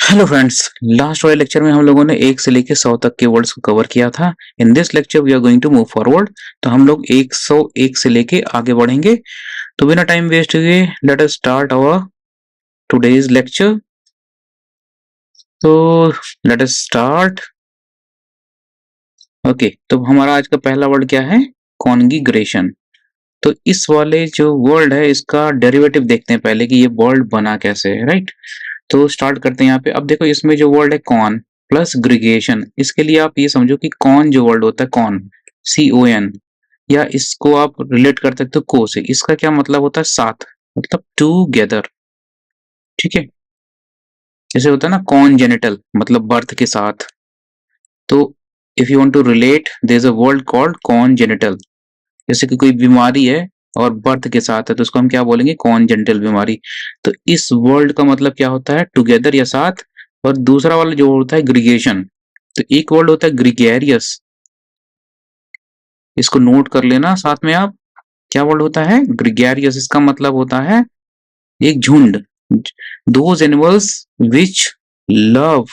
Hello friends, last वाले lecture में हम लोगों ने 1 से लेके 100 तक के वर्ड्स को कवर किया था। In this lecture we are going to move forward. तो हम लोग 101 से लेके आगे बढ़ेंगे। तो बिना टाइम वेस्ट हुए let us start our today's lecture. तो लेट अस स्टार्ट। ओके, तो हमारा आज का पहला वर्ड क्या है? कॉन्गिग्रेशन। तो इस वाले जो वर्ड है इसका डेरिवेटिव देखते हैं पहले कि ये वर्ड बना कैसे है, राइट? तो स्टार्ट करते हैं यहाँ पे। अब देखो इसमें जो वर्ड है कॉन प्लस ग्रीगेशन, इसके लिए आप ये समझो कि कॉन जो वर्ड होता है कॉन, CON, या इसको आप रिलेट कर सकते हो को से। इसका क्या मतलब होता है? साथ, मतलब टूगेदर। ठीक है, जैसे होता है ना कॉन जेनिटल, मतलब बर्थ के साथ। तो if you want to relate there is a word called congenital. जैसे कि कोई बीमारी है और बर्थ के साथ है तो उसको हम क्या बोलेंगे? कॉन्जेनिटल बीमारी। तो इस वर्ड का मतलब क्या होता है? टुगेदर या साथ। और दूसरा वाला जो होता है ग्रीगेशन। तो एक वर्ड होता है ग्रीगेरियस, इसको नोट कर लेना साथ में आप। क्या वर्ड होता है? ग्रीगेरियस। इसका मतलब होता है एक झुंड, those animals which love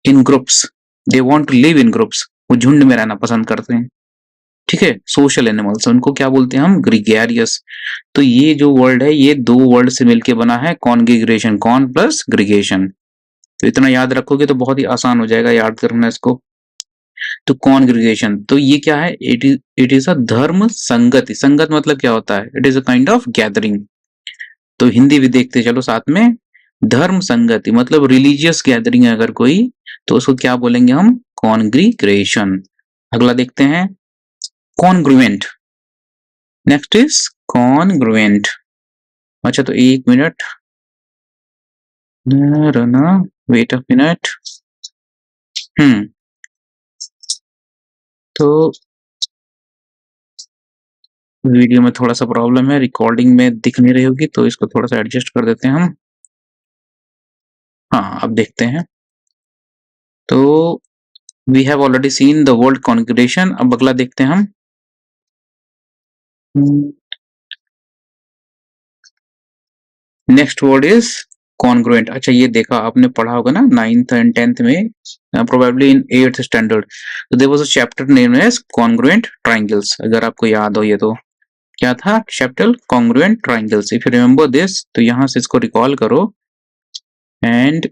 in groups, they want to live in groups. वो झुंड में रहना पसंद करते हैं। ठीक है, सोशल एनिमल्स, उनको क्या बोलते हैं हम? ग्रीगेरियस। तो ये जो वर्ड है ये दो वर्ड से मिलके बना है, कॉन्गिग्रेशन, कॉन प्लस ग्रीगेशन। तो इतना याद रखोगे तो बहुत ही आसान हो जाएगा याद करना इसको। तो कॉन्ग्रीगेशन, तो ये क्या है? इट इज अ धर्म संगति। संगत मतलब क्या होता है? It is a kind of gathering. तो हिंदी भी देखते चलो साथ में। धर्म संगति मतलब रिलीजियस गैदरिंग है अगर कोई, तो उसको क्या बोलेंगे हम? कॉन्ग्रीग्रेशन। अगला देखते हैं, कॉन्ग्रुएंट। Next is congruent. अच्छा, तो एक मिनट ना, वेट अ मिनट। हम्म तो वीडियो में थोड़ा सा प्रॉब्लम है, रिकॉर्डिंग में दिख नहीं रही होगी, तो इसको थोड़ा सा एडजस्ट कर देते हैं हम। हाँ, अब देखते हैं। तो we have already seen the word congregation. अब अगला देखते हैं हम। Next word is congruent. अच्छा, ये देखा आपने पढ़ा होगा ना 9th एंड 10th में, प्रोबेबली इन 8th स्टैंडर्ड। तो there was a chapter name as congruent triangles, अगर आपको याद हो ये तो। क्या था चैप्टर? Congruent triangles. If you remember this, तो यहां से इसको रिकॉल करो। एंड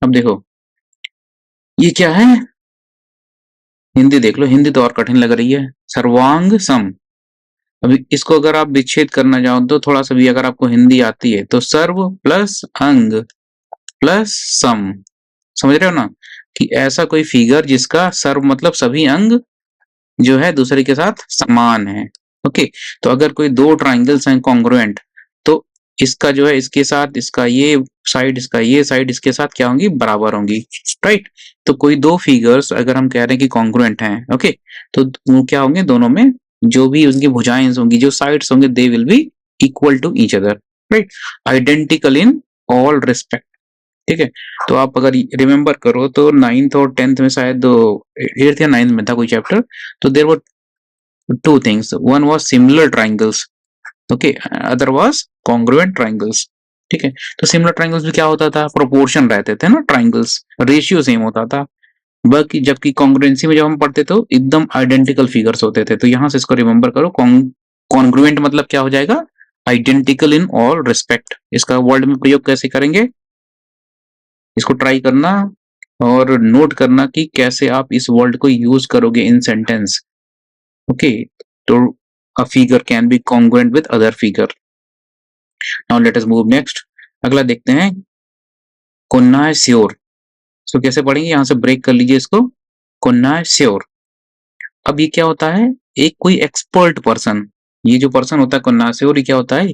अब देखो ये क्या है? हिंदी देख लो, हिंदी तो और कठिन लग रही है। सर्वांग सम। अभी इसको अगर आप विच्छेद करना चाहो तो थोड़ा सा भी, अगर आपको हिंदी आती है तो सर्व प्लस अंग प्लस सम। समझ रहे हो ना कि ऐसा कोई फिगर जिसका सर्व मतलब सभी अंग जो है दूसरे के साथ समान है। ओके, तो अगर कोई दो ट्राइंगल्स हैं कॉन्ग्रुएंट, तो इसका जो है इसके साथ इसका ये साइड, इसका ये साइड इसके साथ क्या होंगी? बराबर होंगी, राइट? तो कोई दो फिगर्स अगर हम कह रहे हैं कि कॉन्ग्रुएंट हैं, ओके, तो वो क्या होंगे? दोनों में जो भी उनकी भुजाएं होंगी, जो साइड्स होंगे, they will be equal to each other, right? Identical in all respect. ठीक है, तो आप अगर रिमेम्बर करो तो 9th और 10th में शायद 8th या 9th में था कोई चैप्टर। तो there were two things, one was similar triangles, okay, other was congruent triangles. ठीक है, तो सिमिलर ट्राइंगल्स में क्या होता था? प्रोपोर्शन रहते थे ना, ट्राइंगल्स रेशियो सेम होता था। बाकी जबकि कॉन्ग्रुएंसी में जब हम पढ़ते तो एकदम आइडेंटिकल फिगर्स होते थे। तो यहां से इसको रिमेम्बर करो, कॉन्ग्रुएंट मतलब क्या हो जाएगा? Identical in all respect. इसका वर्ड में प्रयोग कैसे करेंगे, इसको ट्राई करना और नोट करना कि कैसे आप इस वर्ड को यूज करोगे इन सेंटेंस। ओके, तो a figure can be congruent with other figure. Now let us move next. अगला देखते हैं, कुन्ना श्योर। इसको कैसे पढ़ेंगे? यहां से ब्रेक कर लीजिए इसको। कुन्ना श्योर। अब ये क्या होता है? एक कोई एक्सपर्ट पर्सन, ये जो पर्सन होता है कुन्ना श्योर, ये क्या होता है?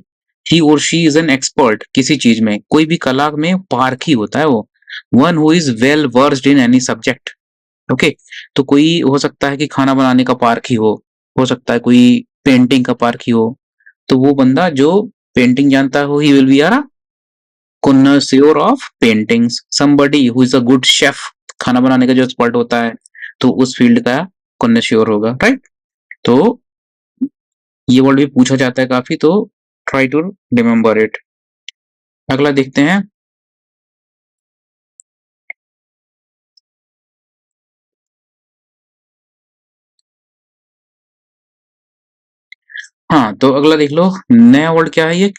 ही और शी इज एन एक्सपर्ट किसी चीज में, कोई भी कला में पारखी होता है वो। One who is well versed in any subject. Okay, तो कोई हो सकता है कि खाना बनाने का पारखी हो सकता है कोई पेंटिंग का पारखी हो। तो वो बंदा जो पेंटिंग जानता हो, he will be a connoisseur of paintings. somebody who is a good chef, खाना बनाने का जो एक्सपर्ट होता है, तो उस फील्ड का connoisseur होगा, राइट? तो ये वर्ड भी पूछा जाता है काफी, तो ट्राई टू रिमेम्बर इट। अगला देखते हैं। हाँ, तो अगला देख लो, नया वर्ड क्या है ये?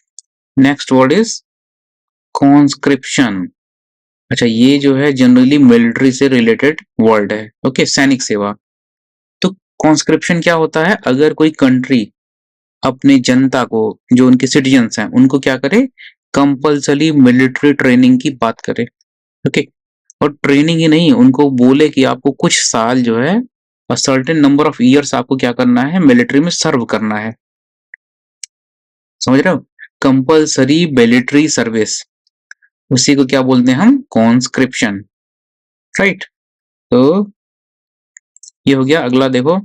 Next word is conscription. अच्छा, ये जो है जनरली मिलिट्री से रिलेटेड वर्ड है। ओके, सैनिक सेवा। तो कॉन्स्क्रिप्शन क्या होता है? अगर कोई कंट्री अपनी जनता को, जो उनके सिटीजन्स हैं, उनको क्या करे? कंपल्सरी मिलिट्री ट्रेनिंग की बात करे। ओके, और ट्रेनिंग ही नहीं, उनको बोले कि आपको कुछ साल जो है, सर्टेन नंबर ऑफ ईयर्स आपको क्या करना है? मिलिट्री में सर्व करना है। समझ रहे हो? कंपल्सरी मिलिट्री सर्विस, उसी को क्या बोलते हैं हम? कॉन्स्क्रिप्शन। राइट। तो ये हो गया। अगला देखो,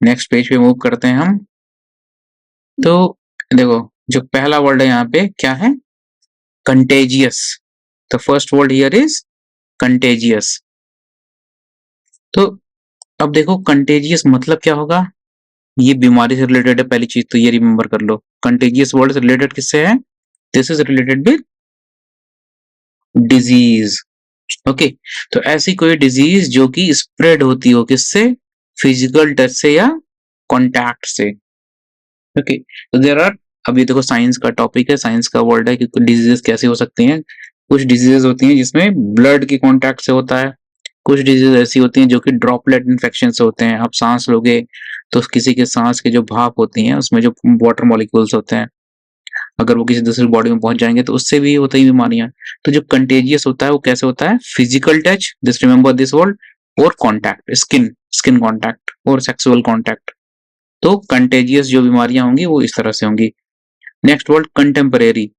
नेक्स्ट पेज पे मूव करते हैं हम। तो देखो, जो पहला वर्ड है यहाँ पे क्या है? Contagious. The first word here is contagious. तो अब देखो, कंटेजियस मतलब क्या होगा? ये बीमारी से रिलेटेड है, पहली चीज तो ये रिमेंबर कर लो। कंटेजियस वर्ड से रिलेटेड किससे है? This is related with disease. Okay, तो ऐसी कोई डिजीज जो कि स्प्रेड होती हो, किससे? फिजिकल टच से या कॉन्टैक्ट से। ओके, तो देयर आर, अभी देखो साइंस का टॉपिक है, साइंस का वर्ड है कि डिजीजेस कैसे हो सकती हैं। कुछ डिजीजेस होती हैं जिसमें ब्लड की कॉन्टैक्ट से होता है। कुछ डिजीज ऐसी होती हैं जो कि ड्रॉपलेट इन्फेक्शन से होते हैं। आप सांस लोगे तो किसी के सांस के जो भाप होती हैं, उसमें जो वाटर मॉलिक्यूल्स होते हैं, अगर वो किसी दूसरी बॉडी में पहुंच जाएंगे तो उससे भी होती है बीमारियां। तो जो कंटेजियस होता है वो कैसे होता है? Physical touch, this remember this word, और कॉन्टैक्ट, स्किन स्किन कॉन्टैक्ट और सेक्सुअल कॉन्टैक्ट। तो कंटेजियस जो बीमारियां होंगी वो इस तरह से होंगी। Next word contemporary.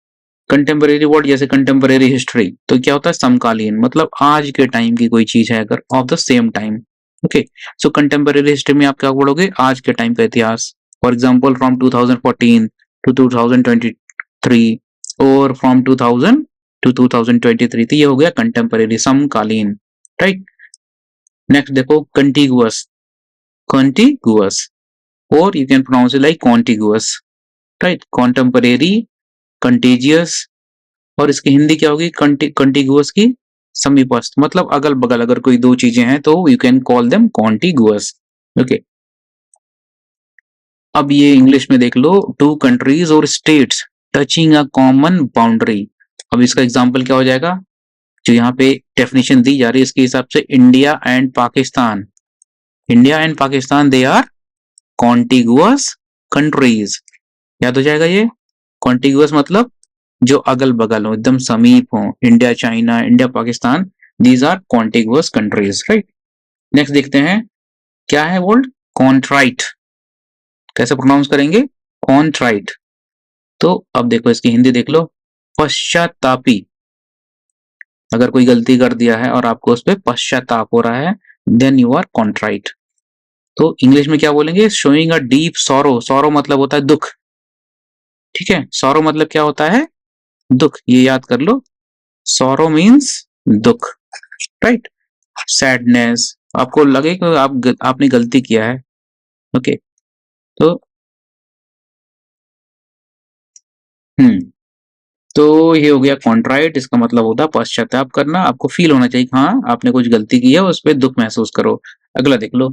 Contemporary word जैसे कंटेम्परेरी हिस्ट्री, तो क्या होता है? समकालीन, मतलब आज के टाइम की कोई चीज है, अगर of the same time. Okay, so contemporary history में आप क्या पढ़ोगे? आज के टाइम का इतिहास। फॉर एग्जांपल फ्रॉम 2014 टू 2023, और फ्रॉम 2000 टू 2023। तो ये हो गया कंटेम्परेरी, समकालीन। राइट। नेक्स्ट देखो, कंटिगुअस। कंटिगुअस, और you can pronounce it like contiguous. Right, contemporary, contagious, और इसकी हिंदी क्या होगी? कंटिगुअस की समीपस्थ, मतलब अगल बगल अगर कोई दो चीजें हैं तो you can call them contiguous. Okay, अब ये इंग्लिश में देख लो, टू कंट्रीज और states touching a common boundary. अब इसका एग्जांपल क्या हो जाएगा? जो यहाँ पे डेफिनेशन दी जा रही है इसके हिसाब से, India and Pakistan. India and Pakistan they are contiguous countries. याद हो जाएगा ये? कॉन्टिगुअस मतलब जो अगल बगल हो, एकदम समीप हो। India China, India Pakistan, these are contiguous countries. Right. Next देखते हैं, क्या है वर्ड? कॉन्ट्राइट। कैसे प्रोनाउंस करेंगे? कॉन्ट्राइट। तो अब देखो, इसकी हिंदी देख लो, पश्चातापी। अगर कोई गलती कर दिया है और आपको उस पर पश्चाताप हो रहा है, देन यू आर कॉन्ट्राइट। तो इंग्लिश में क्या बोलेंगे? Showing a deep sorrow. Sorrow मतलब होता है दुख। ठीक है, सॉरो मतलब क्या होता है? दुख, ये याद कर लो। सॉरो मीन्स दुख। राइट। सैडनेस, आपको लगे कि आपने गलती किया है। ओके, तो हम्म तो ये हो गया कॉन्ट्राइट। इसका मतलब होता है पश्चाताप करना। आपको फील होना चाहिए हाँ आपने कुछ गलती की है, उस पर दुख महसूस करो। अगला देख लो,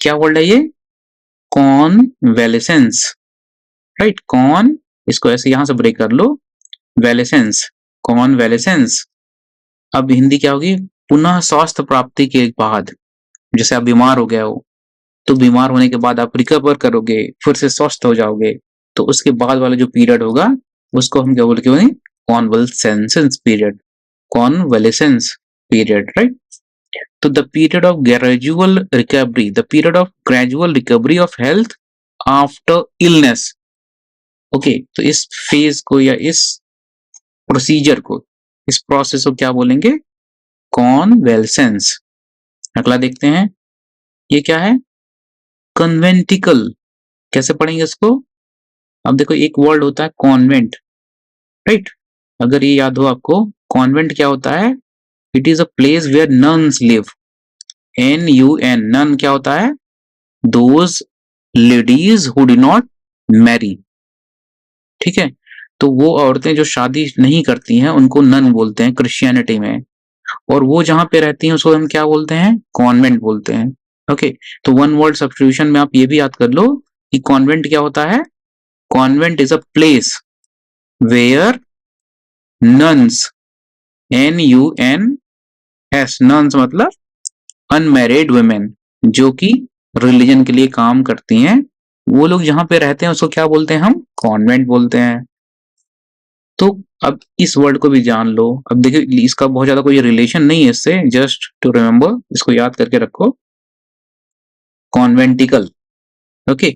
क्या वर्ड है ये? कॉनवेलेसेंस। राइट, कॉन, इसको ऐसे यहां से ब्रेक कर लो, वेलेसेंस, कॉनवेलेसेंस। अब हिंदी क्या होगी? पुनः स्वास्थ्य प्राप्ति के बाद। जैसे आप बीमार हो गए हो, तो बीमार होने के बाद आप रिकवर करोगे, फिर से स्वस्थ हो जाओगे, तो उसके बाद वाला जो पीरियड होगा उसको हम क्या बोलते हैं? कॉन्वलसेंस पीरियड, कॉन्वलेसेंस पीरियड। राइट। तो the period of gradual recovery, the period of gradual recovery of health after illness. Okay, तो इस फेज को या इस प्रोसीजर को, इस प्रोसेस को क्या बोलेंगे? कॉन्वेलसेंस। अगला देखते हैं, ये क्या है? कन्वेंटिकल। कैसे पढ़ेंगे इसको? अब देखो, एक वर्ड होता है कॉन्वेंट। राइट, अगर ये याद हो आपको, कॉन्वेंट क्या होता है? It is a place where nuns live. NUN, nun क्या होता है? Those ladies who do not marry. ठीक है, तो वो औरतें जो शादी नहीं करती हैं उनको नन बोलते हैं क्रिश्चियनिटी में, और वो जहाँ पे रहती हैं उसको हम क्या बोलते हैं, कॉन्वेंट बोलते हैं। ओके, तो वन वर्ड सब्स्टिट्यूशन में आप ये भी याद कर लो कि कॉन्वेंट क्या होता है, convent is a place where nuns, NUNS, nuns मतलब अनमैरिड वुमेन जो कि रिलीजन के लिए काम करती हैं, वो लोग जहां पे रहते हैं उसको क्या बोलते हैं, हम कॉन्वेंट बोलते हैं। तो अब इस वर्ड को भी जान लो। अब देखिए इसका बहुत ज्यादा कोई रिलेशन नहीं है इससे, जस्ट टू रिमेम्बर, इसको याद करके रखो, कॉन्वेंटिकल। ओके,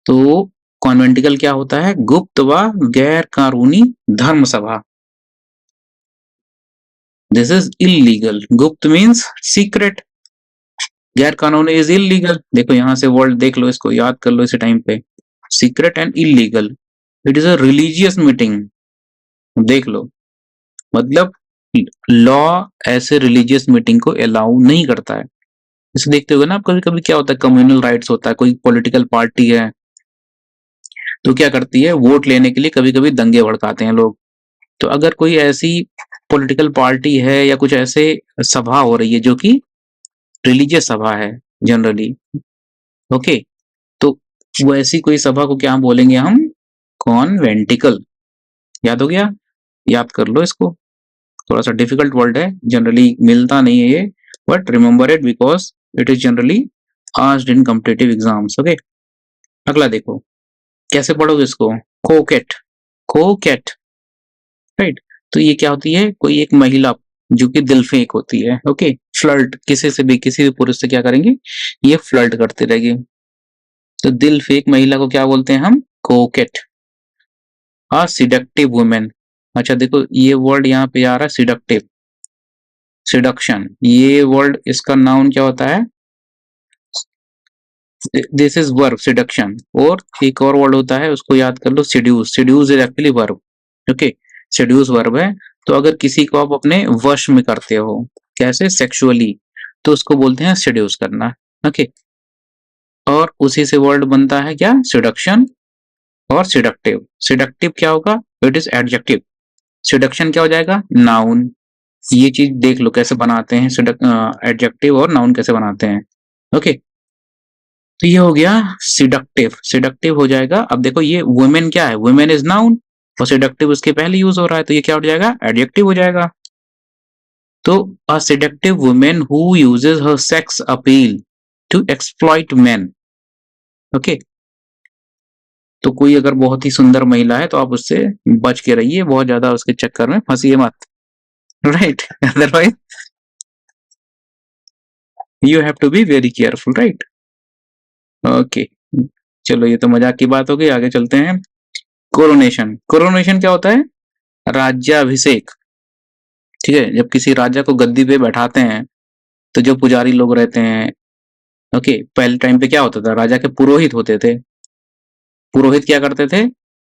तो कॉन्वेंटिकल क्या होता है, गुप्त व गैर कानूनी धर्म सभा। दिस इज इलीगल, गुप्त मीन्स सीक्रेट, गैर कानूनी इज इलीगल। देखो यहां से वर्ड देख लो, इसको याद कर लो इसी टाइम पे, secret and illegal. It is a religious meeting, देख लो, मतलब लॉ ऐसे रिलीजियस मीटिंग को अलाउ नहीं करता है। इसे देखते हुए ना, आप कभी कभी क्या होता है, कम्युनल राइट्स होता है, कोई पॉलिटिकल पार्टी है तो क्या करती है, वोट लेने के लिए कभी कभी दंगे भड़काते हैं लोग। तो अगर कोई ऐसी पॉलिटिकल पार्टी है या कुछ ऐसे सभा हो रही है जो कि रिलीजियस सभा है जनरली, ओके, तो वैसी कोई सभा को क्या बोलेंगे हम, कॉन्वेंटिकल। याद हो गया, याद कर लो इसको, थोड़ा सा डिफिकल्ट वर्ड है, जनरली मिलता नहीं है ये, but remember it because it is generally asked in competitive exams. Okay, अगला देखो, कैसे पढ़ोगे इसको, कोकेट, कोकेट, राइट। तो ये क्या होती है, कोई एक महिला जो कि दिल फेंक होती है। ओके, फ्लर्ट, किसी से भी, किसी भी पुरुष से क्या करेंगे, ये फ्लर्ट करते रहेगी, तो दिल फेंक महिला को क्या बोलते हैं हम, कोकेट। आ सिडक्टिव वुमेन, अच्छा देखो ये वर्ड यहाँ पे आ रहा है सिडक्टिव, सिडक्शन, ये वर्ड इसका नाउन क्या होता है, दिस इज वर्ब सिडक्शन। और एक और वर्ड होता है उसको याद कर लो, seduce, seduce is actually verb. Okay, seduce verb है। तो अगर किसी को आप अपने वश में करते हो, कैसे, सेक्सुअली, तो उसको बोलते हैं सिड्यूस करना। ओके, और उसी से वर्ड बनता है क्या, सिडक्शन और सिडक्टिव। सिडक्टिव क्या होगा, इट इज एडजेक्टिव, सिडक्शन क्या हो जाएगा, नाउन। ये चीज देख लो कैसे बनाते हैं, एडजेक्टिव और नाउन कैसे बनाते हैं। ओके, तो ये हो गया सिडक्टिव, सिडक्टिव हो जाएगा। अब देखो ये वुमेन क्या है, वुमेन इज नाउन और सिडक्टिव उसके पहले यूज हो रहा है, तो ये क्या हो जाएगा, एडजेक्टिव हो जाएगा। तो a seductive women who uses her sex appeal to exploit men. Okay, तो कोई अगर बहुत ही सुंदर महिला है तो आप उससे बच के रहिए, बहुत ज्यादा उसके चक्कर में फंसिए मत, right, otherwise you have to be very careful, right. Okay, चलो ये तो मजाक की बात हो गई, आगे चलते हैं। कोरोनेशन, कोरोनेशन क्या होता है, राज्याभिषेक। ठीक है, जब किसी राजा को गद्दी पे बैठाते हैं तो जो पुजारी लोग रहते हैं, ओके, पहले टाइम पे क्या होता था, राजा के पुरोहित होते थे। पुरोहित क्या करते थे,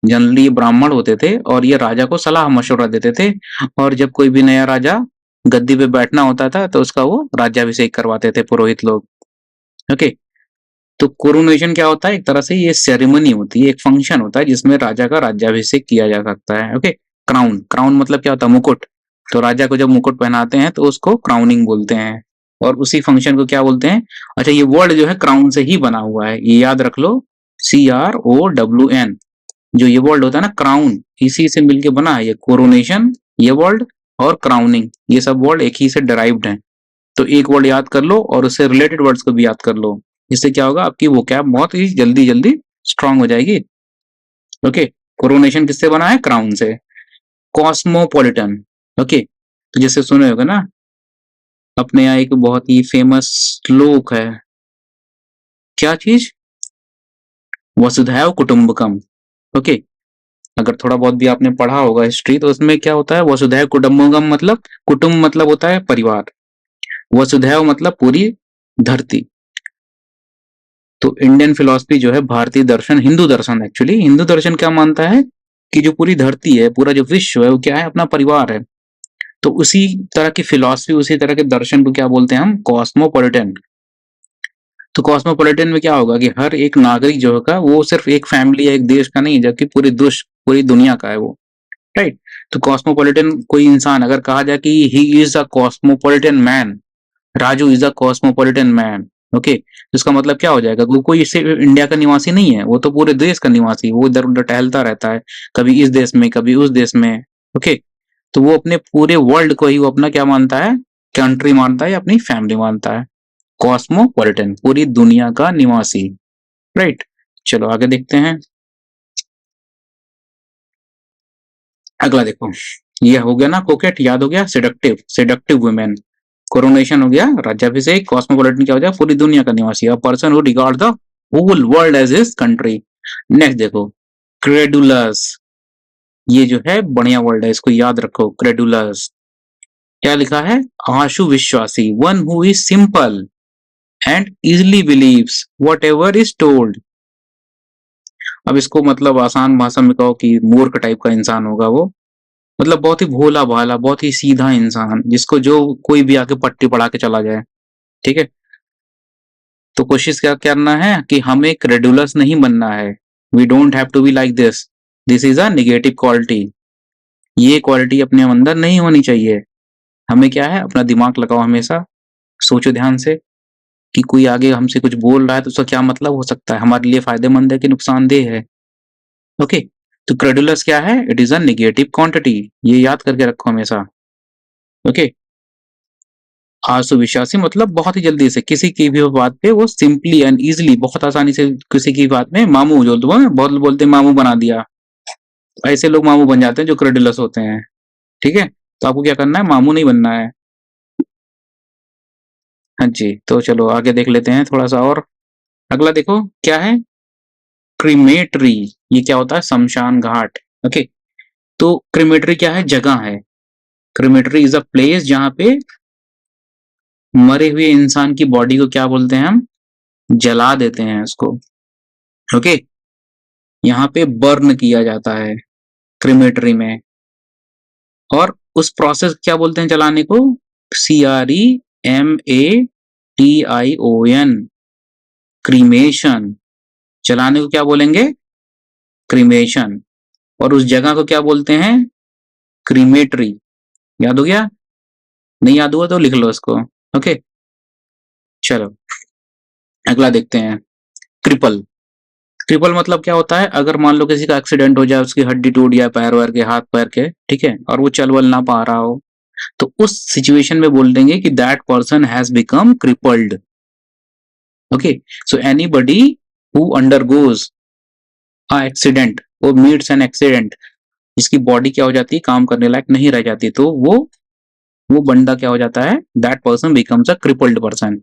जनरली ब्राह्मण होते थे और ये राजा को सलाह मशवरा देते थे, और जब कोई भी नया राजा गद्दी पे बैठना होता था तो उसका वो राज्याभिषेक करवाते थे पुरोहित लोग। ओके, तो कोरोनेशन क्या होता है, एक तरह से ये सेरेमनी होती है, एक फंक्शन होता है जिसमें राजा का राज्याभिषेक किया जा सकता है। ओके, क्राउन, क्राउन मतलब क्या होता है, मुकुट। तो राजा को जब मुकुट पहनाते हैं तो उसको क्राउनिंग बोलते हैं, और उसी फंक्शन को क्या बोलते हैं, अच्छा ये वर्ड जो है क्राउन से ही बना हुआ है, ये याद रख लो, CROWN, जो ये वर्ड होता है ना क्राउन, इसी से मिलके बना है ये कोरोनेशन, ये वर्ड, और क्राउनिंग, ये सब वर्ड एक ही से डिराइव्ड हैं। तो एक वर्ड याद कर लो और उससे रिलेटेड वर्ड्स को भी याद कर लो, इससे क्या होगा, आपकी वोकैब बहुत ही जल्दी जल्दी स्ट्रांग हो जाएगी। ओके, कोरोनेशन किससे बना है, क्राउन से। कॉस्मोपॉलिटन, ओके, तो जैसे सुने होगा ना, अपने यहाँ एक बहुत ही फेमस श्लोक है, क्या चीज, वसुधैव कुटुंबकम। ओके, अगर थोड़ा बहुत भी आपने पढ़ा होगा हिस्ट्री तो उसमें क्या होता है, वसुधैव कुटुंबकम मतलब, कुटुंब मतलब होता है परिवार, वसुधैव मतलब पूरी धरती। तो इंडियन फिलॉसफी जो है, भारतीय दर्शन, हिंदू दर्शन, एक्चुअली हिंदू दर्शन क्या मानता है कि जो पूरी धरती है, पूरा जो विश्व है वो क्या है, अपना परिवार है। तो उसी तरह की फिलॉसफी, उसी तरह के दर्शन को क्या बोलते हैं हम, कॉस्मोपॉलिटन। तो कॉस्मोपॉलिटन में क्या होगा कि हर एक नागरिक जो होगा वो सिर्फ एक फैमिली या एक देश का नहीं, जबकि पूरी दुनिया का है वो, राइट। तो कॉस्मोपॉलिटन कोई इंसान अगर कहा जाए कि he is a cosmopolitan man, Raju is a cosmopolitan man, okay, तो इसका मतलब क्या हो जाएगा, वो कोई इससे इंडिया का निवासी नहीं है, वो तो पूरे देश का निवासी, वो इधर उधर टहलता रहता है, कभी इस देश में कभी उस देश में, ओके। तो वो अपने पूरे वर्ल्ड को ही वो अपना क्या मानता है, कंट्री मानता है या अपनी फैमिली मानता है। कॉस्मोपॉलिटन, पूरी दुनिया का निवासी, राइट। चलो आगे देखते हैं। अगला देखो, ये हो गया ना कोकेट, याद हो गया, सेडक्टिव, सेडक्टिव वुमेन, कोरोनेशन हो गया राज्याभिषेक, कॉस्मोपॉलिटन क्या हो जाए, पूरी दुनिया का निवासी, a person who regard the whole world as his country. Next देखो, क्रेडुलस, ये जो है बढ़िया वर्ड है, इसको याद रखो, क्रेडुलस। क्या लिखा है, आशु विश्वासी, one who is simple and easily believes whatever is told. अब इसको मतलब आसान भाषा में कहो कि मूर्ख टाइप का इंसान होगा वो, मतलब बहुत ही भोला भाला, बहुत ही सीधा इंसान, जिसको जो कोई भी आके पट्टी पढ़ा के चला जाए, ठीक है। तो कोशिश क्या करना है कि हमें क्रेडुलस नहीं बनना है, we don't have to be like this, this is a negative quality, ये क्वालिटी अपने अंदर नहीं होनी चाहिए। हमें क्या है, अपना दिमाग लगाओ हमेशा, सोचो ध्यान से कि कोई आगे हमसे कुछ बोल रहा है तो उसका क्या मतलब हो सकता है, हमारे लिए फायदेमंद है कि नुकसानदेह है, ओके। तो क्रेडुलस क्या है, it is a negative quantity, ये याद करके रखो हमेशा, ओके। आसु विश्वासी मतलब बहुत ही जल्दी से किसी की भी बात पे वो सिंपली एंड इजीली, बहुत आसानी से किसी की बात में मामू, जो बहुत बोलते हैं मामू बना दिया, ऐसे लोग मामू बन जाते हैं जो क्रेडुलस होते हैं, ठीक है। तो आपको क्या करना है, मामू नहीं बनना है। हाँ जी, तो चलो आगे देख लेते हैं थोड़ा सा और। अगला देखो क्या है, क्रीमेटरी, ये क्या होता है, शमशान घाट, ओके। तो क्रीमेटरी क्या है, जगह है, क्रीमेटरी इज अ प्लेस जहां पे मरे हुए इंसान की बॉडी को क्या बोलते हैं हम, जला देते हैं उसको, ओके। यहाँ पे बर्न किया जाता है क्रीमेटरी में, और उस प्रोसेस क्या बोलते हैं जलाने को, CREMATION, क्रीमेशन। जलाने को क्या बोलेंगे, क्रीमेशन। और उस जगह को क्या बोलते हैं, क्रीमेटरी। याद हो गया, नहीं याद हुआ तो लिख लो इसको, ओके। चलो अगला देखते हैं, क्रिपल। क्रिपल मतलब क्या होता है, अगर मान लो किसी का एक्सीडेंट हो जाए, उसकी हड्डी टूट जाए पैर वैर के, हाथ पैर के, ठीक है, और वो चल वल ना पा रहा हो, तो उस सिचुएशन में बोल देंगे कि that person has become crippled, okay. So anybody who undergoes a accident, वो मीट्स एन एक्सीडेंट, जिसकी बॉडी क्या हो जाती है, काम करने लायक नहीं रह जाती, तो वो बंदा क्या हो जाता है, that person becomes a crippled person,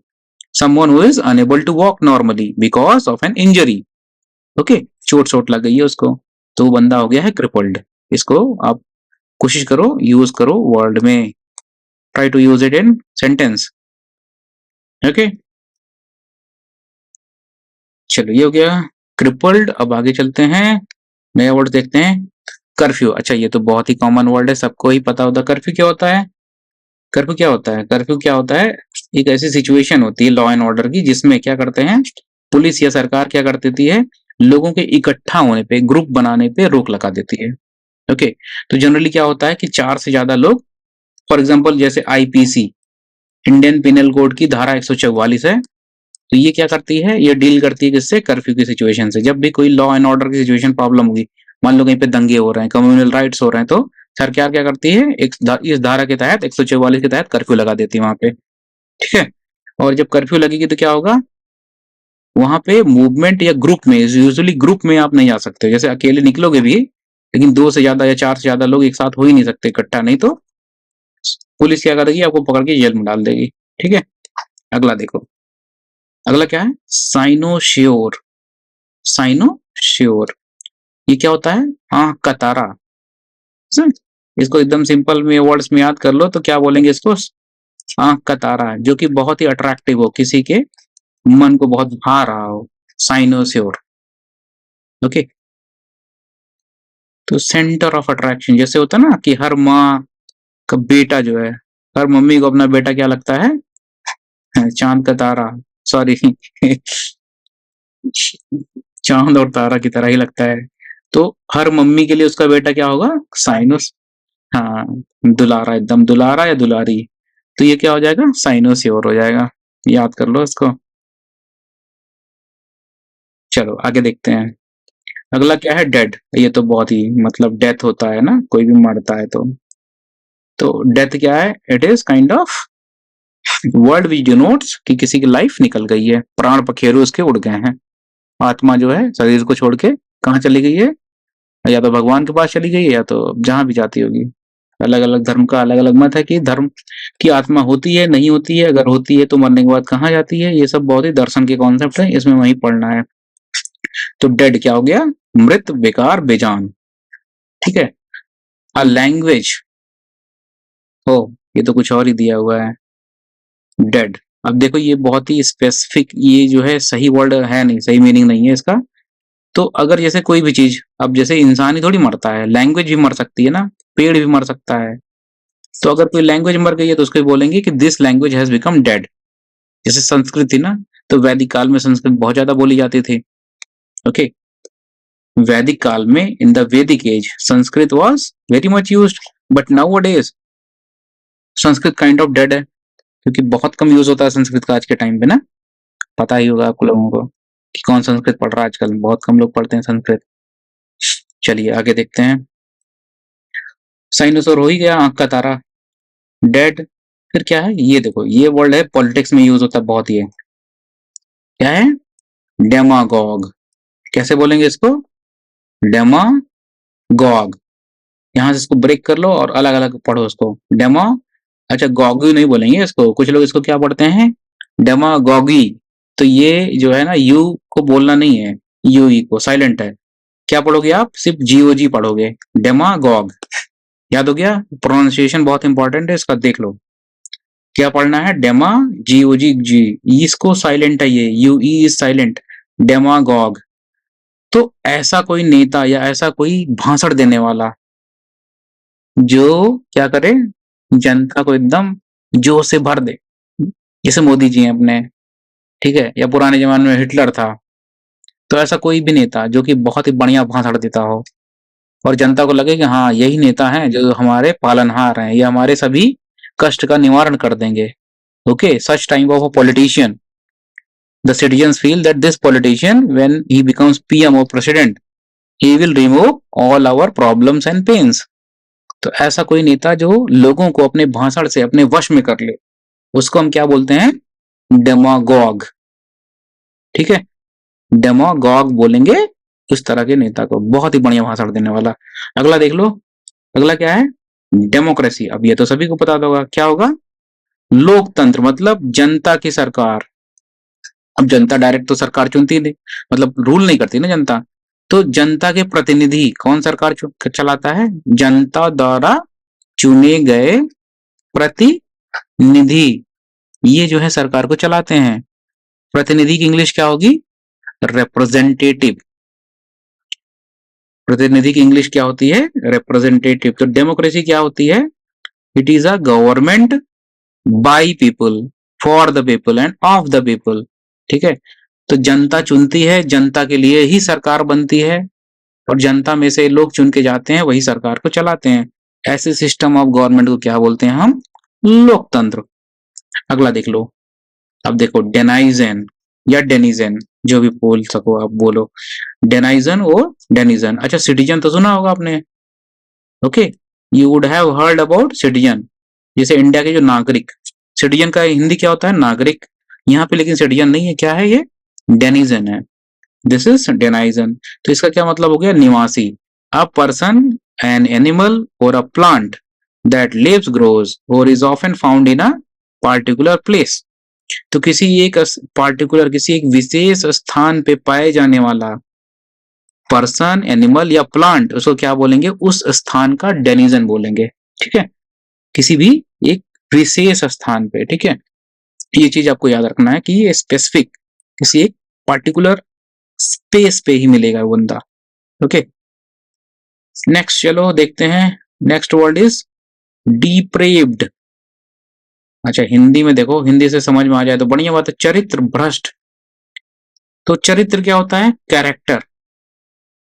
someone who is unable to walk normally because of an injury, okay. चोट चोट लग गई है उसको, तो वो बंदा हो गया है क्रिपल्ड। इसको आप कोशिश करो यूज करो वर्ड में, try to use it in sentence, okay. चलो ये हो गया क्रिपल्ड। अब आगे चलते हैं, नया वर्ड देखते हैं, कर्फ्यू। अच्छा ये तो बहुत ही कॉमन वर्ड है, सबको ही पता होता है कर्फ्यू क्या होता है। कर्फ्यू क्या होता है, कर्फ्यू क्या होता है, एक ऐसी सिचुएशन होती है लॉ एंड ऑर्डर की, जिसमें क्या करते हैं पुलिस या सरकार क्या कर देती है, लोगों के इकट्ठा होने पे, ग्रुप बनाने पे रोक लगा देती है, ओके। तो जनरली क्या होता है कि 4 से ज्यादा लोग, फॉर एग्जांपल जैसे आईपीसी, इंडियन पिनल कोड की धारा 144 है, तो ये क्या करती है, ये डील करती है किससे, कर्फ्यू की सिचुएशन से। जब भी कोई लॉ एंड ऑर्डर की सिचुएशन प्रॉब्लम होगी, मान लो कहीं पे दंगे हो रहे हैं, कम्युनल राइट्स हो रहे हैं, तो सरकार क्या करती है, इस धारा के तहत 144 के तहत कर्फ्यू लगा देती है वहां पे, ठीक है। और जब कर्फ्यू लगेगी तो क्या होगा, वहां पे मूवमेंट या ग्रुप में, यूजुअली ग्रुप में आप नहीं आ सकते, जैसे अकेले निकलोगे भी, लेकिन 2 से ज्यादा या 4 से ज्यादा लोग एक साथ हो ही नहीं सकते इकट्ठा, नहीं तो पुलिस क्या करेगी, आपको पकड़ के जेल में डाल देगी, ठीक है। अगला देखो, अगला क्या है, साइनोश्योर। साइनोश्योर, ये क्या होता है, आंख का तारा। इसको एकदम सिंपल में वर्ड्स में याद कर लो तो क्या बोलेंगे इसको, आंख का तारा, जो कि बहुत ही अट्रैक्टिव हो, किसी के मन को बहुत भा रहा हो, साइनोश्योर, ओके। तो सेंटर ऑफ अट्रैक्शन, जैसे होता है ना कि हर माँ का बेटा जो है, हर मम्मी को अपना बेटा क्या लगता है, चांद का तारा, सॉरी चांद और तारा की तरह ही लगता है। तो हर मम्मी के लिए उसका बेटा क्या होगा? साइनस। हाँ, दुलारा, एकदम दुलारा या दुलारी। तो ये क्या हो जाएगा? साइनोसियोर हो जाएगा। याद कर लो इसको। चलो आगे देखते हैं। अगला क्या है? डेड। ये तो बहुत ही मतलब डेथ होता है ना, कोई भी मरता है तो डेथ क्या है? It is kind of word which denotes कि किसी की लाइफ निकल गई है, प्राण पखेरु उसके उड़ गए हैं। आत्मा जो है शरीर को छोड़ के कहाँ चली गई है? या तो भगवान के पास चली गई है या तो जहां भी जाती होगी। अलग अलग धर्म का अलग अलग मत है कि धर्म की आत्मा होती है नहीं होती है, अगर होती है तो मरने के बाद कहाँ जाती है। ये सब बहुत ही दर्शन के कॉन्सेप्ट है, इसमें वही पढ़ना है। तो डेड क्या हो गया? मृत, बेकार, बेजान। ठीक है। अ लैंग्वेज, हो ये तो कुछ और ही दिया हुआ है। डेड। अब देखो ये बहुत ही स्पेसिफिक, ये जो है सही वर्ड है नहीं, सही मीनिंग नहीं है इसका। तो अगर जैसे कोई भी चीज, अब जैसे इंसान ही थोड़ी मरता है, लैंग्वेज भी मर सकती है ना, पेड़ भी मर सकता है। तो अगर कोई लैंग्वेज मर गई है तो उसको बोलेंगे कि this language has become dead. जैसे संस्कृत थी ना, तो वैदिक काल में संस्कृत बहुत ज्यादा बोली जाती थी। ओके। वैदिक काल में, in the Vedic age, Sanskrit was very much used, but nowadays Sanskrit kind of dead है, क्योंकि बहुत कम यूज होता है संस्कृत का आज के टाइम पे ना। पता ही होगा आप लोगों को कि कौन संस्कृत पढ़ रहा है आजकल, बहुत कम लोग पढ़ते हैं संस्कृत। चलिए आगे देखते हैं। साइनोसोर हो ही गया, आंख का तारा। डेड। फिर क्या है? ये देखो, ये वर्ड है पॉलिटिक्स में यूज होता है बहुत। ये क्या है? डेमागॉग। कैसे बोलेंगे इसको? डेमागॉग। यहां से इसको ब्रेक कर लो और अलग अलग पढ़ो इसको। डेमा, अच्छा गॉगी नहीं बोलेंगे इसको, कुछ लोग इसको क्या पढ़ते हैं? डेमागॉगी। तो ये जो है ना, यू को बोलना नहीं है, यू ई को साइलेंट है। क्या पढ़ोगे आप? सिर्फ जीओजी पढ़ोगे। डेमागॉग। याद हो गया? प्रोनाउंसिएशन बहुत इंपॉर्टेंट है इसका, देख लो। क्या पढ़ना है? डेमा, जीओजी, जी, इसको साइलेंट है, ये you E is silent. Demagogue. तो ऐसा कोई नेता या ऐसा कोई भाषण देने वाला जो क्या करे? जनता को एकदम जोश से भर दे। जैसे मोदी जी हैं अपने, ठीक है, या पुराने जमाने में हिटलर था। तो ऐसा कोई भी नेता जो कि बहुत ही बढ़िया भाषण देता हो और जनता को लगे कि हाँ यही नेता है जो हमारे पालनहार हैं, ये हमारे सभी कष्ट का निवारण कर देंगे। Okay, such type of a politician, the citizens feel that this politician, when he becomes PM or president, he will remove all our problems and pains. तो ऐसा कोई नेता जो लोगों को अपने भाषण से अपने वश में कर ले, उसको हम क्या बोलते हैं? डेमागॉग। ठीक है, डेमागॉग बोलेंगे उस तरह के नेता को, बहुत ही बढ़िया भाषण देने वाला। अगला देख लो। अगला क्या है? डेमोक्रेसी। अब ये तो सभी को पता होगा क्या होगा? लोकतंत्र, मतलब जनता की सरकार। अब जनता डायरेक्ट तो सरकार चुनती नहीं, मतलब रूल नहीं करती ना जनता। तो जनता के प्रतिनिधि कौन सरकार चलाता है? जनता द्वारा चुने गए प्रतिनिधि, ये जो है सरकार को चलाते हैं। प्रतिनिधि की इंग्लिश क्या होगी? रिप्रेजेंटेटिव। प्रतिनिधि की इंग्लिश क्या होती है? रिप्रेजेंटेटिव। तो डेमोक्रेसी क्या होती है? It is a government by people, for the people end of the people. ठीक है, तो जनता चुनती है, जनता के लिए ही सरकार बनती है और जनता में से लोग चुन के जाते हैं, वही सरकार को चलाते हैं। ऐसे सिस्टम ऑफ गवर्नमेंट को क्या बोलते हैं हम? लोकतंत्र। अगला देख लो। अब देखो, डेनाइजन या डेनिजन, जो भी बोल सको आप बोलो। डेनाइजन और डेनिजन। अच्छा, सिटीजन तो सुना होगा आपने। Okay, you would have heard about citizen. जैसे इंडिया के जो नागरिक, सिटीजन का हिंदी क्या होता है? नागरिक। यहाँ पे लेकिन सिटीजन नहीं है, क्या है ये? डेनिजन है। This is denizen. तो इसका क्या मतलब हो गया? निवासी। अ पर्सन, एन एनिमल और a plant that lives, grows और is often found in a particular place. तो किसी एक पार्टिकुलर, किसी एक विशेष स्थान पे पाए जाने वाला पर्सन, एनिमल या प्लांट, उसको क्या बोलेंगे? उस स्थान का डेनिजन बोलेंगे। ठीक है, किसी भी एक विशेष स्थान पे। ठीक है, ये चीज आपको याद रखना है कि ये स्पेसिफिक किसी एक पार्टिकुलर स्पेस पे ही मिलेगा वो बंदा। ओके, नेक्स्ट चलो देखते हैं। Next word is deprived. अच्छा हिंदी में देखो, हिंदी से समझ में आ जाए तो बढ़िया बात है। चरित्र भ्रष्ट, तो चरित्र क्या होता है? कैरेक्टर,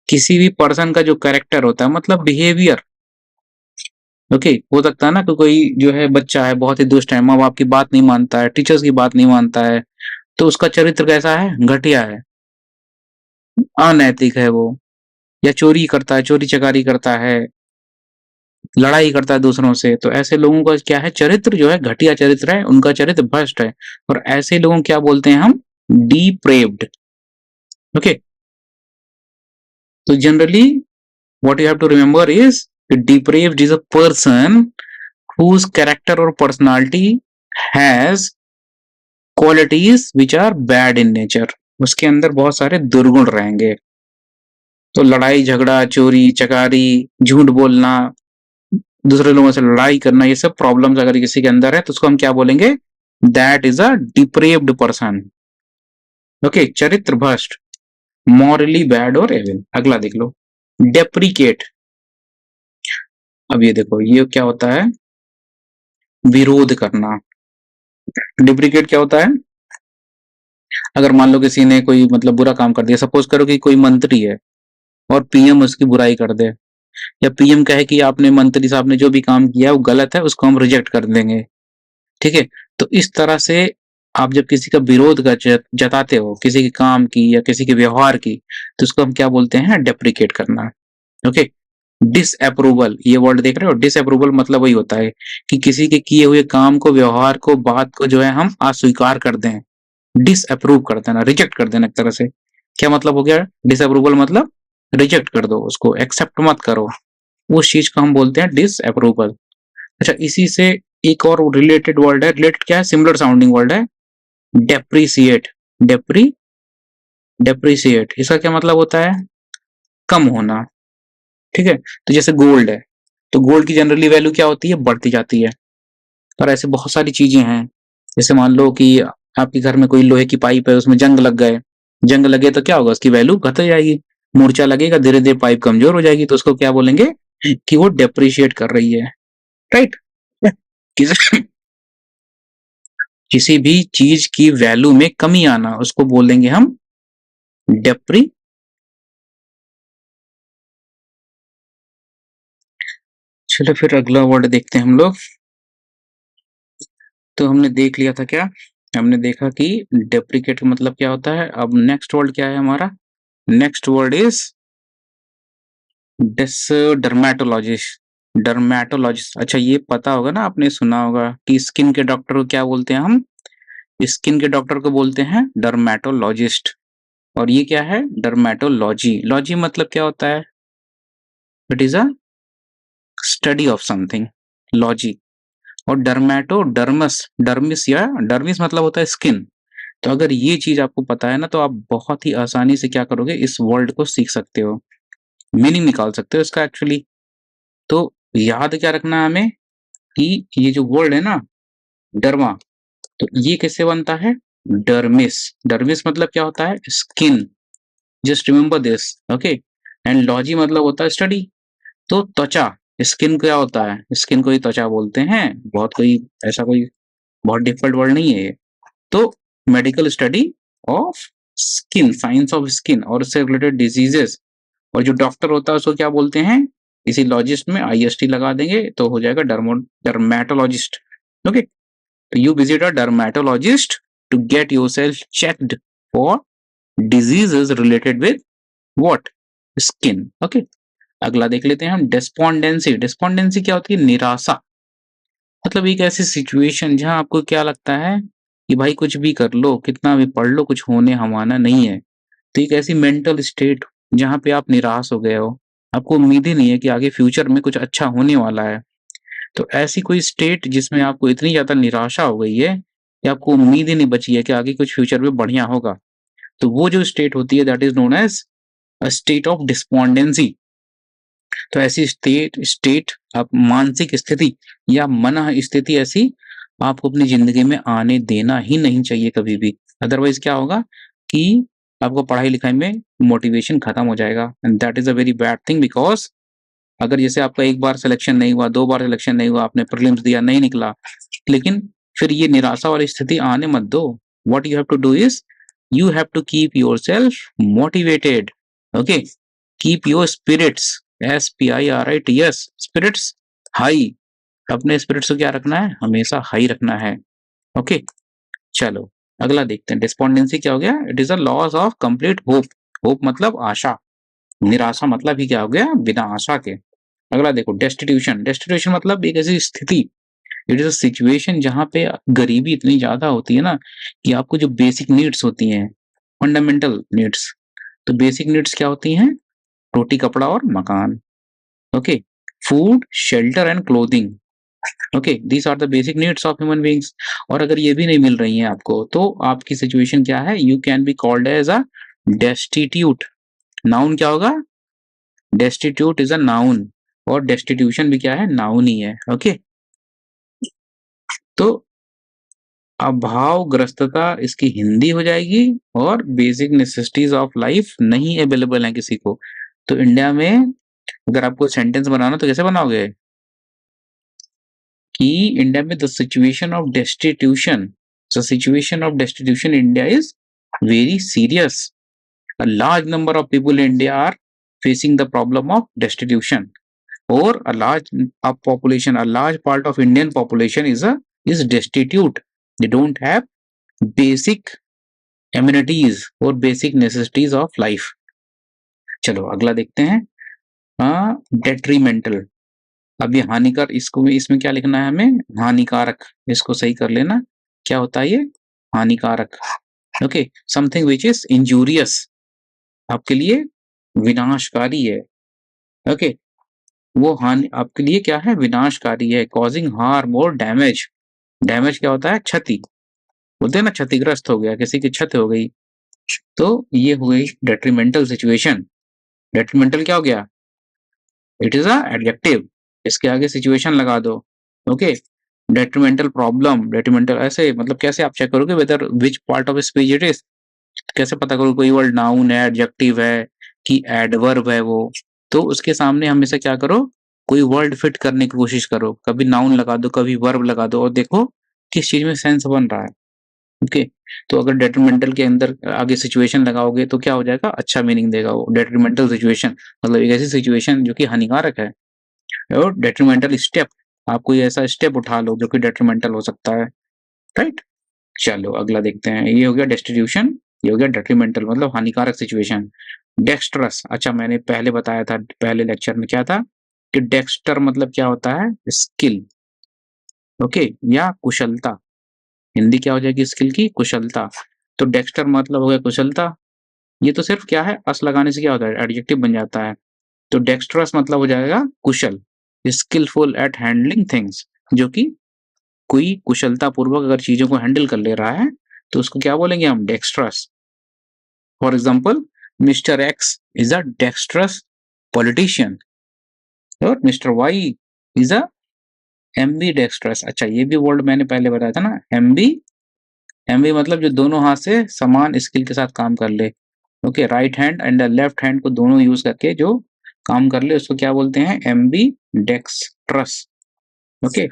किसी भी पर्सन का जो कैरेक्टर होता है, मतलब बिहेवियर। ओके, हो सकता है ना कि कोई जो है बच्चा है बहुत ही दुष्ट है, माँ बाप की बात नहीं मानता है, टीचर्स की बात नहीं मानता है, तो उसका चरित्र कैसा है? घटिया है, अनैतिक है वो, या चोरी करता है, चोरी चकारी करता है, लड़ाई करता है दूसरों से, तो ऐसे लोगों का क्या है? चरित्र जो है घटिया चरित्र है, उनका चरित्र भ्रष्ट है। और ऐसे लोगों को क्या बोलते हैं हम? डिप्रेव्ड। ओके, तो generally what you have to remember is depraved is a person whose character or personality has qualities which are bad in nature। उसके अंदर बहुत सारे दुर्गुण रहेंगे, तो लड़ाई झगड़ा, चोरी चकारी, झूठ बोलना, दूसरे लोगों से लड़ाई करना, ये सब प्रॉब्लम्स अगर किसी के अंदर है तो उसको हम क्या बोलेंगे? That is a deprived person. Okay, चरित्र भ्रष्ट, मॉरली बैड और एविल। अगला देख लो, डेप्रिकेट। अब ये देखो, ये क्या होता है? विरोध करना। डिप्रिकेट क्या होता है? अगर मान लो किसी ने कोई मतलब बुरा काम कर दिया, सपोज करो कि कोई मंत्री है और पीएम उसकी बुराई कर दे, या पीएम कहे कि आपने मंत्री साहब ने जो भी काम किया वो गलत है, उसको हम रिजेक्ट कर देंगे। ठीक है, तो इस तरह से आप जब किसी का विरोध का जताते हो, किसी के काम की या किसी के व्यवहार की, तो उसको हम क्या बोलते हैं? डेप्रिकेट करना। ओके, डिसअप्रूवल, ये वर्ड देख रहे हो? डिसअप्रूवल मतलब वही होता है कि किसी के किए हुए काम को, व्यवहार को, बात को जो है हम अस्वीकार कर दें, डिसअप्रूव कर देना, रिजेक्ट कर देना एक तरह से। क्या मतलब हो गया? डिसअप्रूवल मतलब रिजेक्ट कर दो उसको, एक्सेप्ट मत करो, उस चीज को हम बोलते हैं डिसअप्रूवल। अच्छा, इसी से एक और रिलेटेड वर्ड है, रिलेटेड क्या है? सिमिलर साउंडिंग वर्ड है, डेप्रिसिएट। डेप्रिसिएट, इसका क्या मतलब होता है? कम होना। ठीक है, तो जैसे गोल्ड है, तो गोल्ड की जनरली वैल्यू क्या होती है? बढ़ती जाती है। और ऐसे बहुत सारी चीजें हैं, जैसे मान लो कि आपके घर में कोई लोहे की पाइप है, उसमें जंग लग गए, जंग लगे तो क्या होगा? उसकी वैल्यू घट जाएगी, मूर्छा लगेगा, धीरे धीरे पाइप कमजोर हो जाएगी, तो उसको क्या बोलेंगे? कि वो डेप्रिशिएट कर रही है। राइट, किसी किसी भी चीज की वैल्यू में कमी आना, उसको बोलेंगे हम डेप्री। चलो फिर अगला वर्ड देखते हैं हम लोग। तो हमने देख लिया था क्या? हमने देखा कि डेप्रिकेट का मतलब क्या होता है। अब नेक्स्ट वर्ड क्या है हमारा? Next word is dermatologist. Dermatologist, अच्छा ये पता होगा ना, आपने सुना होगा कि स्किन के डॉक्टर को क्या बोलते हैं हम? स्किन के डॉक्टर को बोलते हैं डर्मेटोलॉजिस्ट। और ये क्या है? डर्मेटोलॉजी। लॉजी मतलब क्या होता है? It is a study of something, logy. और डर्मेटो, डर्मस, डर्मिस या डर्मिस मतलब होता है स्किन। तो अगर ये चीज आपको पता है ना, तो आप बहुत ही आसानी से क्या करोगे? इस वर्ड को सीख सकते हो, मीनिंग निकाल सकते हो इसका एक्चुअली। तो याद क्या रखना है हमें कि ये जो वर्ड है ना, डर्मा, तो ये कैसे बनता है? डर्मिस। डर्मिस मतलब क्या होता है? Skin. Just remember this. Okay, and logy मतलब होता है स्टडी। तो त्वचा, स्किन क्या होता है? स्किन को ही त्वचा बोलते हैं, बहुत कोई ऐसा कोई बहुत डिफिकल्ट वर्ड नहीं है ये। तो medical study of skin, science of skin, और उससे रिलेटेड डिजीजेस। और जो डॉक्टर होता है उसको क्या बोलते हैं? इसी लॉजिस्ट में आईएसटी लगा देंगे तो हो जाएगा डर्मेटोलॉजिस्ट। ओके, तो you visit a dermatologist to get yourself checked for diseases related with what? Skin. Okay, अगला देख लेते हैं हम, डिस्पोंडेंसी। डिस्पोंडेंसी क्या होती है? निराशा। मतलब एक ऐसी सिचुएशन जहां आपको क्या लगता है कि भाई कुछ भी कर लो, कितना भी पढ़ लो, कुछ होने हमारा नहीं है। तो एक ऐसी मेंटल स्टेट जहाँ पे आप निराश हो गए हो, आपको उम्मीद ही नहीं है कि आगे फ्यूचर में कुछ अच्छा होने वाला है। तो ऐसी कोई स्टेट जिसमें आपको इतनी ज़्यादा निराशा हो गई है कि आपको उम्मीद ही नहीं बची है कि आगे कुछ फ्यूचर में बढ़िया होगा। तो वो जो स्टेट होती है that is known as a state of despondency. तो ऐसी स्टेट स्टेट आप मानसिक स्थिति या मन स्थिति ऐसी आपको अपनी जिंदगी में आने देना ही नहीं चाहिए कभी भी। अदरवाइज क्या होगा कि आपको पढ़ाई लिखाई में मोटिवेशन खत्म हो जाएगा, and that is a very bad thing. Because अगर जैसे आपका एक बार सिलेक्शन नहीं हुआ, दो बार सिलेक्शन नहीं हुआ, आपने प्रीलिम्स दिया नहीं निकला, लेकिन फिर ये निराशा वाली स्थिति आने मत दो। What you have to do is you have to keep yourself motivated. Okay, keep your spirits, SPIRITS, spirits high. अपने स्पिरिट्स को क्या रखना है, हमेशा हाई रखना है। ओके चलो अगला देखते हैं। डिस्पोंडेंसी क्या हो गया, it is a loss of complete hope. Hope मतलब आशा, निराशा मतलब ही क्या हो गया, बिना आशा के। अगला देखो डेस्टिट्यूशन। डेस्टिट्यूशन मतलब एक ऐसी स्थिति, इट इज अ सिचुएशन जहां पे गरीबी इतनी ज्यादा होती है ना कि आपको जो बेसिक नीड्स होती हैं, फंडामेंटल नीड्स, तो बेसिक नीड्स क्या होती हैं, रोटी कपड़ा और मकान। Okay, food shelter and clothing. Okay, these are the basic needs of human beings. और अगर ये भी नहीं मिल रही हैं आपको तो आपकी सिचुएशन क्या है, you can be called as a destitute. Noun क्या होगा, डेस्टिट्यूट इज अ नाउन, और डेस्टिट्यूशन भी क्या है, नाउन ही है। ओके तो अभावग्रस्तता इसकी हिंदी हो जाएगी, और बेसिक नेसेसिटीज ऑफ लाइफ नहीं अवेलेबल है किसी को। तो इंडिया में अगर आपको सेंटेंस बनाना तो कैसे बनाओगे कि इंडिया में the situation of destitution, the situation of destitution India is very serious. A large number of people in India are facing the problem of destitution, or a large part of Indian population is destitute. They don't have basic amenities or basic necessities of life. चलो अगला देखते हैं। Detrimental. अब ये हानिकार, इसको इसमें क्या लिखना है हमें, हानिकारक, इसको सही कर लेना। क्या होता है ये, हानिकारक। Okay, something which is injurious, आपके लिए विनाशकारी है। ओके, वो हानि आपके लिए क्या है, विनाशकारी है। कॉजिंग हार्म और डैमेज। डैमेज क्या होता है, क्षति, बोलते हैं ना क्षतिग्रस्त हो गया, किसी की क्षति हो गई, तो ये हो गई डेट्रीमेंटल सिचुएशन। डेट्रीमेंटल क्या हो गया, इट इज अ एडजेक्टिव, इसके आगे सिचुएशन लगा दो। ओके, डेट्रीमेंटल प्रॉब्लम, डेट्रीमेंटल ऐसे मतलब कैसे आप चेक करोगे whether which part of speech it is, कैसे पता करोगे कोई वर्ड नाउन है, एडजेक्टिव है कि एडवर्ब है वो। तो उसके सामने हमेशा क्या करो, कोई वर्ड फिट करने की कोशिश करो, कभी नाउन लगा दो कभी वर्ब लगा दो, और देखो किस चीज में सेंस बन रहा है। ओके, तो अगर डेट्रीमेंटल के अंदर आगे सिचुएशन लगाओगे तो क्या हो जाएगा, अच्छा मीनिंग देगा वो। डेट्रीमेंटल सिचुएशन मतलब एक ऐसी सिचुएशन जो कि हानिकारक है। और डेट्रीमेंटल स्टेप, आप कोई ऐसा स्टेप उठा लो जो कि डेट्रीमेंटल हो सकता है, राइट। चलो अगला देखते हैं। ये हो गया डेस्टिट्यूशन, ये हो गया डेट्रीमेंटल मतलब हानिकारक सिचुएशन। डेक्स्ट्रस, अच्छा मैंने पहले बताया था पहले लेक्चर में क्या था कि डेक्स्टर मतलब क्या होता है, स्किल। ओके, या कुशलता। हिंदी क्या हो जाएगी स्किल की, कुशलता। तो डेक्स्टर मतलब हो गया कुशलता। ये तो सिर्फ क्या है, अस लगाने से क्या होता है, एडजेक्टिव बन जाता है। तो डेक्स्ट्रस मतलब हो जाएगा कुशल, स्किलफुल एट हैंडलिंग थिंग्स, जो कि कोई कुशलता पूर्वक अगर चीजों को हैंडल कर ले रहा है तो उसको क्या बोलेंगे हम, dextrous. For example, mister X is a dextrous politician, और mister Y is a ambidextrous. अच्छा ये भी वर्ड मैंने पहले बताया था ना, एम्बी। एम्बी मतलब जो दोनों हाथ से समान स्किल के साथ काम कर ले। Okay, right hand and left hand को दोनों यूज करके जो काम कर ले उसको क्या बोलते हैं, एम्बी डेक्स्ट्रस। ओके,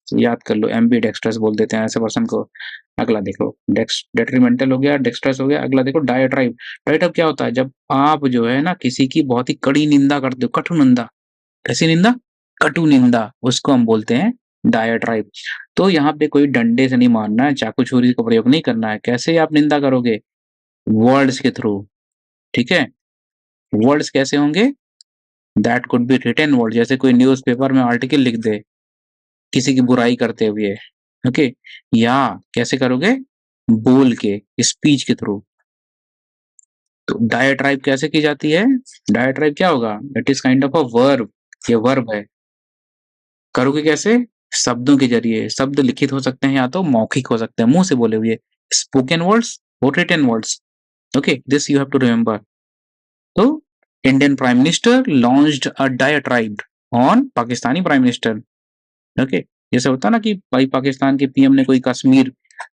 याद कर लो, एम्बी डेक्स्ट्रस बोल देते हैं ऐसे पर्सन को। अगला देखो, डेट्रीमेंटल हो गया, डेक्स्ट्रस हो गया। अगला देखो डायट्राइब। डायट्राइब क्या होता है, जब आप जो है ना किसी की बहुत ही कड़ी निंदा करते हो, कटु निंदा। कैसी निंदा, कटु निंदा, उसको हम बोलते हैं डायट्राइब। तो यहाँ पे कोई डंडे से नहीं मारना है, चाकू छुरी का प्रयोग नहीं करना है। कैसे आप निंदा करोगे, वर्ड्स के थ्रू। ठीक है, वर्ड्स कैसे होंगे, that could be written word, जैसे कोई न्यूज़पेपर में आर्टिकल लिख दे किसी की बुराई करते हुए। ओके, या कैसे करोगे, बोल के, स्पीच के थ्रू। तो डायट्राइब कैसे की जाती है, डायट्राइब क्या होगा, it is kind of a verb, ये वर्ब है। करोगे कैसे, शब्दों के जरिए। शब्द लिखित हो सकते हैं या तो मौखिक हो सकते हैं, मुंह से बोले हुए, स्पोकन वर्ड्स और written words. Okay, this you have to remember. तो Indian prime minister launched a diatribe on Pakistani prime minister. Okay, जैसे होता ना कि भाई पाकिस्तान के पीएम ने कोई कश्मीर,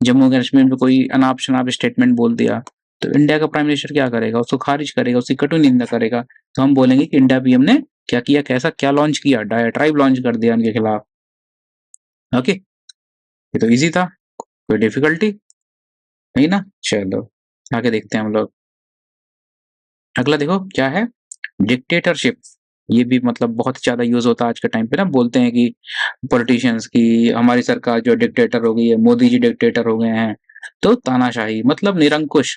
जम्मू कश्मीर में कोई अनाप शनाप स्टेटमेंट बोल दिया, तो इंडिया का प्राइम मिनिस्टर क्या करेगा, उसको खारिज करेगा, उसकी कटु निंदा करेगा। तो हम बोलेंगे कि इंडिया पीएम ने क्या किया, कैसा क्या लॉन्च किया, डायट्राइब लॉन्च कर दिया उनके खिलाफ। ओके, ये तो इजी था, कोई डिफिकल्टी नहीं ना। चलो आगे देखते हैं हम लोग। अगला देखो क्या है, डिक्टेटरशिप। ये भी मतलब बहुत ज्यादा यूज होता है आज के टाइम पे ना, बोलते हैं कि पॉलिटिशियंस की हमारी सरकार जो डिक्टेटर हो गई है, मोदी जी डिक्टेटर हो गए हैं। तो तानाशाही मतलब निरंकुश,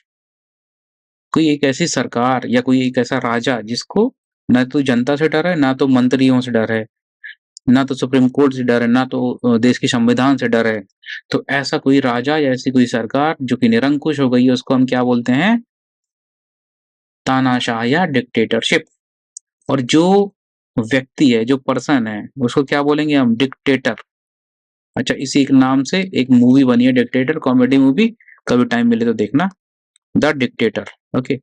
कोई एक ऐसी सरकार या कोई एक ऐसा राजा जिसको ना तो जनता से डर है, ना तो मंत्रियों से डर है, ना तो सुप्रीम कोर्ट से डर है, ना तो देश के संविधान से डर है। तो ऐसा कोई राजा या ऐसी कोई सरकार जो कि निरंकुश हो गई है, उसको हम क्या बोलते हैं, तानाशाह या डिक्टेटरशिप। और जो व्यक्ति है, जो पर्सन है, उसको क्या बोलेंगे हम, डिक्टेटर। अच्छा, इसी एक नाम से एक मूवी बनी है डिक्टेटर, कॉमेडी मूवी, कभी टाइम मिले तो देखना, द डिक्टेटर। ओके,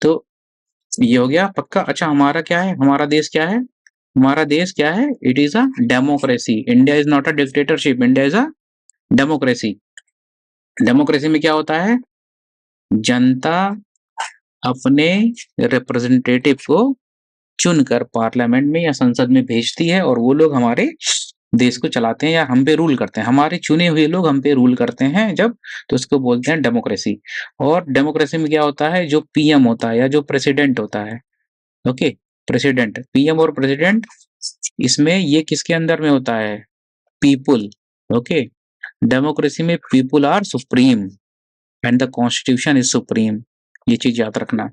तो ये हो गया पक्का। अच्छा, हमारा क्या है, हमारा देश क्या है, हमारा देश क्या है, it is a democracy. India is not a dictatorship, India is a democracy. Democracy में क्या होता है, जनता अपने रिप्रेजेंटेटिव को चुनकर पार्लियामेंट में या संसद में भेजती है, और वो लोग हमारे देश को चलाते हैं या हम पे रूल करते हैं, हमारे चुने हुए लोग हम पे रूल करते हैं जब, तो उसको बोलते हैं डेमोक्रेसी। और डेमोक्रेसी में क्या होता है, जो पीएम होता है या जो प्रेसिडेंट होता है, ओके, प्रेसिडेंट, पीएम और प्रेसिडेंट, इसमें ये किसके अंदर में होता है, पीपुल। ओके, डेमोक्रेसी में people are supreme and the constitution is supreme, ये चीज याद रखना।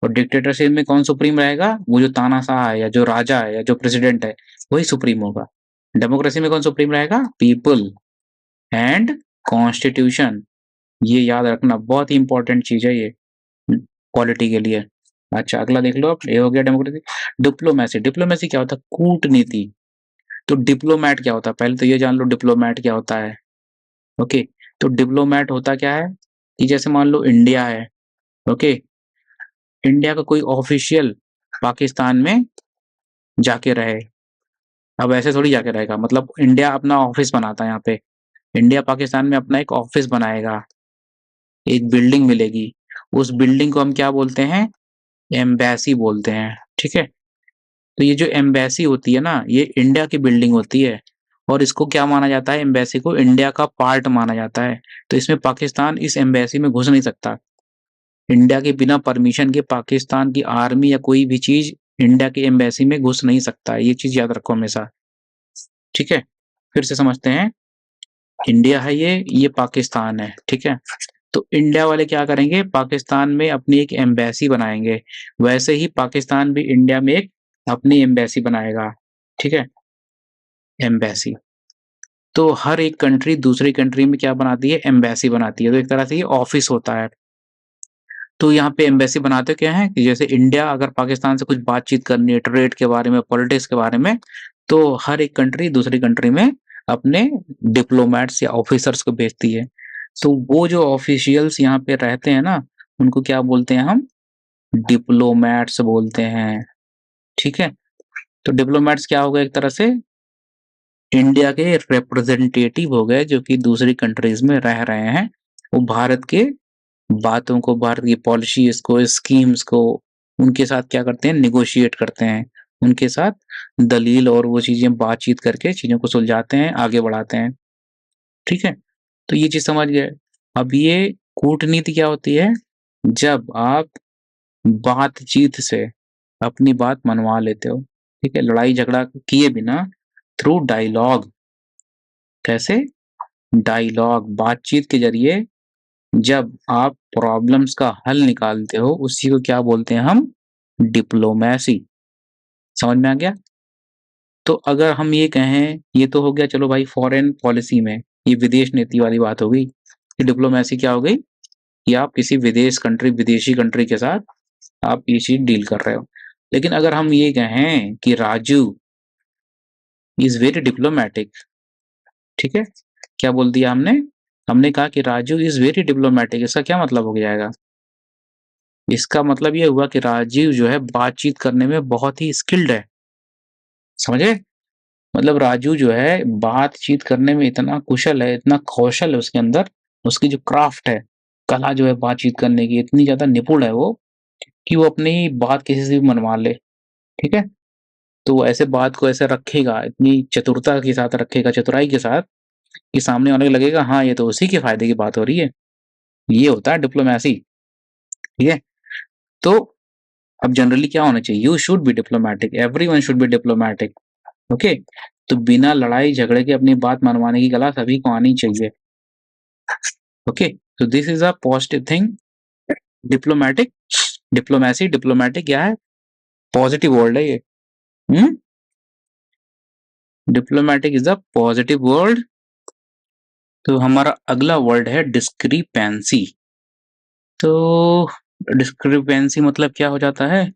और डिक्टेटरशिप में कौन सुप्रीम रहेगा, वो जो तानाशाह है या जो राजा है या जो प्रेसिडेंट है, वही सुप्रीम होगा। डेमोक्रेसी में कौन सुप्रीम रहेगा, पीपल एंड कॉन्स्टिट्यूशन, ये याद रखना, बहुत ही इंपॉर्टेंट चीज है ये पॉलिटी के लिए। अच्छा, अगला देख लो आप, ये हो गया डेमोक्रेसी। डिप्लोमेसी, डिप्लोमेसी क्या होता है, कूटनीति। तो डिप्लोमैट क्या होता है, पहले तो ये जान लो डिप्लोमैट क्या होता है। ओके, तो डिप्लोमैट होता क्या है कि जैसे मान लो इंडिया है, ओके, इंडिया का कोई ऑफिशियल पाकिस्तान में जाके रहे, अब ऐसे थोड़ी जाके रहेगा, मतलब इंडिया अपना ऑफिस बनाता है यहाँ पे, इंडिया पाकिस्तान में अपना एक ऑफिस बनाएगा, एक बिल्डिंग मिलेगी, उस बिल्डिंग को हम क्या बोलते हैं, एम्बेसी बोलते हैं, ठीक है। तो ये जो एम्बेसी होती है ना, ये इंडिया की बिल्डिंग होती है, और इसको क्या माना जाता है, एम्बेसी को इंडिया का पार्ट माना जाता है। तो इसमें पाकिस्तान इस एम्बेसी में घुस नहीं सकता, इंडिया के बिना परमिशन के पाकिस्तान की आर्मी या कोई भी चीज इंडिया की एम्बेसी में घुस नहीं सकता, ये चीज याद रखो हमेशा, ठीक है। फिर से समझते हैं, इंडिया है ये पाकिस्तान है, ठीक है। तो इंडिया वाले क्या करेंगे, पाकिस्तान में अपनी एक एम्बेसी बनाएंगे, वैसे ही पाकिस्तान भी इंडिया में एक अपनी एम्बेसी बनाएगा, ठीक है, एम्बेसी। तो हर एक कंट्री दूसरी कंट्री में क्या बनाती है, एम्बेसी बनाती है, तो एक तरह से ये ऑफिस होता है। तो यहाँ पे एम्बेसी बनाते क्या है कि जैसे इंडिया अगर पाकिस्तान से कुछ बातचीत करनी है ट्रेड के बारे में, पॉलिटिक्स के बारे में, तो हर एक कंट्री दूसरी कंट्री में अपने डिप्लोमेट्स या ऑफिसर्स को भेजती है। तो वो जो ऑफिशियल्स यहाँ पे रहते हैं ना, उनको क्या बोलते हैं हम, डिप्लोमेट्स बोलते हैं, ठीक है। तो डिप्लोमेट्स क्या हो गए, एक तरह से इंडिया के रिप्रेजेंटेटिव हो गए, जो कि दूसरी कंट्रीज में रह रहे हैं, वो भारत के बातों को, भारत की पॉलिसीज को, स्कीम्स को, उनके साथ क्या करते हैं, निगोशिएट करते हैं, उनके साथ दलील और वो चीजें बातचीत करके चीजों को सुलझाते हैं, आगे बढ़ाते हैं, ठीक है। तो ये चीज समझ गए। अब ये कूटनीति क्या होती है, जब आप बातचीत से अपनी बात मनवा लेते हो, ठीक है, लड़ाई झगड़ा किए बिना, थ्रू डायलॉग। कैसे, डायलॉग, बातचीत के जरिए जब आप प्रॉब्लम्स का हल निकालते हो, उसी को क्या बोलते हैं हम, डिप्लोमेसी। समझ में आ गया। तो अगर हम ये कहें, ये तो हो गया चलो भाई फॉरेन पॉलिसी में, ये विदेश नीति वाली बात हो गई कि डिप्लोमेसी क्या हो गई, कि आप किसी विदेश कंट्री, विदेशी कंट्री के साथ आप ये चीज डील कर रहे हो। लेकिन अगर हम ये कहें कि राजू इज वेरी डिप्लोमेटिक, ठीक है, क्या बोल दिया हमने, हमने कहा कि राजू इज वेरी डिप्लोमेटिक, इसका क्या मतलब हो जाएगा, इसका मतलब ये हुआ कि राजीव जो है बातचीत करने में बहुत ही स्किल्ड है, समझे। मतलब राजू जो है बातचीत करने में इतना कुशल है, इतना कौशल है उसके अंदर, उसकी जो क्राफ्ट है, कला जो है बातचीत करने की, इतनी ज्यादा निपुण है वो, कि वो अपनी बात किसी से भी मनवा ले, ठीक है। तो वो ऐसे बात को ऐसे रखेगा, इतनी चतुरता के साथ रखेगा, चतुराई के साथ, कि सामने वाले को लगेगा हाँ ये तो उसी के फायदे की बात हो रही है। ये होता है डिप्लोमेसी, ठीक है। तो अब जनरली क्या होना चाहिए, you should be diplomatic, everyone should be diplomatic, okay. तो बिना लड़ाई झगड़े के अपनी बात मनवाने की कला सभी को आनी चाहिए, ओके। तो this is a positive thing, diplomatic, diplomacy, diplomatic क्या है, पॉजिटिव वर्ड है ये। Diplomatic is a positive word. तो हमारा अगला वर्ड है डिस्क्रिपेंसी। तो डिस्क्रिपेंसी मतलब क्या हो जाता है,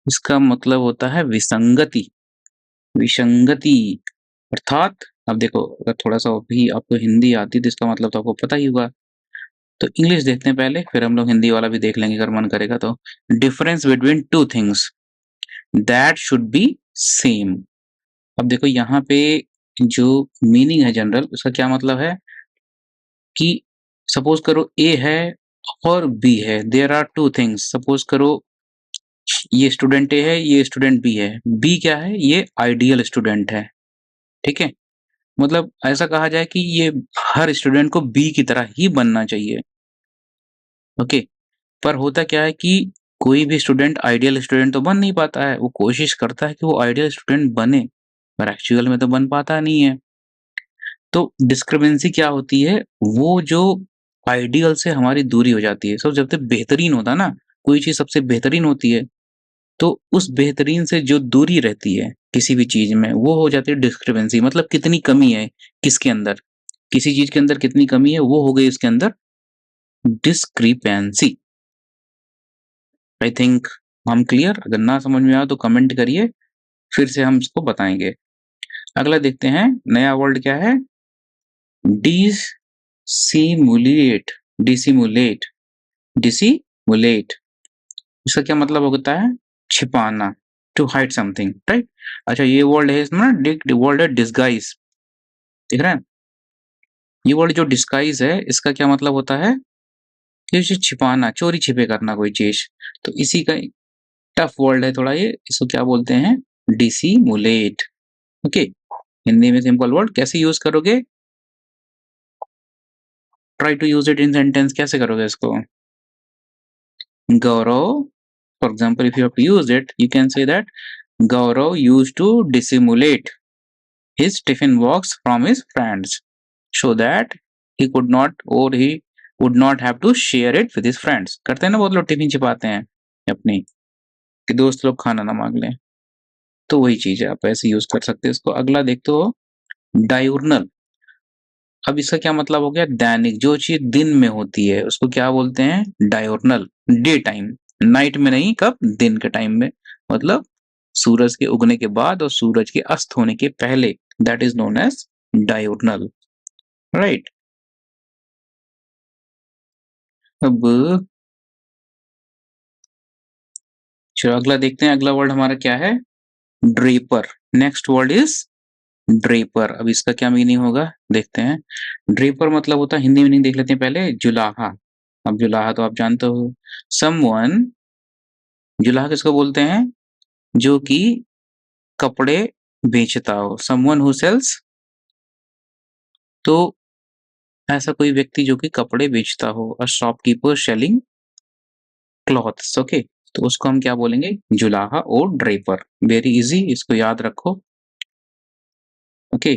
इसका मतलब होता है विसंगति, विसंगति अर्थात, अब देखो अगर थोड़ा सा भी आपको हिंदी आती तो इसका मतलब तो आपको पता ही होगा। तो इंग्लिश देखते हैं पहले, फिर हम लोग हिंदी वाला भी देख लेंगे अगर मन करेगा तो। Difference between two things that should be same. अब देखो यहाँ पे जो मीनिंग है जनरल, उसका क्या मतलब है कि सपोज करो ए है और बी है, there are two things. Suppose करो ये स्टूडेंट ए है, ये स्टूडेंट बी है। बी क्या है, ये आइडियल स्टूडेंट है, ठीक है। मतलब ऐसा कहा जाए कि ये हर स्टूडेंट को बी की तरह ही बनना चाहिए, ओके। पर होता क्या है कि कोई भी स्टूडेंट आइडियल स्टूडेंट तो बन नहीं पाता है, वो कोशिश करता है कि वो आइडियल स्टूडेंट बने, पर एक्चुअल में तो बन पाता नहीं है। तो डिस्क्रिपेंसी क्या होती है, वो जो आइडियल से हमारी दूरी हो जाती है। सब जब तक बेहतरीन होता है ना, कोई चीज सबसे बेहतरीन होती है, तो उस बेहतरीन से जो दूरी रहती है किसी भी चीज में, वो हो जाती है डिस्क्रिपेंसी। मतलब कितनी कमी है किसके अंदर, किसी चीज के अंदर कितनी कमी है, वो हो गई इसके अंदर डिस्क्रिपेंसी। आई थिंक हम क्लियर, अगर ना समझ में आया तो कमेंट करिए, फिर से हम इसको बताएंगे। अगला देखते हैं, नया वर्ड क्या है, डिसिमुलेट, डिसिमुलेट, डिसिमुलेट। इसका क्या मतलब होता है, छिपाना, टू हाइड समथिंग, राइट। अच्छा ये वर्ड है इसमें ना, वर्ड है डिस्गाइज, देख रहे हैं। ये वर्ड जो डिस्गाइज है, इसका क्या मतलब होता है कि उसे छिपाना, चोरी छिपे करना कोई चीज। तो इसी का टफ वर्ड है थोड़ा ये, इसको क्या बोलते हैं, डिसिमुलेट, ओके। हिंदी में सिंपल वर्ड कैसे यूज करोगे, try to use it in sentence, कैसे करोगे इसको। गौरव, for example, if you have to use it, you can say that Gaurav used to dissimulate his tiffin box from his friends so that he could not, or he would not have to share it with his friends। करते हैं ना बहुत लोग, tiffin छिपाते हैं अपनी, कि दोस्त लोग खाना ना मांग लें। तो वही चीज है, आप ऐसे यूज कर सकते हैं इसको। अगला देखते हो, डायurnal। अब इसका क्या मतलब हो गया, दैनिक, जो चीज दिन में होती है उसको क्या बोलते हैं, डायurnal, डे टाइम, नाइट में नहीं, कब, दिन के टाइम में, मतलब सूरज के उगने के बाद और सूरज के अस्त होने के पहले, that is known as diurnal, right. अब चलो अगला देखते हैं, अगला वर्ड हमारा क्या है, Draper. Next word is Draper. अब इसका क्या मीनिंग होगा देखते हैं। ड्रेपर मतलब होता है, हिंदी मीनिंग देख लेते हैं पहले, जुलाहा। अब जुलाहा तो आप जानते हो, समवन, जुलाहा किसको बोलते हैं, जो कि कपड़े बेचता हो, समवन हु सेल्स। तो ऐसा कोई व्यक्ति जो कि कपड़े बेचता हो, a shopkeeper selling clothes, okay. तो उसको हम क्या बोलेंगे, जुलाहा और ड्रेपर। वेरी इजी, इसको याद रखो, ओके।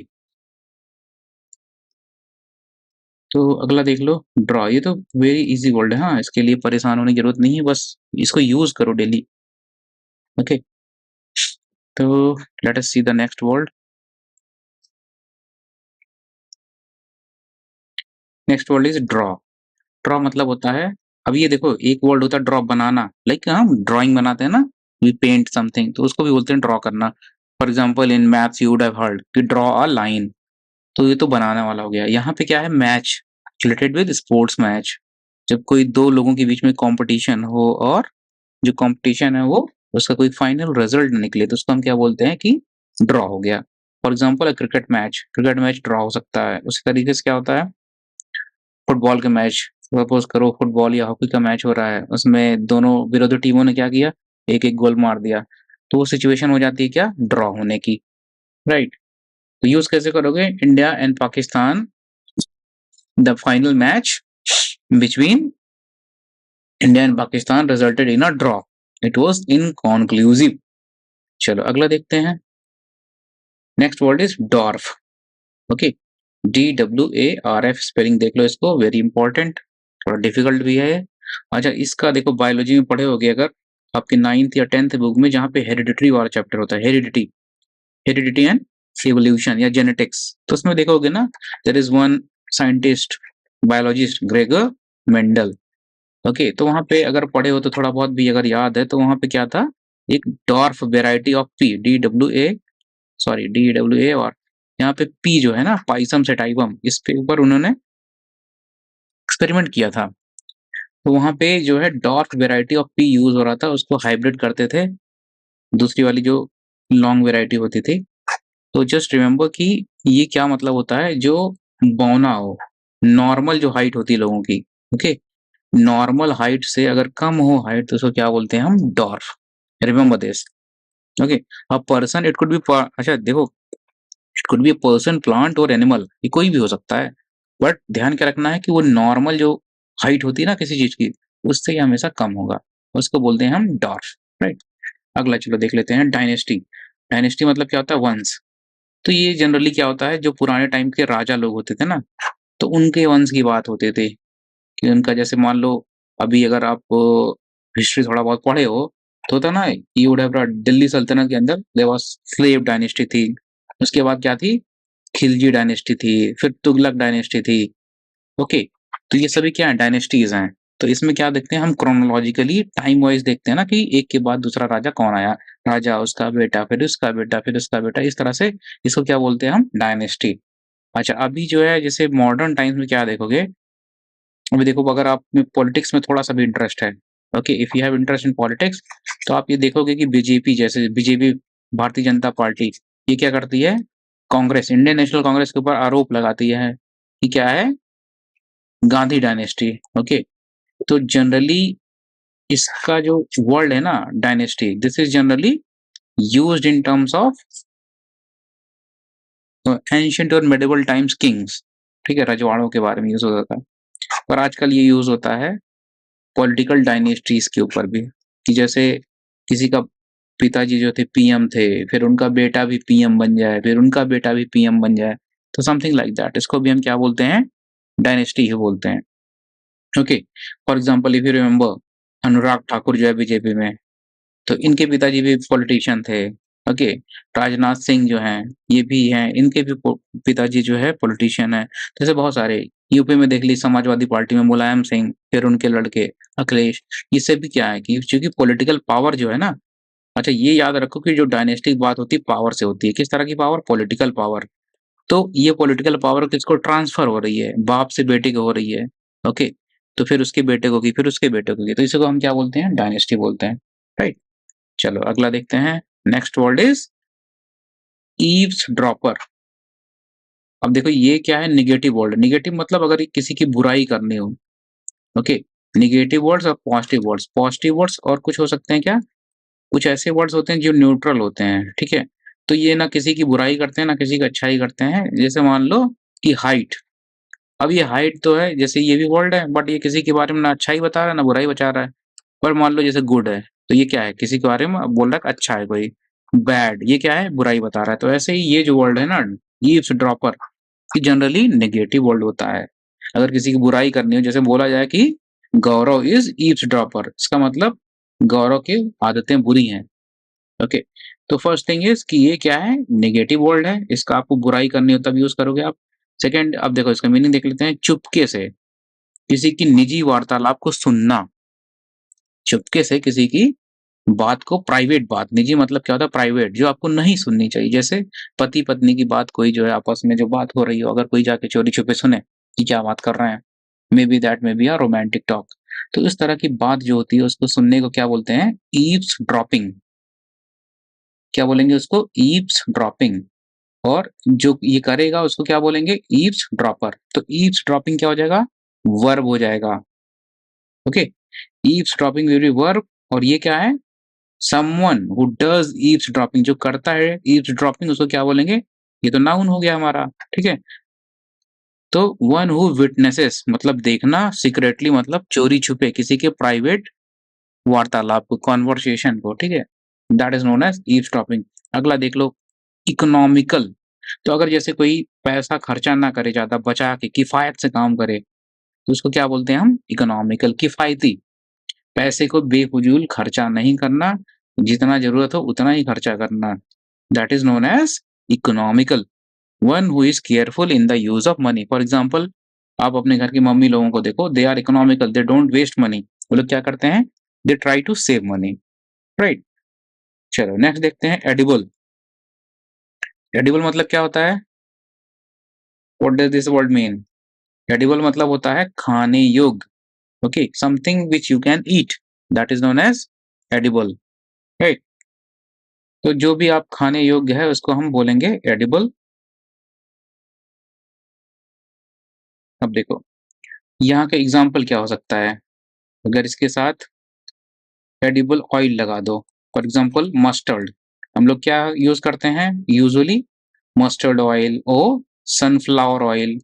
तो अगला देख लो, ड्रॉ। ये तो वेरी इजी वर्ड है, हाँ, इसके लिए परेशान होने की जरूरत नहीं है, बस इसको यूज करो डेली, ओके। तो let us see the next word. Next word is draw. Draw मतलब होता है, अब ये देखो एक वर्ड होता है ड्रॉ, बनाना, लाइक हम ड्राइंग बनाते हैं ना, वी पेंट समथिंग, तो उसको भी बोलते हैं ड्रॉ करना। For example in maths you would have heard कि ड्रॉ अ लाइन, तो ये तो बनाने वाला हो गया। यहाँ पे क्या है, match, related with sports match. जब कोई दो लोगों के बीच में कंपटीशन हो और जो कंपटीशन है वो, उसका कोई फाइनल रिजल्ट निकले, तो उसको हम क्या बोलते हैं कि ड्रॉ हो गया। For example cricket match, cricket match draw हो सकता है। उसी तरीके से क्या होता है, फुटबॉल के मैच, सपोज करो फुटबॉल या हॉकी का मैच हो रहा है, उसमें दोनों विरोधी टीमों ने क्या किया, एक एक गोल मार दिया, तो वो सिचुएशन हो जाती है क्या, ड्रॉ होने की, राइट। तो यूज कैसे करोगे? India and Pakistan, the final match between India and Pakistan resulted in a draw, it was inconclusive. चलो अगला देखते हैं। Next word is dwarf. Okay, DWARF spelling देख लो इसको, वेरी इंपॉर्टेंट, थोड़ा डिफिकल्ट भी है। अच्छा, इसका देखो बायोलॉजी में पढ़े होगे अगर, आपके 9th या 10th बुक में, जहाँ पे हेरिडिटरी वाला चैप्टर होता है, हेरिडिटी, हेरिडिटी एंड इवोल्यूशन या जेनेटिक्स, तो उसमें देखोगे ना, there is one scientist, biologist, Gregor Mendel. Okay, तो वहां पे अगर पढ़े हो तो थोड़ा बहुत भी अगर याद है, तो वहां पे क्या था, एक dwarf variety of P, DWA, और यहाँ पे पी जो है ना, पाइसम सेटाइवम, इस पे ऊपर उन्होंने एक्सपेरिमेंट किया था। तो वहां पे जो है dwarf variety of P use हो रहा था, उसको हाइब्रिड करते थे दूसरी वाली जो लॉन्ग वेराइटी होती थी। तो जस्ट रिमेम्बर कि ये क्या मतलब होता है, जो बौना हो, नॉर्मल जो हाइट होती है लोगों की, ओके, नॉर्मल हाइट से अगर कम हो हाइट, तो उसको क्या बोलते हैं हम? Dwarf. Remember this. Okay, a person, it could B, अच्छा देखो, it could be a person, plant और एनिमल, ये कोई भी हो सकता है, बट ध्यान क्या रखना है कि वो नॉर्मल जो हाइट होती है ना किसी चीज की, उससे ये हमेशा कम होगा, उसको बोलते हैं हम डॉर्फ, राइट। अगला चलो देख लेते हैं, डायनेस्टी। डायनेस्टी मतलब क्या होता है? वंश। तो ये जनरली क्या होता है, जो पुराने टाइम के राजा लोग होते थे ना, तो उनके वंश की बात होती थी, कि उनका जैसे मान लो, अभी अगर आप हिस्ट्री थोड़ा बहुत पढ़े हो, तो होता ना, यू वुड हैव, दिल्ली सल्तनत के अंदर देयर वाज स्लेव डायनेस्टी थी, उसके बाद क्या थी? खिलजी डायनेस्टी थी, फिर तुगलक डायनेस्टी थी। ओके, तो ये सभी क्या है? डायनेस्टीज हैं। तो इसमें क्या देखते हैं हम? क्रोनोलॉजिकली टाइम वाइज देखते हैं ना, कि एक के बाद दूसरा राजा कौन आया, राजा, उसका बेटा, फिर उसका बेटा, फिर उसका बेटा, इस तरह से इसको क्या बोलते हैं हम? डायनेस्टी। अच्छा, अभी जो है जैसे मॉडर्न टाइम्स में क्या देखोगे, अभी देखो, अगर आप में पॉलिटिक्स में थोड़ा सा भी इंटरेस्ट है, okay, if you have interest in politics, तो आप ये देखोगे कि बीजेपी, जैसे बीजेपी, भारतीय जनता पार्टी, ये क्या करती है? कांग्रेस, इंडियन नेशनल कांग्रेस के ऊपर आरोप लगाती है कि क्या है? गांधी डायनेस्टी। ओके, तो जनरली इसका जो वर्ड है ना, dynasty, this is generally used in terms of ancient और मेडिवल टाइम्स किंग्स, ठीक है, रजवाड़ों के बारे में यूज होता था। पर आजकल ये यूज होता है पॉलिटिकल डायनेस्टीज के ऊपर भी, कि जैसे किसी का पिताजी जो थे पीएम थे, फिर उनका बेटा भी पीएम बन जाए, फिर उनका बेटा भी पीएम बन जाए, तो समथिंग लाइक दैट, इसको भी हम क्या बोलते हैं? डायनेस्टी ही बोलते हैं। Okay, for example if you remember, Anurag Thakur जो है बीजेपी में, तो इनके पिताजी भी पॉलिटिशियन थे। ओके, राजनाथ सिंह जो हैं, ये भी हैं, इनके भी पिताजी जो है पॉलिटिशियन है। जैसे बहुत सारे, यूपी में देख ली समाजवादी पार्टी में मुलायम सिंह, फिर उनके लड़के अखिलेश, ये सब भी क्या है कि क्योंकि पॉलिटिकल पावर जो है ना, अच्छा ये याद रखो कि जो डायनेस्टिक बात होती है पावर से होती है, किस तरह की पावर? Political power. तो ये पॉलिटिकल पावर किसको ट्रांसफर हो रही है? बाप से बेटे को हो रही है। ओके, तो फिर उसके बेटे को की, फिर उसके बेटे को की, तो इसी को हम क्या बोलते हैं? डायनेस्टी बोलते हैं, राइट। चलो अगला देखते हैं। Next word is eaves dropper. अब देखो ये क्या है? Negative word. निगेटिव मतलब अगर किसी की बुराई करनी हो, ओके, निगेटिव वर्ड्स और पॉजिटिव वर्ड्स। पॉजिटिव वर्ड्स और कुछ हो सकते हैं क्या? कुछ ऐसे वर्ड्स होते हैं जो न्यूट्रल होते हैं, ठीक है। तो ये ना किसी की बुराई करते हैं ना किसी की अच्छाई करते हैं। जैसे मान लो कि हाइट, अब ये हाइट तो है, जैसे ये भी वर्ड है, बट ये किसी के बारे में ना अच्छाई बता रहा है ना बुराई बता रहा है। पर मान लो जैसे गुड है, तो ये क्या है? किसी के बारे में बोल रहा है अच्छा है कोई। बैड, ये क्या है? बुराई बता रहा है। तो ऐसे ही ये जो वर्ड है ना, ईव्स ड्रॉपर, ये जनरली नेगेटिव वर्ड होता है। अगर किसी की बुराई करनी हो, जैसे बोला जाए कि गौरव इज ईव्स ड्रॉपर, इसका मतलब गौरव की आदतें बुरी हैं। ओके, तो फर्स्ट थिंग इज कि ये क्या है? नेगेटिव वर्ड है, इसका आपको बुराई करनी हो तब यूज करोगे आप। सेकंड, अब देखो इसका मीनिंग देख लेते हैं। चुपके से किसी की निजी वार्तालाप को सुनना, चुपके से किसी की बात को, प्राइवेट बात, निजी मतलब क्या होता है? प्राइवेट, जो आपको नहीं सुननी चाहिए। जैसे पति पत्नी की बात, कोई जो है आपस में जो बात हो रही हो, अगर कोई जाके चोरी छुपे सुने कि क्या बात कर रहे हैं, may be that may be a romantic talk. तो इस तरह की बात जो होती है उसको सुनने को क्या बोलते हैं? Eaves dropping. क्या बोलेंगे उसको? Eaves dropping. और जो ये करेगा उसको क्या बोलेंगे? Eaves dropper. तो ईव्स ड्रॉपिंग क्या हो जाएगा? वर्ब हो जाएगा। Okay, eaves dropping will be verb. और ये क्या है? Someone who does eaves dropping, जो करता है ईव्स ड्रॉपिंग, उसको क्या बोलेंगे? ये तो नाउन हो गया हमारा, ठीक है। तो वन हु विटनेसेस मतलब देखना, सीक्रेटली मतलब चोरी छुपे किसी के प्राइवेट वार्तालाप को, कॉन्वर्सेशन को, ठीक है, that is known as eavesdropping. अगला देख लो, इकोनॉमिकल। तो अगर जैसे कोई पैसा खर्चा ना करे, ज्यादा बचा के किफायत से काम करे, तो उसको क्या बोलते हैं हम? इकोनॉमिकल, किफायती। पैसे को बेफजूल खर्चा नहीं करना, जितना जरूरत हो उतना ही खर्चा करना, that is known as economical. One who is careful in the use of money. For example, आप अपने घर की मम्मी लोगों को देखो, they are economical, they don't waste money. वो लोग क्या करते हैं? They try to save money, right. चलो नेक्स्ट देखते हैं, एडिबल। एडिबल मतलब क्या होता है? What does this word mean? Edible मतलब होता है खाने योग्य, okay, something which you can eat, that is known as edible, right. तो जो भी आप खाने योग्य है उसको हम बोलेंगे एडिबल। अब देखो यहाँ का एग्जाम्पल क्या हो सकता है, अगर इसके साथ एडिबल ऑयल लगा दो, फॉर एग्जाम्पल मस्टर्ड। हम लोग क्या यूज करते हैं यूजुअली? मस्टर्ड ऑयल और सनफ्लावर ऑयल।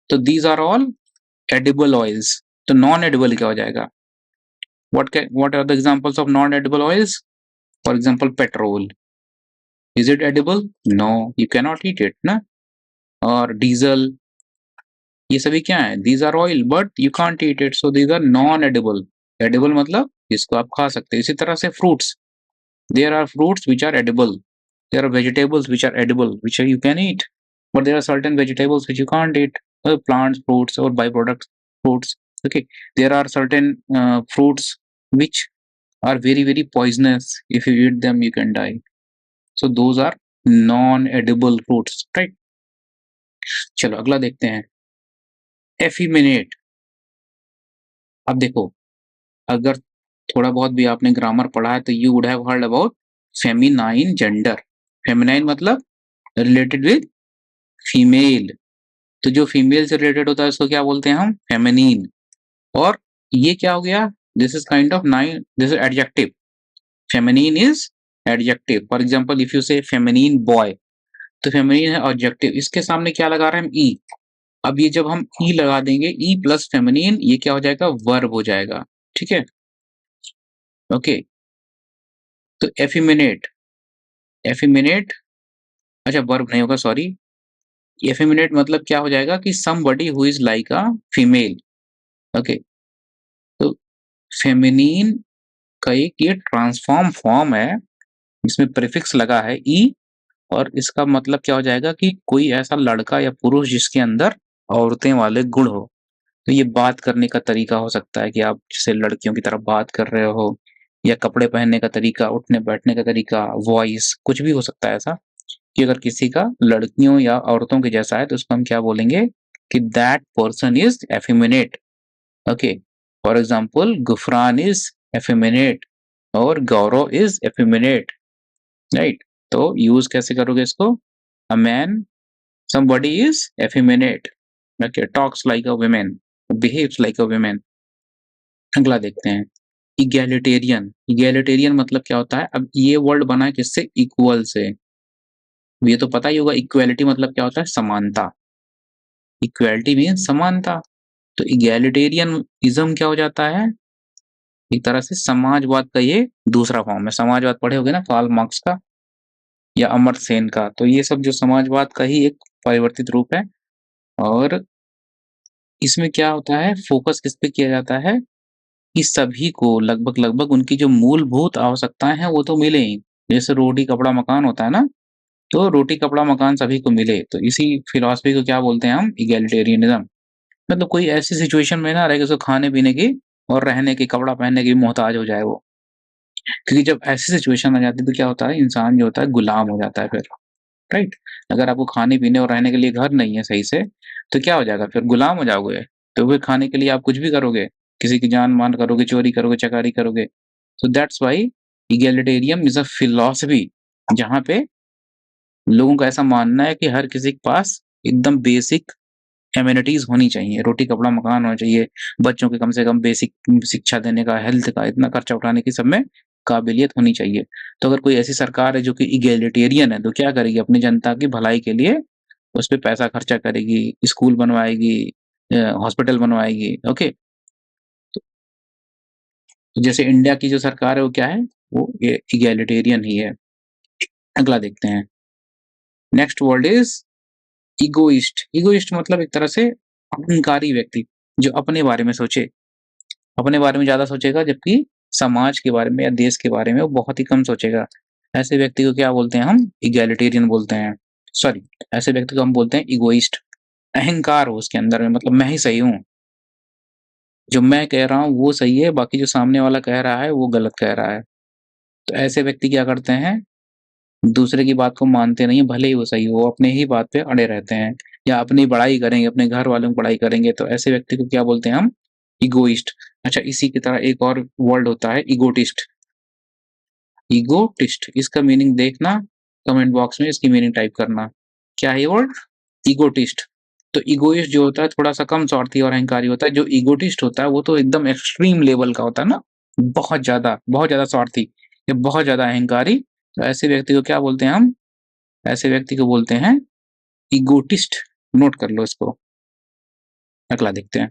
तो these are all edible oils. तो नॉन एडिबल क्या हो जाएगा? what are the examples of non edible oils? For example, petrol. Is it edible? No, you cannot eat it ना। और diesel, ये सभी क्या है? these are oil but you can't eat it, so these are non edible। edible मतलब इसको आप खा सकते हैं। इसी तरह से fruits, there are fruits which are edible, there are vegetables which are edible which you can eat, but there are certain vegetables which you can't eat, plants, fruits or byproduct fruits, okay। There are certain fruits which are very very poisonous, if you eat them you can die, so those are non edible fruits, right। चलो अगला देखते हैं, एफिमिनेट। अब देखो, अगर थोड़ा बहुत भी आपने ग्रामर पढ़ा है तो you would have heard about feminine gender. Feminine मतलब रिलेटेड विद फीमेल। तो जो फीमेल से रिलेटेड होता है उसको क्या बोलते हैं हम? फेमिनिन। और ये क्या हो गया? This is kind of nine, this is adjective. Feminine is adjective. For example if you से फेमिनिन बॉय, तो फेमिनिन है एडजेक्टिव, इसके सामने क्या लगा रहे हैं हम? ई। अब ये जब हम ई लगा देंगे, ई प्लस फेमिनिन, ये क्या हो जाएगा? वर्ब हो जाएगा, ठीक है, ओके। तो एफिमिनेट, एफिमिनेट, अच्छा वर्ब नहीं होगा, सॉरी। एफिमिनेट मतलब क्या हो जाएगा कि somebody who is like a female, okay. तो फेमिनिन का एक ये ट्रांसफॉर्म फॉर्म है, इसमें प्रीफिक्स लगा है ई, और इसका मतलब क्या हो जाएगा कि कोई ऐसा लड़का या पुरुष जिसके अंदर औरतें वाले गुण हो। तो ये बात करने का तरीका हो सकता है कि आप जैसे लड़कियों की तरह बात कर रहे हो, या कपड़े पहनने का तरीका, उठने बैठने का तरीका, वॉइस, कुछ भी हो सकता है ऐसा, कि अगर किसी का लड़कियों या औरतों के जैसा है तो उसको हम क्या बोलेंगे कि that person is effeminate, okay. For example Gufran is effeminate और गौरव इज एफिमिनेट, राइट। तो यूज कैसे करोगे इसको? A man, somebody is effeminate, okay, talks like a woman, behaves like a woman। अगला देखते हैं, इगैलिटेरियन। इगैलिटेरियन मतलब क्या होता है? अब ये वर्ड बना है किससे? इक्वल से। ये तो पता ही होगा, इक्वालिटी मतलब क्या होता है? समानता। इक्वालिटी मीन समानता। तो इगैलिटेरियन इज्म क्या हो जाता है? एक तरह से समाजवाद का ये दूसरा फॉर्म है। समाजवाद पढ़े होगे ना, कार्ल मार्क्स का या अमर्त्य सेन का। तो ये सब जो समाजवाद का ही एक परिवर्तित रूप है। और इसमें क्या होता है? फोकस किस पे किया जाता है कि सभी को लगभग लगभग उनकी जो मूलभूत आवश्यकताएं हैं वो तो मिले ही। जैसे रोटी कपड़ा मकान होता है ना, तो रोटी कपड़ा मकान सभी को मिले। तो इसी फिलॉसफी को क्या बोलते हैं हम? इगैलिटेरियनिज्म। मतलब कोई ऐसी सिचुएशन में ना रहे कि उसको खाने पीने की और रहने की, कपड़ा पहनने की मोहताज हो जाए वो। क्योंकि जब ऐसी सिचुएशन आ जाती है तो क्या होता है? इंसान जो होता है गुलाम हो जाता है फिर, राइट। अगर आपको खाने पीने और रहने के लिए घर नहीं है सही से, तो क्या हो जाएगा? फिर गुलाम हो जाओगे। तो फिर खाने के लिए आप कुछ भी करोगे, किसी की जान मान करोगे, चोरी करोगे, चकारी करोगे। So that's why egalitarian is a philosophy, जहां पे लोगों का ऐसा मानना है कि हर किसी के पास एकदम बेसिक एमिनिटीज होनी चाहिए, रोटी कपड़ा मकान होना चाहिए, बच्चों के कम से कम बेसिक शिक्षा देने का, हेल्थ का, इतना खर्चा उठाने की सब में काबिलियत होनी चाहिए। तो अगर कोई ऐसी सरकार है जो कि इगैलिटेरियन है, तो क्या करेगी? अपनी जनता की भलाई के लिए उस पे पैसा खर्चा करेगी, स्कूल बनवाएगी, हॉस्पिटल बनवाएगी। ओके, तो जैसे इंडिया की जो सरकार है वो क्या है? वो इगैलिटेरियन ही है। अगला देखते हैं। Next word is egoist. Egoist मतलब एक तरह से अहंकारी व्यक्ति, जो अपने बारे में सोचे, अपने बारे में ज्यादा सोचेगा, जबकि समाज के बारे में या देश के बारे में वो बहुत ही कम सोचेगा। ऐसे व्यक्ति को क्या बोलते हैं? हम इगैलिटेरियन बोलते हैं। सॉरी, ऐसे व्यक्ति को हम बोलते हैं इगोइस्ट। अहंकार हो उसके अंदर में, मतलब मैं ही सही हूँ, जो मैं कह रहा हूँ वो सही है, बाकी जो सामने वाला कह रहा है वो गलत कह रहा है। तो ऐसे व्यक्ति क्या करते हैं? दूसरे की बात को मानते नहीं, भले ही वो सही हो, वो अपने ही बात पे अड़े रहते हैं, या अपनी बड़ाई करेंगे, अपने घर वालों की बड़ाई करेंगे। तो ऐसे व्यक्ति को क्या बोलते हैं हम? इगोइस्ट। अच्छा, इसी की तरह एक और वर्ड होता है इगोटिस्ट। इगोटिस्ट, इसका मीनिंग देखना, कमेंट बॉक्स में इसकी मीनिंग टाइप करना। क्या है ये वर्ड? इगोटिस्ट। तो इगोइस्ट जो होता है थोड़ा सा कम स्वार्थी और अहंकारी होता है। जो इगोटिस्ट होता है वो तो एकदम एक्सट्रीम लेवल का होता है ना, बहुत ज्यादा स्वार्थी या बहुत ज्यादा अहंकारी। तो ऐसे व्यक्ति को क्या बोलते हैं हम? ऐसे व्यक्ति को बोलते हैं इगोटिस्ट। नोट कर लो इसको। अगला देखते हैं।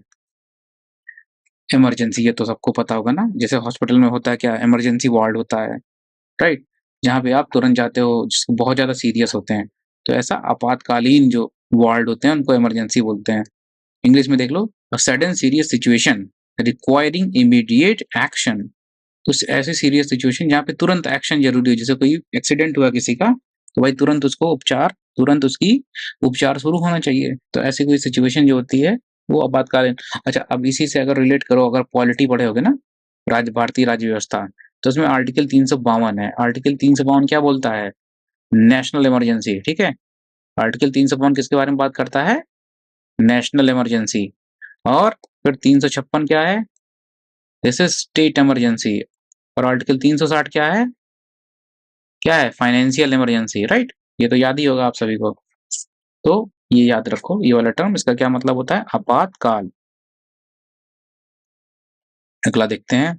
इमरजेंसी, ये तो सबको पता होगा ना, जैसे हॉस्पिटल में होता है क्या? इमरजेंसी वार्ड होता है, राइट, जहाँ पे आप तुरंत जाते हो जिसको बहुत ज्यादा सीरियस होते हैं। तो ऐसा आपातकालीन जो वार्ड होते हैं उनको इमरजेंसी बोलते हैं। इंग्लिश में देख लो, a sudden serious situation requiring immediate action. तो ऐसी सीरियस सिचुएशन जहाँ पे तुरंत एक्शन जरूरी हो, जैसे कोई एक्सीडेंट हुआ किसी का, तो भाई तुरंत उसको उपचार, तुरंत उसकी उपचार शुरू होना चाहिए। तो ऐसी कोई सिचुएशन जो होती है वो आपातकालीन। अच्छा, अब इसी से अगर रिलेट करो, अगर पॉलिटी पढ़े होगे ना, भारतीय राज्य व्यवस्था, तो उसमें आर्टिकल 352 है। आर्टिकल 352 क्या बोलता है? नेशनल इमरजेंसी, ठीक है। आर्टिकल 352 किसके बारे में बात करता है? National emergency. और फिर 356 क्या है? This is state emergency. और आर्टिकल 360 क्या है? क्या है? Financial emergency, right. ये तो याद ही होगा आप सभी को। तो ये याद रखो, ये वाला टर्म, इसका क्या मतलब होता है? आपातकाल। अगला देखते हैं।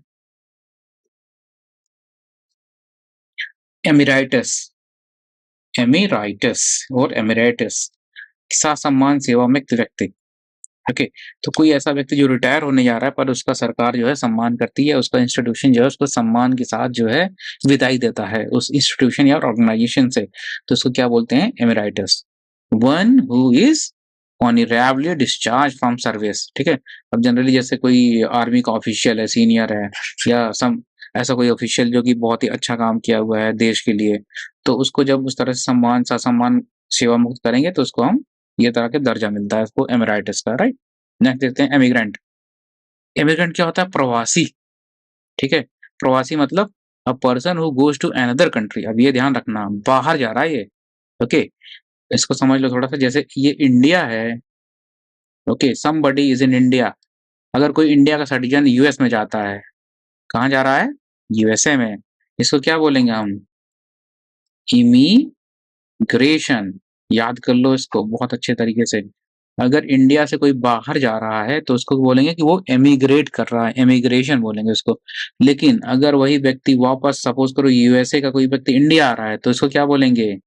एमिराइटस। एमिराइटस और एमिरेटस, ससम्मान सेवामुक्त व्यक्ति। ओके, तो कोई ऐसा व्यक्ति जो रिटायर होने जा रहा है पर उसका सरकार जो है सम्मान करती है, उसका इंस्टीट्यूशन जो है उसको सम्मान के साथ जो है विदाई देता है उस इंस्टीट्यूशन या ऑर्गेनाइजेशन से, तो उसको क्या बोलते हैं? Emeritus. One who is honourably discharge from service, ठीक है। अब जनरली जैसे कोई आर्मी का ऑफिशियल है, सीनियर है, या सम ऐसा कोई ऑफिशियल जो कि बहुत ही अच्छा काम किया हुआ है देश के लिए, तो उसको जब उस तरह से सम्मान ससम्मान सेवा मुक्त करेंगे तो उसको हम ये तरह के दर्जा मिलता है उसको, एमिराइटस का, राइट। नेक्स्ट देखते हैं एमिग्रेंट। इमिग्रेंट क्या होता है? प्रवासी, ठीक है। प्रवासी मतलब a person who goes to another country. अब ये ध्यान रखना, बाहर जा रहा है ये, ओके। इसको समझ लो थोड़ा सा, जैसे ये इंडिया है, okay, somebody is in India. अगर कोई इंडिया का सिटीजन यूएस में जाता है, कहाँ जा रहा है? यूएसए में। इसको क्या बोलेंगे हम? इमीग्रेशन। याद कर लो इसको बहुत अच्छे तरीके से। अगर इंडिया से कोई बाहर जा रहा है तो उसको बोलेंगे कि वो एमिग्रेट कर रहा है, एमिग्रेशन बोलेंगे उसको। लेकिन अगर वही व्यक्ति वापस, सपोज करो यूएसए का कोई व्यक्ति इंडिया आ रहा है, तो इसको क्या बोलेंगे?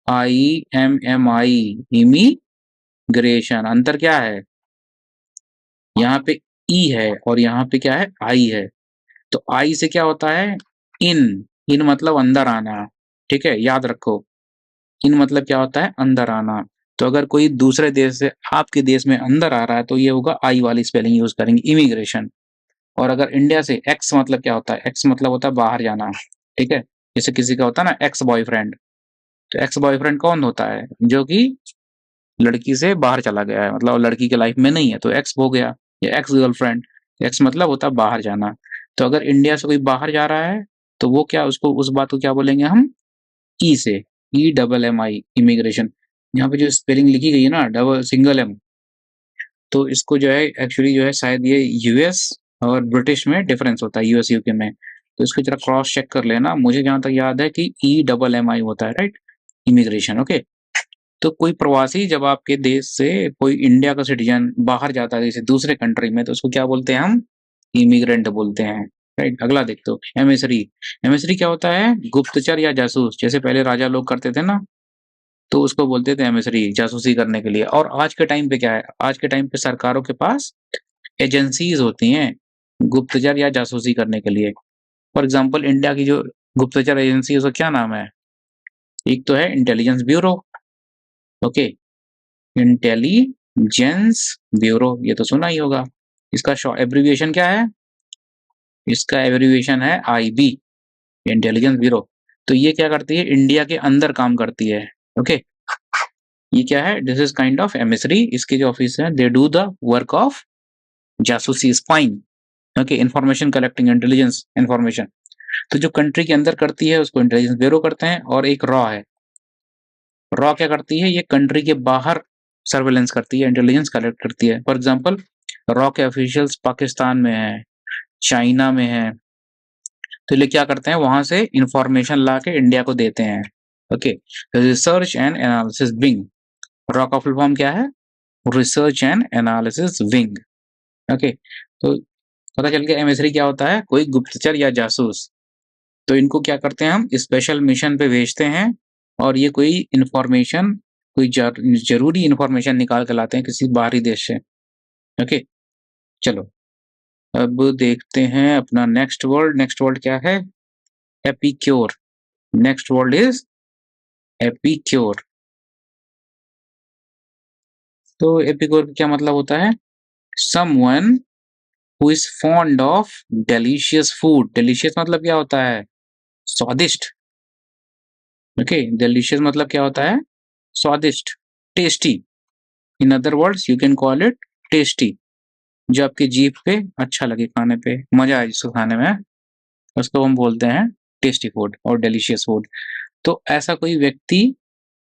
IMMI, immigration. अंतर क्या है? यहाँ पे ई है और यहाँ पे क्या है? आई है। तो आई से क्या होता है? इन। इन मतलब अंदर आना, ठीक है, याद रखो। इन मतलब क्या होता है? अंदर आना। तो अगर कोई दूसरे देश से आपके देश में अंदर आ रहा है तो ये होगा आई वाली स्पेलिंग यूज करेंगे, इमिग्रेशन। और अगर इंडिया से, एक्स मतलब क्या होता है? एक्स मतलब होता है बाहर जाना, ठीक है। जैसे किसी का होता है ना एक्स बॉयफ्रेंड, तो एक्स बॉयफ्रेंड कौन होता है? जो कि लड़की से बाहर चला गया है, मतलब लड़की के लाइफ में नहीं है, तो एक्स हो गया। या एक्स गर्लफ्रेंड, एक्स मतलब होता है बाहर जाना। तो अगर इंडिया से कोई बाहर जा रहा है तो वो क्या, उसको उस बात को क्या बोलेंगे हम? ई से, EMMI, इमिग्रेशन। यहाँ पे जो स्पेलिंग लिखी गई है ना, डबल सिंगल एम, तो इसको जो है एक्चुअली जो है शायद ये यूएस और ब्रिटिश में डिफरेंस होता है, यूएस यूके में। तो इसको जरा क्रॉस चेक कर लेना। मुझे जहां तक याद है कि EMMI होता है, राइट, इमिग्रेशन, ओके। तो कोई प्रवासी जब आपके देश से कोई इंडिया का सिटीजन बाहर जाता है जैसे दूसरे कंट्री में, तो उसको क्या बोलते हैं हम? इमिग्रेंट बोलते हैं, राइट। अगला देखते हो एमिसरी। एमिसरी क्या होता है? गुप्तचर या जासूस। जैसे पहले राजा लोग करते थे ना, तो उसको बोलते थे एमिसरी, जासूसी करने के लिए। और आज के टाइम पे क्या है? आज के टाइम पे सरकारों के पास एजेंसीज होती हैं गुप्तचर या जासूसी करने के लिए। फॉर एग्जाम्पल इंडिया की जो गुप्तचर एजेंसी है उसका क्या नाम है? एक तो है intelligence bureau. Okay, intelligence bureau, ये तो सुना ही होगा। इसका एब्रीविएशन क्या है? इसका एब्रीविएशन है आईबी, इंटेलिजेंस ब्यूरो। तो ये क्या करती है? इंडिया के अंदर काम करती है। ओके, ये क्या है? This is kind of emissary. इसके जो ऑफिस है, they do the work of जासूसी, spying. Okay, information collecting, intelligence information. तो जो कंट्री के अंदर करती है उसको इंटेलिजेंस ब्यूरो करते हैं। और एक रॉ है। रॉ क्या करती है? ये कंट्री के बाहर सर्वेलेंस करती है, इंटेलिजेंस कलेक्ट करती है। फॉर एग्जांपल, रॉ के ऑफिशियल्स पाकिस्तान में है, चाइना में है, तो ये क्या करते हैं? वहां से इंफॉर्मेशन ला के इंडिया को देते हैं। Okay, research and analysis wing. Raw का फुल फॉर्म क्या है? Research and analysis wing. Okay, तो पता चल गया एमएसरी क्या होता है? कोई गुप्तचर या जासूस। तो इनको क्या करते हैं? हम स्पेशल मिशन पे भेजते हैं और ये कोई इंफॉर्मेशन, कोई जरूरी इंफॉर्मेशन निकाल के लाते हैं किसी बाहरी देश से। ओके, चलो अब देखते हैं अपना नेक्स्ट वर्ड। नेक्स्ट वर्ड क्या है? Epicure. Next word is epicure. तो एपिक्योर का क्या मतलब होता है? Someone who is fond of delicious food. Delicious मतलब क्या होता है? स्वादिष्ट। ओके, डेलिशियस मतलब क्या होता है? स्वादिष्ट, tasty. In other words you can call it tasty. जो आपकी जीभ पे अच्छा लगे, खाने पे मजा आए जिसको खाने में, उसको हम बोलते हैं टेस्टी फूड और डेलिशियस फूड। तो ऐसा कोई व्यक्ति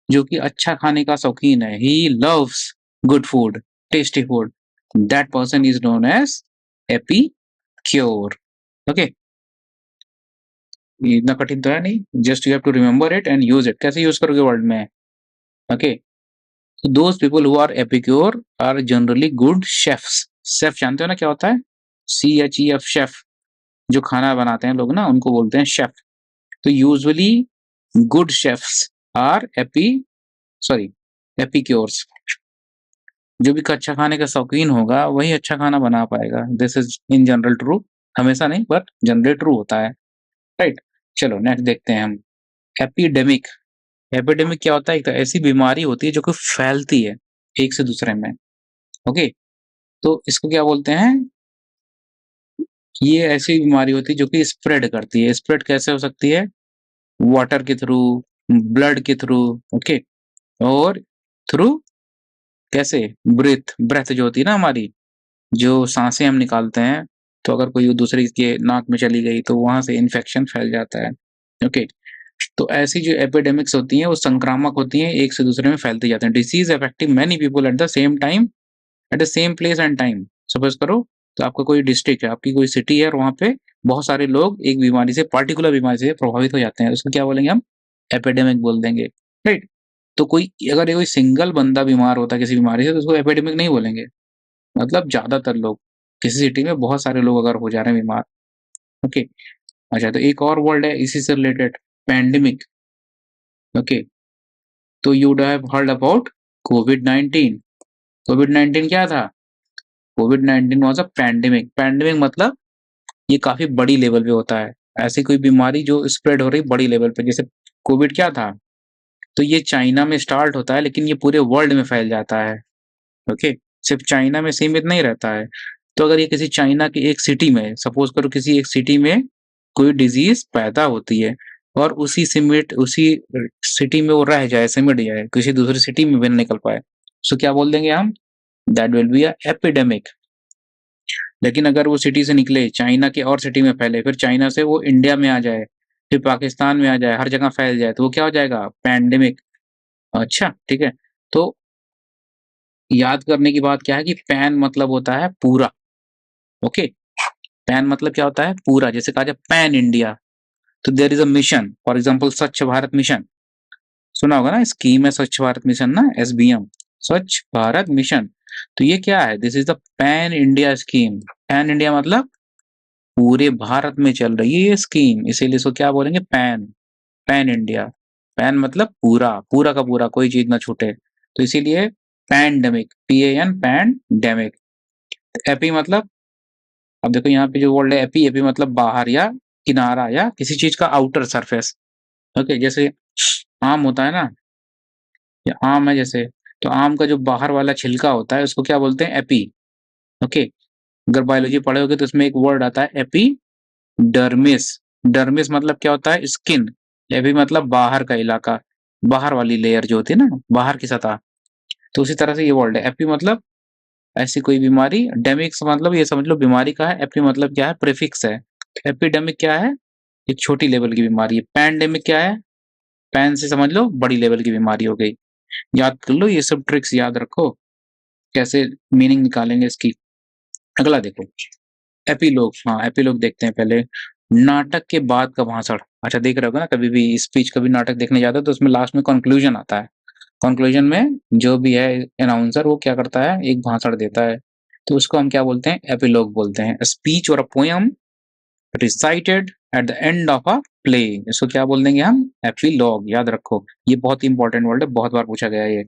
जो कि अच्छा खाने का शौकीन है, he loves good food, tasty food, that person is known as epicure. Okay, इतना कठिन तो है नहीं, just you have to remember it and use it. कैसे यूज करोगे वर्ड में? Okay, those people who are epicure are generally good chefs. Chef जानते हो ना क्या होता है? CHEF, chef. जो खाना बनाते हैं लोग ना, उनको बोलते हैं शेफ। तो यूजुअली गुड शेफ्स आर एपिक्योर्स। जो भी अच्छा खाने का शौकीन होगा वही अच्छा खाना बना पाएगा। This is in general true, हमेशा नहीं बट जनरली ट्रू होता है। राइट, चलो नेक्स्ट देखते हैं हम। एपिडेमिक। एपिडेमिक क्या होता है? एक तो ऐसी बीमारी होती है जो कि फैलती है एक से दूसरे में। ओके, तो इसको क्या बोलते हैं? ये ऐसी बीमारी होती है जो कि स्प्रेड करती है। स्प्रेड कैसे हो सकती है? वाटर के थ्रू, ब्लड के थ्रू। ओके, और थ्रू कैसे? ब्रेथ। ब्रेथ जो होती है ना हमारी, जो सांसें हम निकालते हैं, तो अगर कोई दूसरे के नाक में चली गई तो वहां से इन्फेक्शन फैल जाता है। ओके, तो ऐसी जो एपिडेमिक्स होती हैं वो संक्रामक होती हैं, एक से दूसरे में फैलते जाते हैं। Disease affecting many people at the same time, at the same place and time. Suppose करो, तो आपका कोई डिस्ट्रिक्ट है, आपकी कोई सिटी है और वहां पे बहुत सारे लोग एक बीमारी से, पार्टिकुलर बीमारी से प्रभावित हो जाते हैं, उसको क्या बोलेंगे हम? एपिडेमिक बोल देंगे। राइट, तो कोई अगर कोई सिंगल बंदा बीमार होता है किसी बीमारी से तो उसको एपिडेमिक नहीं बोलेंगे। मतलब ज्यादातर लोग, किसी सिटी में बहुत सारे लोग अगर हो जा रहे हैं बीमार। ओके, अच्छा, तो एक और वर्ड है इसी से रिलेटेड, पैंडेमिक। ओके, तो you would have heard about कोविड-19। कोविड-19 क्या था? कोविड-19 वाज अ पैंडेमिक। पैंडेमिक मतलब ये काफी बड़ी लेवल पे होता है। ऐसी कोई बीमारी जो स्प्रेड हो रही बड़ी लेवल पे। जैसे कोविड क्या था? तो ये चाइना में स्टार्ट होता है लेकिन ये पूरे वर्ल्ड में फैल जाता है। ओके, सिर्फ चाइना में सीमित नहीं रहता है। तो अगर ये किसी चाइना की एक सिटी में, सपोज करो किसी एक सिटी में कोई डिजीज पैदा होती है और उसी सिटी में वो रह जाए, सिमट जाए, किसी दूसरी सिटी में भी न निकल पाए, तो क्या बोल देंगे हम? That will be a epidemic. लेकिन अगर वो सिटी से निकले, चाइना के और सिटी में फैले, फिर चाइना से वो इंडिया में आ जाए, फिर पाकिस्तान में आ जाए, हर जगह फैल जाए, तो वो क्या हो जाएगा? पैंडेमिक। अच्छा, ठीक है। तो याद करने की बात क्या है कि पैन मतलब होता है पूरा। ओके, पैन मतलब क्या होता है? पूरा। जैसे कहा जाए पैन इंडिया, तो there is a mission. For example Swachh Bharat mission, सुना होगा ना, स्कीम है स्वच्छ भारत मिशन ना, SBM, स्वच्छ भारत मिशन। तो ये क्या है? This is the pan India scheme. Pan India मतलब पूरे भारत में चल रही है ये स्कीम, इसीलिए इसको क्या बोलेंगे, पैन, पैन इंडिया। पैन मतलब पूरा, पूरा का पूरा, कोई चीज ना छूटे, तो इसीलिए पैंडेमिक, PAN, पैंडेमिक। एपी मतलब, अब देखो यहाँ पे जो वर्ड है एपी, एपी मतलब बाहर या किनारा या किसी चीज का आउटर सरफेस। ओके, जैसे आम होता है ना, या आम है जैसे, तो आम का जो बाहर वाला छिलका होता है उसको क्या बोलते हैं, एपी। ओके, अगर बायोलॉजी पढ़े होगे तो उसमें एक वर्ड आता है एपिडर्मिस। डर्मिस मतलब क्या होता है, स्किन। एपी मतलब बाहर का इलाका, बाहर वाली लेयर जो होती है ना, बाहर की सतह। तो उसी तरह से ये वर्ड है, एपी मतलब ऐसी कोई बीमारी, डेमिक्स मतलब ये समझ लो बीमारी का है, एपी मतलब क्या है, प्रीफिक्स है। एपिडेमिक क्या है, एक छोटी लेवल की बीमारी है। पैंडेमिक क्या है, पैन से समझ लो बड़ी लेवल की बीमारी हो गई। याद कर लो, ये सब ट्रिक्स याद रखो, कैसे मीनिंग निकालेंगे इसकी। अगला देखो, एपिलोग। हाँ, एपिलोग देखते हैं पहले। नाटक के बाद का भाषण। अच्छा, देख रहे हो ना, कभी भी स्पीच, कभी नाटक देखने जाते हो तो उसमें लास्ट में कंक्लूजन आता है। कंक्लूजन में जो भी है अनाउंसर, वो क्या करता है, एक भाषण देता है, तो उसको हम क्या बोलते हैं, एपिलोग बोलते हैं। स्पीच और a poem recited at the end of a play, इसको क्या बोल देंगे हम, एपिलॉग। याद रखो, ये बहुत ही इंपॉर्टेंट वर्ड है, बहुत बार पूछा गया है ये।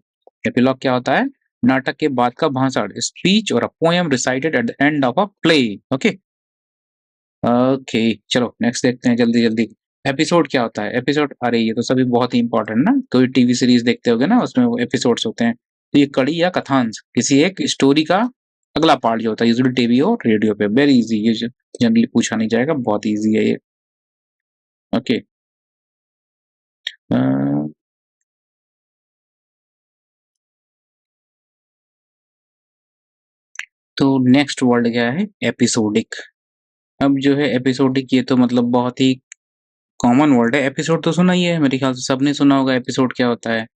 एपिलॉग क्या होता है, नाटक के बाद का भाषण, स्पीच और a poem recited at the end of a play. Okay okay, चलो नेक्स्ट देखते हैं जल्दी जल्दी। एपिसोड क्या होता है, एपिसोड, अरे ये तो सभी बहुत ही इंपॉर्टेंट ना, कोई टीवी सीरीज देखते होगे ना, उसमें एपिसोड्स होते हैं। तो ये कड़ी या कथांश, किसी एक स्टोरी का अगला पार्ट जो होता है, यूजुअली टीवी और रेडियो पे। वेरी इजी, ये जनरली पूछा नहीं जाएगा, बहुत इजी है ये। ओके, तो नेक्स्ट वर्ड क्या है, एपिसोडिक। अब जो है एपिसोडिक, ये तो मतलब बहुत ही कॉमन वर्ड है। एपिसोड तो सुना ही है, मेरे ख्याल से सबने सुना होगा एपिसोड क्या होता है।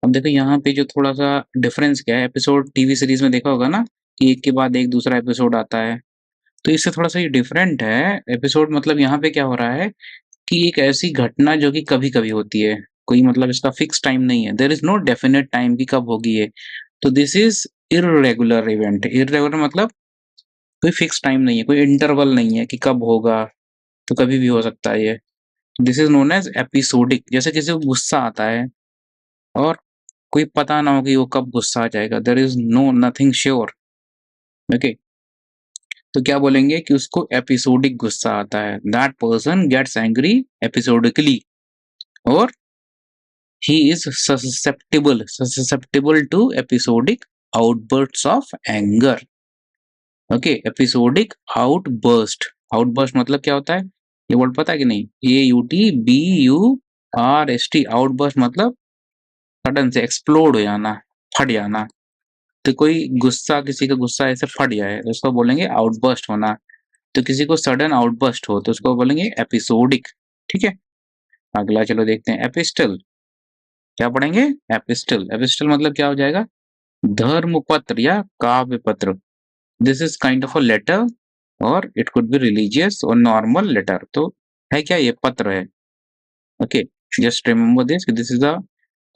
अब देखो यहाँ पे जो थोड़ा सा डिफरेंस क्या है, एपिसोड टीवी सीरीज में देखा होगा ना कि एक के बाद एक दूसरा एपिसोड आता है, तो इससे थोड़ा सा ये डिफरेंट है। एपिसोड मतलब यहाँ पे क्या हो रहा है कि एक ऐसी घटना जो कि कभी कभी होती है, कोई मतलब इसका फिक्स टाइम नहीं है, there is no definite time कि कब होगी ये। तो this is irregular event. Irregular मतलब कोई फिक्स टाइम नहीं है, कोई इंटरवल नहीं है कि कब होगा, तो कभी भी हो सकता है ये। This is known as episodic. जैसे किसी को गुस्सा आता है और कोई पता ना हो कि वो कब गुस्सा आ जाएगा, there is no nothing sure. Okay, तो क्या बोलेंगे कि उसको एपिसोडिक गुस्सा आता है, that person gets angry episodically, और he is susceptible to episodic outburst of anger. Okay, episodic outburst. Outburst मतलब क्या होता है, ये वर्ड पता है कि नहीं, AUTBURST। आउटबर्स्ट मतलब सडन से एक्सप्लोड हो जाना, फट जाना। तो कोई गुस्सा, किसी का गुस्सा ऐसे फट जाए तो उसको बोलेंगे आउटबर्स्ट होना। तो किसी को सडन आउटबर्स्ट हो तो उसको बोलेंगे एपिसोडिक। ठीक है, अगला चलो देखते हैं, एपिस्टल। क्या पढ़ेंगे, एपिस्टल। एपिस्टल मतलब क्या हो जाएगा, धर्म पत्र या काव्य पत्र। This is kind of a letter, और इट कुड बी रिलीजियस और नॉर्मल लेटर। तो है क्या, ये पत्र है। Okay, just remember this is a,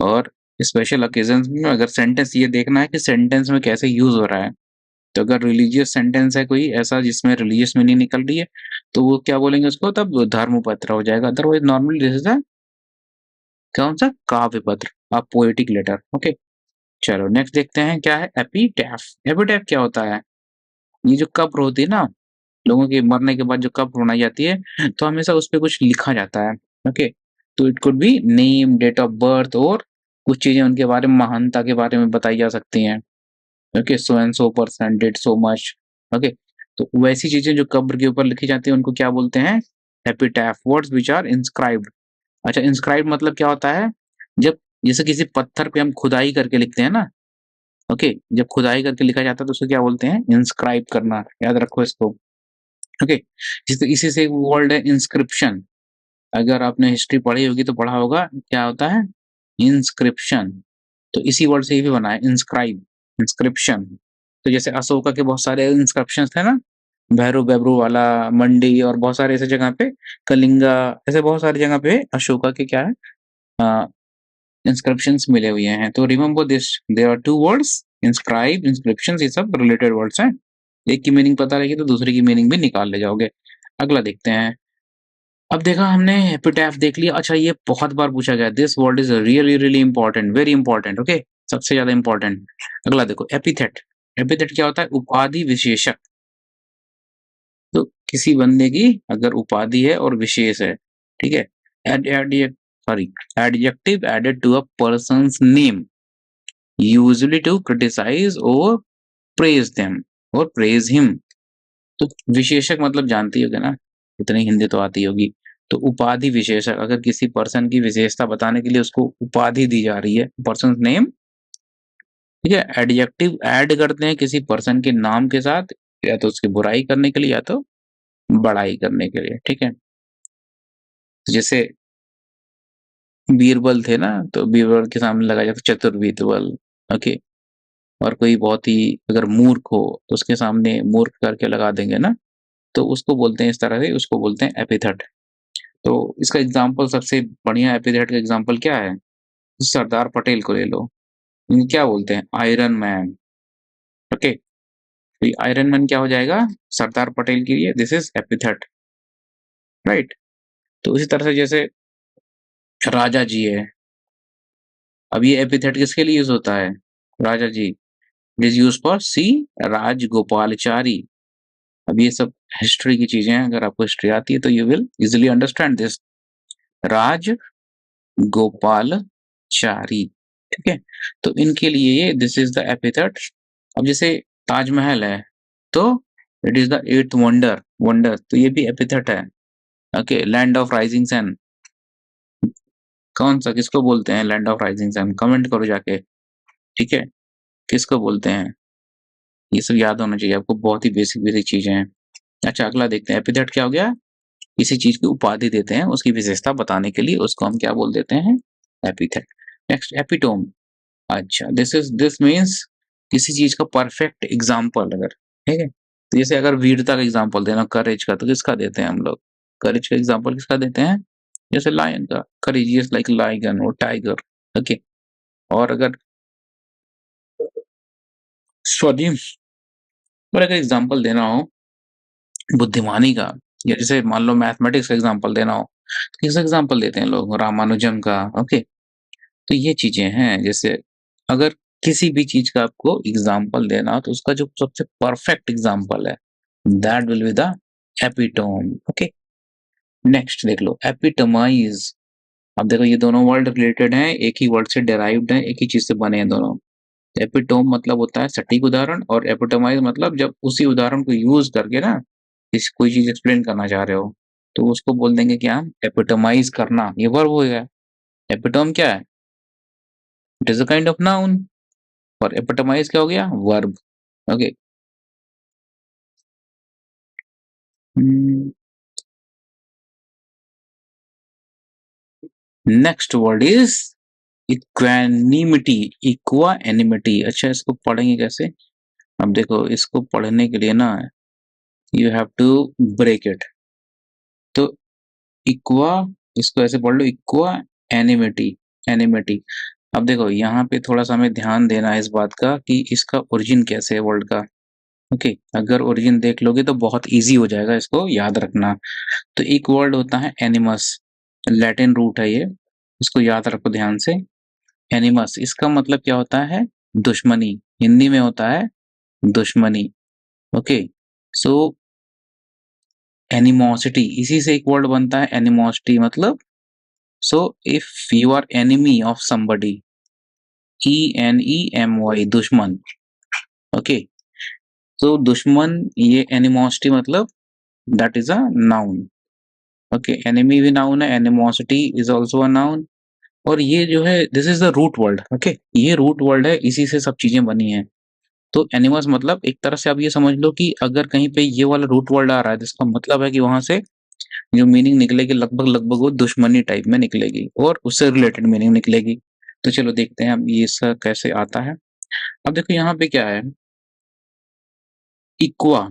और स्पेशल ओकेजन में अगर सेंटेंस, ये देखना है कि सेंटेंस में कैसे यूज हो रहा है। तो अगर रिलीजियस सेंटेंस है कोई ऐसा जिसमें रिलीजियस मीनिंग निकल रही है, तो वो क्या बोलेंगे उसको, तब धर्म पत्र हो जाएगा। अदरवाइज नॉर्मली दिस इज अ कौन सा, काव्य पत्र, अ पोएटिक लेटर। ओके, चलो नेक्स्ट देखते हैं क्या है, एपिटैफ। एपिटैफ क्या होता है, ये जो कब्र होती है ना, लोगों के मरने के बाद जो कब्र बनाई जाती है, तो हमेशा उस पे कुछ लिखा जाता है। ओके, तो it could be name, date of birth, और कुछ चीजें उनके बारे में, महानता के बारे में बताई जा सकती हैं। Okay, so and so person did so much. Okay, तो वैसी चीजें जो कब्र के ऊपर लिखी जाती है उनको क्या बोलते हैं, epitaph. Words which are inscribed. अच्छा, इंस्क्राइब मतलब क्या होता है, जब जैसे किसी पत्थर पे हम खुदाई करके लिखते हैं ना, ओके, जब खुदाई करके लिखा जाता है तो उसको क्या बोलते हैं, इंस्क्राइब करना। याद रखो इसको। ओके, इसी से वर्ड है इंस्क्रिप्शन। अगर आपने हिस्ट्री पढ़ी होगी तो पढ़ा होगा क्या होता है, इंस्क्रिप्शन। तो इसी वर्ड से ही भी बना है, इंस्क्राइब, इंस्क्रिप्शन। तो जैसे अशोका के बहुत सारे इंस्क्रिप्शन थे ना, भैरू बेबरू वाला, मंडी, और बहुत सारे ऐसे जगह पे, कलिंगा, ऐसे बहुत सारी जगह पे अशोका के क्या है, इंस्क्रिप्शंस मिले हुए हैं। तो remember this, there are two words, inscribe, inscriptions, ये सब रिलेटेड वर्ड्स हैं। एक की मीनिंग पता रहेगी तो दूसरे की मीनिंग भी निकाल ले जाओगे। अगला देखते हैं। अब देखा हमने एपिटैफ देख लिया। अच्छा, ये बहुत बार पूछा गया, this word is really really important, very important, okay, सबसे ज्यादा इंपॉर्टेंट। अगला देखो, एपिथेट। एपिथेट क्या होता है? उपाधि विशेषक। तो किसी बंदे की अगर उपाधि है और विशेष है, ठीक है, sorry, adjective added to a person's name usually to criticise और प्रेज देम और प्रेज हिम। तो विशेषक मतलब जानती होगे ना, इतनी हिंदी तो आती होगी। तो उपाधि विशेषक, अगर किसी पर्सन की विशेषता बताने के लिए उसको उपाधि दी जा रही है, पर्सन नेम, ठीक है, एडजेक्टिव ऐड करते हैं किसी पर्सन के नाम के साथ, या तो उसकी बुराई करने के लिए या तो बड़ाई करने के लिए, ठीक है। तो जैसे बीरबल थे ना, तो बीरबल के सामने लगाया जाता चतुर बीरबल, ओके। और कोई बहुत ही अगर मूर्ख हो तो उसके सामने मूर्ख करके लगा देंगे ना, तो उसको बोलते हैं इस तरह से, उसको बोलते हैं एपिथेट। तो इसका एग्जाम्पल, सबसे बढ़िया एपिथेट का एग्जाम्पल क्या है? सरदार पटेल को ले लो, इनको क्या बोलते हैं? Iron man, okay. तो आयरन मैन क्या हो जाएगा सरदार पटेल के लिए? This is epithet, right. तो उसी तरह से जैसे राजा जी है, अब ये एपिथेट किसके लिए यूज होता है? राजा जी, इट इज यूज फॉर सी राजगोपालचारी। अब ये सब हिस्ट्री की चीजें हैं, अगर आपको हिस्ट्री आती है तो you will easily understand this. Rajagopalachari, ठीक है। तो इनके लिए ये दिस इज द एपिथेट। अब जैसे ताजमहल है, तो it is the eighth wonder, wonder, तो ये भी एपिथेट है, okay. Land of rising sun, कौन सा, किसको बोलते हैं land of rising sun? Comment करो जाके, ठीक है, किसको बोलते हैं? ये सब याद होना चाहिए आपको, बहुत ही बेसिक बेसिक चीजें हैं। अच्छा, अगला देखते हैं, एपिथेट क्या हो गया? किसी चीज की उपाधि देते हैं उसकी विशेषता बताने के लिए, उसको हम क्या बोल देते हैं? एपिथेट। Next, epitome. अच्छा, दिस मीन्स किसी चीज का परफेक्ट एग्जाम्पल, अगर, ठीक है। तो जैसे अगर वीरता का एग्जाम्पल देना, करेज का, तो किसका देते हैं हम लोग? करेज का एग्जाम्पल किसका देते हैं? जैसे लायन का, करेजियस लाइक लायन और टाइगर, ओके। और अगर स्वदेम, और अगर एग्जाम्पल देना हो बुद्धिमानी का, या जैसे मान लो मैथमेटिक्स का एग्जाम्पल देना हो, तो किसका एग्जाम्पल देते हैं लोग? रामानुजम का, ओके। तो ये चीजें हैं, जैसे अगर किसी भी चीज का आपको एग्जाम्पल देना हो, तो उसका जो सबसे परफेक्ट एग्जाम्पल है, that will be the epitome, okay. Next देख लो, एपिटमाइज। अब देखो ये दोनों वर्ड रिलेटेड हैं, एक ही वर्ड से डेराइव्ड हैं, एक ही चीज से बने हैं दोनों। एपिटोम मतलब होता है सटीक उदाहरण, और एपिटोमाइज मतलब जब उसी उदाहरण को यूज करके ना इस कोई चीज एक्सप्लेन करना चाह रहे हो, तो उसको बोल देंगे कि हम एपिटोमाइज करना, ये वर्ब हो गया। एपिटोम क्या है? It is a kind of noun. और एपिटोमाइज क्या हो गया? Verb, okay. Next word is equanimity, equa animity. अच्छा, इसको पढ़ेंगे कैसे? अब देखो, इसको पढ़ने के लिए ना you have to break it. तो इक्वा, इसको ऐसे पढ़ लो, इक्वा एनिमिटी, एनिमिटी। अब देखो यहाँ पे थोड़ा सा हमें ध्यान देना है इस बात का कि इसका ओरिजिन कैसे है वर्ड का, ओके। अगर ओरिजिन देख लोगे तो बहुत इजी हो जाएगा इसको याद रखना। तो एक वर्ड होता है एनिमस, लैटिन रूट है ये, इसको याद रखो ध्यान से। एनिमस, इसका मतलब क्या होता है? दुश्मनी, हिंदी में होता है दुश्मनी, ओके। सो एनिमोसिटी, इसी से एक वर्ड बनता है एनिमोसिटी, मतलब so if you are enemy of somebody, ENEMY, दुश्मन, ओके। तो दुश्मन, ये एनिमोसिटी मतलब that is a noun, okay. Enemy भी नाउन है, animosity is also a noun. और ये जो है this is the root word, okay, ये रूट वर्ड है, इसी से सब चीजें बनी है। तो एनिमस मतलब एक तरह से आप ये समझ लो कि अगर कहीं पे ये वाला रूट वर्ड आ रहा है, तो इसका मतलब है कि वहां से जो मीनिंग निकलेगी लगभग लगभग वो दुश्मनी टाइप में निकलेगी और उससे रिलेटेड मीनिंग निकलेगी। तो चलो देखते हैं अब ये इसका कैसे आता है। अब देखो यहाँ पे क्या है, इक्वा।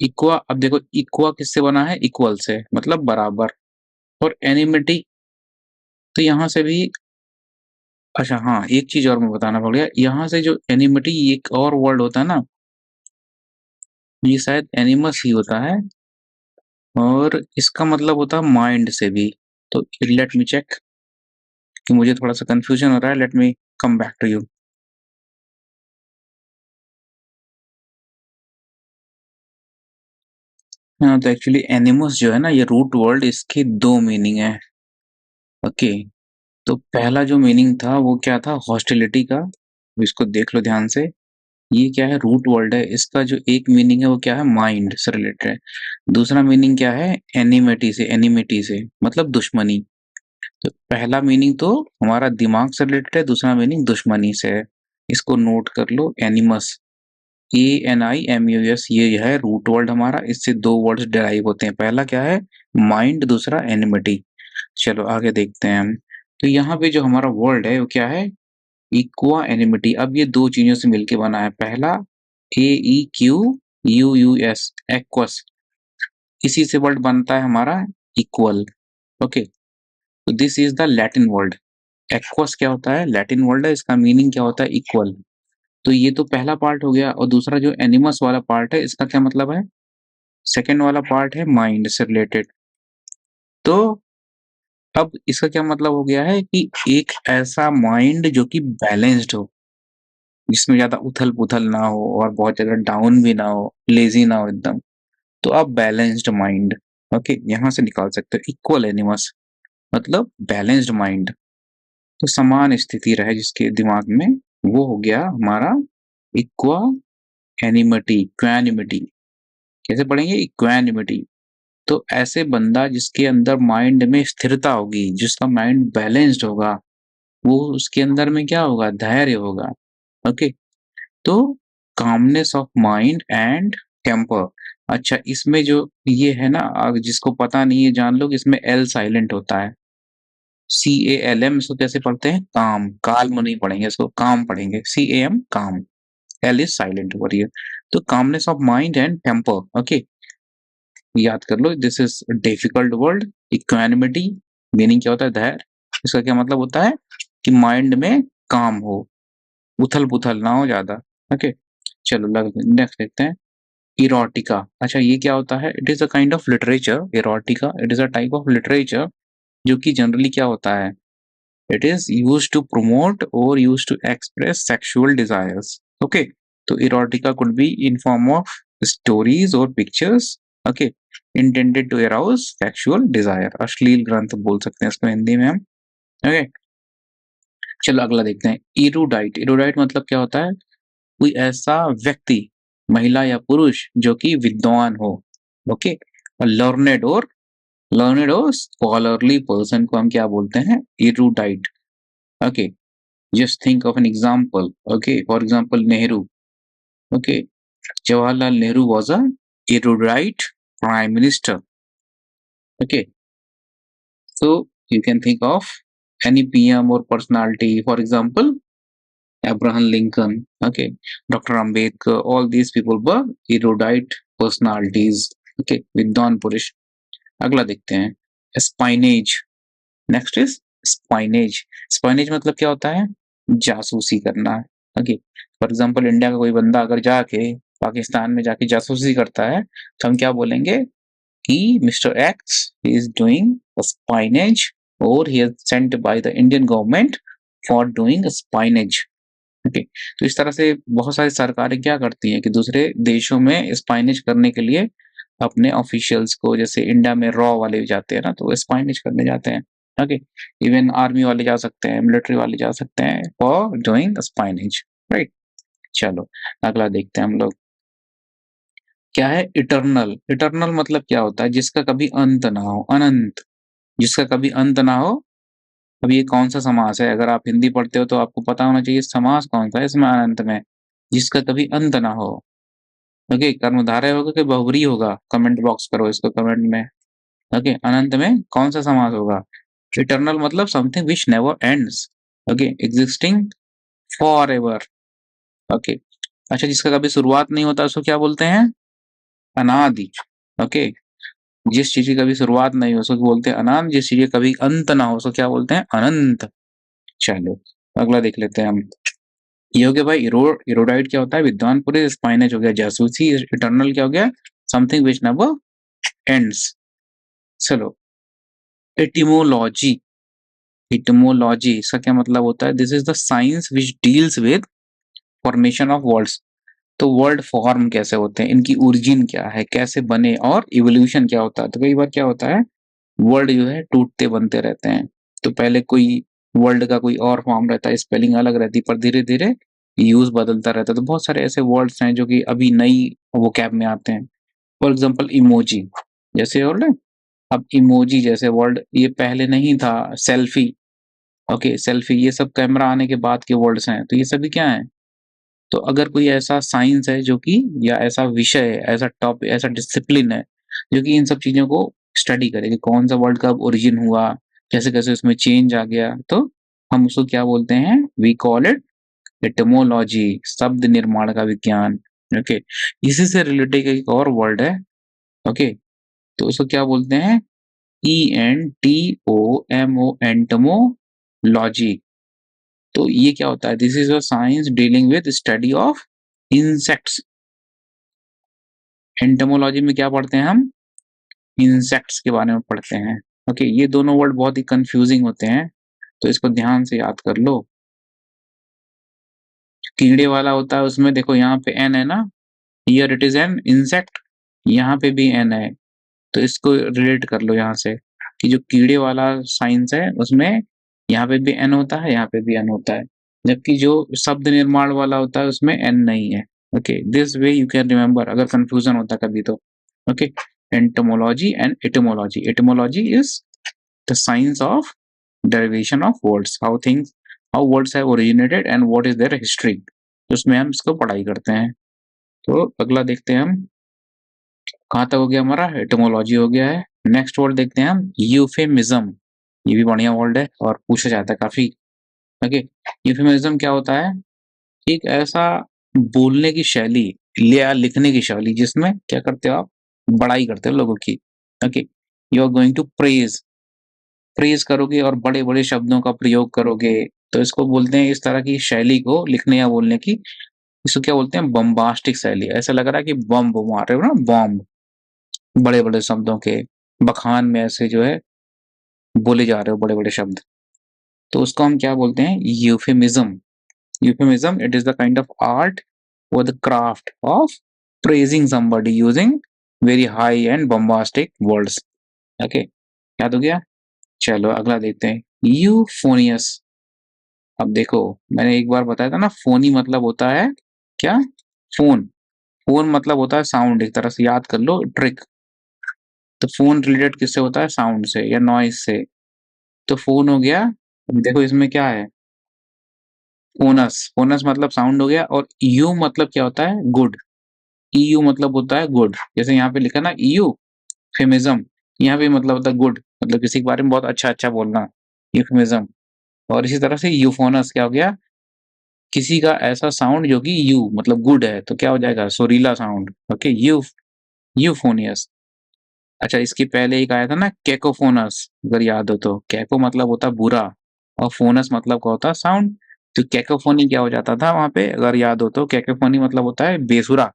इक्वा, अब देखो इक्वा किससे बना है? इक्वल से, मतलब बराबर। और एनिमिटी, तो यहाँ से भी, अच्छा हाँ, एक चीज और मैं बताना पड़ गया, यहाँ से जो एनिमिटी एक और वर्ड होता है ना, ये शायद एनिमस ही होता है, और इसका मतलब होता है माइंड से भी। तो लेट मी चेक, कि मुझे थोड़ा सा कंफ्यूजन हो रहा है, let me come back to you. हाँ, तो एक्चुअली एनिमस जो है ना, ये रूट वर्ड, इसके दो मीनिंग है। ओके, तो पहला जो मीनिंग था वो क्या था, हॉस्टिलिटी का। इसको देख लो ध्यान से, ये क्या है, रूट वर्ड है, इसका जो एक मीनिंग है वो क्या है, माइंड से रिलेटेड है। दूसरा मीनिंग क्या है, एनिमिटी से मतलब दुश्मनी। तो पहला मीनिंग तो हमारा दिमाग से रिलेटेड है, दूसरा मीनिंग दुश्मनी से है। इसको नोट कर लो, एनिमस, ANIMUS, ये है रूट वर्ड हमारा। इससे दो वर्ड्स डिराइव होते हैं, पहला क्या है, माइंड, दूसरा एनिमिटी। चलो आगे देखते हैं हम। तो यहाँ पे जो हमारा वर्ड है वो क्या है, इक्वा एनिमिटी। अब ये दो चीजों से मिलके बना है, पहला AEQUUS, एक्वस, इसी से वर्ड बनता है हमारा इक्वल। ओके, तो this is the Latin word. Aqueous क्या होता है, लैटिन वर्ड है, इसका मीनिंग क्या होता है, इक्वल। तो ये तो पहला पार्ट हो गया। और दूसरा जो एनिमस वाला पार्ट है, इसका क्या मतलब है, सेकेंड वाला पार्ट है माइंड से रिलेटेड। तो अब इसका क्या मतलब हो गया है कि एक ऐसा माइंड जो कि बैलेंस्ड हो, जिसमें ज्यादा उथल पुथल ना हो और बहुत ज्यादा डाउन भी ना हो, लेजी ना हो एकदम। तो आप बैलेंस्ड माइंड, ओके, यहां से निकाल सकते हो इक्वल एनिमस, मतलब बैलेंस्ड माइंड। तो समान स्थिति रहे जिसके दिमाग में, वो हो गया हमारा इक्वा एनिमिटी, इक्वानिमिटी। कैसे पढ़ेंगे, इक्वानिमिटी। तो ऐसे बंदा जिसके अंदर माइंड में स्थिरता होगी, जिसका माइंड बैलेंस्ड होगा, वो उसके अंदर में क्या होगा, धैर्य होगा। ओके, तो calmness of mind and temper. अच्छा, इसमें जो ये है ना, जिसको पता नहीं है जान लो, इसमें एल साइलेंट होता है, CALM। इसको कैसे पढ़ते हैं, काम, काल्म नहीं पढ़ेंगे इसको, काम पढ़ेंगे, CAM, calm. L is silent over here. तो calmness of mind and temper. Okay, याद कर लो, this is difficult word. Equanimity meaning क्या होता है, धैर्य। इसका क्या मतलब होता है कि माइंड में काम हो, उथल पुथल ना हो ज्यादा। ओके, चलो नेक्स्ट देखते हैं, इरोटिका। अच्छा, ये क्या होता है, it is a kind of literature. Erotica, it is a type of literature जो कि जनरली क्या होता है, it is used to promote और used to express sexual desires. Okay, तो erotica could be in form of stories और pictures, okay, intended to arouse sexual desire. अश्लील ग्रंथ बोल सकते हैं इसको हिंदी में हम। ओके, चलो अगला देखते हैं, इरूडाइट। इरूडाइट मतलब क्या होता है, कोई ऐसा व्यक्ति, महिला या पुरुष, जो कि विद्वान हो। ओके, और लर्नेड और स्कॉलरली पर्सन को हम क्या बोलते हैं, erudite. Okay, just think of an example. Okay, for example Nehru. Okay, Jawaharlal Nehru was a erudite prime minister. Okay, so you can think of any PM or personality, for example Abraham Lincoln, okay, Dr. Ambedkar, all these people were erudite personalities. Okay, विद्वान पुरुष। अगला देखते हैं, स्पाइनेज। Next is स्पाइनेज। स्पाइनेज मतलब क्या होता है, जासूसी करना। ओके, फॉर एग्जांपल इंडिया का कोई बंदा अगर जाके पाकिस्तान में जाके जासूसी करता है, तो हम क्या बोलेंगे कि mister X is doing espionage, और he is sent by the Indian government for doing espionage. Okay, तो इस तरह से बहुत सारी सरकारें क्या करती हैं कि दूसरे देशों में स्पाइनेज करने के लिए अपने ऑफिशियल्स को, जैसे इंडिया में रॉ वाले भी जाते हैं ना, तो वो स्पाइनेज करने जाते हैं। ओके, इवन आर्मी वाले जा सकते हैं, मिलिट्री वाले जा सकते हैं फॉर डूइंग स्पाइनेज, राइट। चलो अगला देखते हैं हम लोग, क्या है, इटर्नल। इटर्नल मतलब क्या होता है, जिसका कभी अंत ना हो, अनंत, जिसका कभी अंत ना हो। अब ये कौन सा समास है, अगर आप हिंदी पढ़ते हो तो आपको पता होना चाहिए समास कौन सा है इसमें, अनंत में, जिसका कभी अंत ना हो। ओके, कर्मधारय होगा कि बहुब्री होगा, कमेंट बॉक्स करो इसको कमेंट में। ओके, अनंत में कौन सा समास होगा, इटर्नल मतलब something which never ends. Okay, existing for ever. Okay, अच्छा, जिसका कभी शुरुआत नहीं होता उसको क्या बोलते हैं, अनादि। ओके, जिस चीज की कभी शुरुआत नहीं हो उसको बोलते हैं अनंत, जिस चीज का कभी अंत ना हो उसको क्या बोलते हैं, अनंत। चलो अगला देख लेते हैं हम, ये हो गया भाई इरोडाइट क्या होता है, विद्वान पुरुष। स्पाइनेज हो गया जासूसी। इटर्नल क्या हो गया, समथिंग विच नेवर एंड्स। चलो, एटिमोलॉजी। एटिमोलॉजी इसका क्या मतलब होता है? This is the science which deals with formation of words. तो वर्ड फॉर्म कैसे होते हैं, इनकी ओरिजिन क्या है, कैसे बने, और इवोल्यूशन क्या होता है। तो कई बार क्या होता है, वर्ड जो है टूटते बनते रहते हैं। तो पहले कोई वर्ड का कोई और फॉर्म रहता है, स्पेलिंग अलग रहती है, पर धीरे धीरे यूज बदलता रहता है। तो बहुत सारे ऐसे वर्ड्स हैं जो कि अभी नई वोकैब में आते हैं। फॉर एग्जाम्पल इमोजी, जैसे वर्ड, अब इमोजी जैसे वर्ड ये पहले नहीं था। सेल्फी, ओके, सेल्फी, ये सब कैमरा आने के बाद के वर्ड्स हैं। तो ये सभी क्या है? तो अगर कोई ऐसा साइंस है जो कि, या ऐसा विषय है, ऐसा टॉपिक, ऐसा डिसिप्लिन है जो कि इन सब चीजों को स्टडी करे कि कौन सा वर्ड कब ओरिजिन हुआ, कैसे कैसे उसमें चेंज आ गया, तो हम उसको क्या बोलते हैं? वी कॉल इट एटिमोलॉजी, शब्द निर्माण का विज्ञान। ओके, इसी से रिलेटेड एक और वर्ड है। ओके, तो उसको क्या बोलते हैं? ENTOMO, entomology. तो ये क्या होता है? This is a science dealing with study of insects. Entomology में क्या पढ़ते हैं हम? इंसेक्ट्स के बारे में पढ़ते हैं। ओके, ये दोनों वर्ड बहुत ही कंफ्यूजिंग होते हैं, तो इसको ध्यान से याद कर लो। कीड़े वाला होता है उसमें देखो यहाँ पे एन है ना, here it is an insect, यहाँ पे भी एन है। तो इसको रिलेट कर लो यहाँ से, कि जो कीड़े वाला साइंस है उसमें यहाँ पे भी एन होता है, यहाँ पे भी एन होता है। जबकि जो शब्द निर्माण वाला होता है उसमें एन नहीं है। Okay, this way you can remember अगर कंफ्यूजन होता कभी तो। Okay, entomology and etymology. Etymology is the science of derivation of words, how words have originated and what is their history। तो उसमें हम इसको पढ़ाई करते हैं। तो अगला देखते हैं हम, कहाँ तक हो गया हमारा? एटिमोलॉजी हो गया है। नेक्स्ट वर्ड देखते हैं हम, यूफेमिज्म। ये भी बढ़िया वर्ड है और पूछा जाता है काफी। ओके, यूफेमिज्म क्या होता है? एक ऐसा बोलने की शैली या लिखने की शैली जिसमें क्या करते हो आप? बड़ाई करते हो लोगों की। Okay, you are going to praise, praise करोगे और बड़े बड़े शब्दों का प्रयोग करोगे। तो इसको बोलते हैं, इस तरह की शैली को लिखने या बोलने की, इसको क्या बोलते हैं? बम्बास्टिक शैली। ऐसा लग रहा है कि बम मार रहे हो ना, बॉम्ब, बड़े बड़े शब्दों के बखान में ऐसे जो है बोले जा रहे हो बड़े बड़े शब्द। तो उसको हम क्या बोलते हैं? Euphemism. Euphemism, it is the kind of art or the craft of praising somebody using very high and bombastic words। Okay, याद हो गया? चलो अगला देखते हैं, यूफोनियस। अब देखो, मैंने एक बार बताया था ना, फोनी मतलब होता है क्या? फोन। फोन मतलब होता है साउंड, एक तरह से याद कर लो ट्रिक। तो फोन रिलेटेड किससे होता है? साउंड से या नॉइज से। तो फोन हो गया। अब देखो इसमें क्या है? फोनस, फोनस मतलब साउंड हो गया। और यू मतलब क्या होता है? गुड। ईयू मतलब होता है गुड, जैसे यहाँ पे लिखा ना ईयू फेमिज्म, यहाँ पे मतलब होता है गुड, मतलब किसी के बारे में बहुत अच्छा अच्छा बोलना, यूफेमिज्म। और इसी तरह से यूफोनस क्या हो गया? किसी का ऐसा साउंड जो कि यू मतलब गुड है, तो क्या हो जाएगा? सुरीला साउंड। ओके, यूफोनियस। अच्छा, इसके पहले एक आया था ना कैकोफोनस, अगर याद हो तो। कैको मतलब होता है बुरा, और फोनस मतलब क्या होता है? साउंड। तो कैकोफोनी क्या हो जाता था वहां पे, अगर याद हो तो? कैकोफोनी मतलब होता है बेसुरा,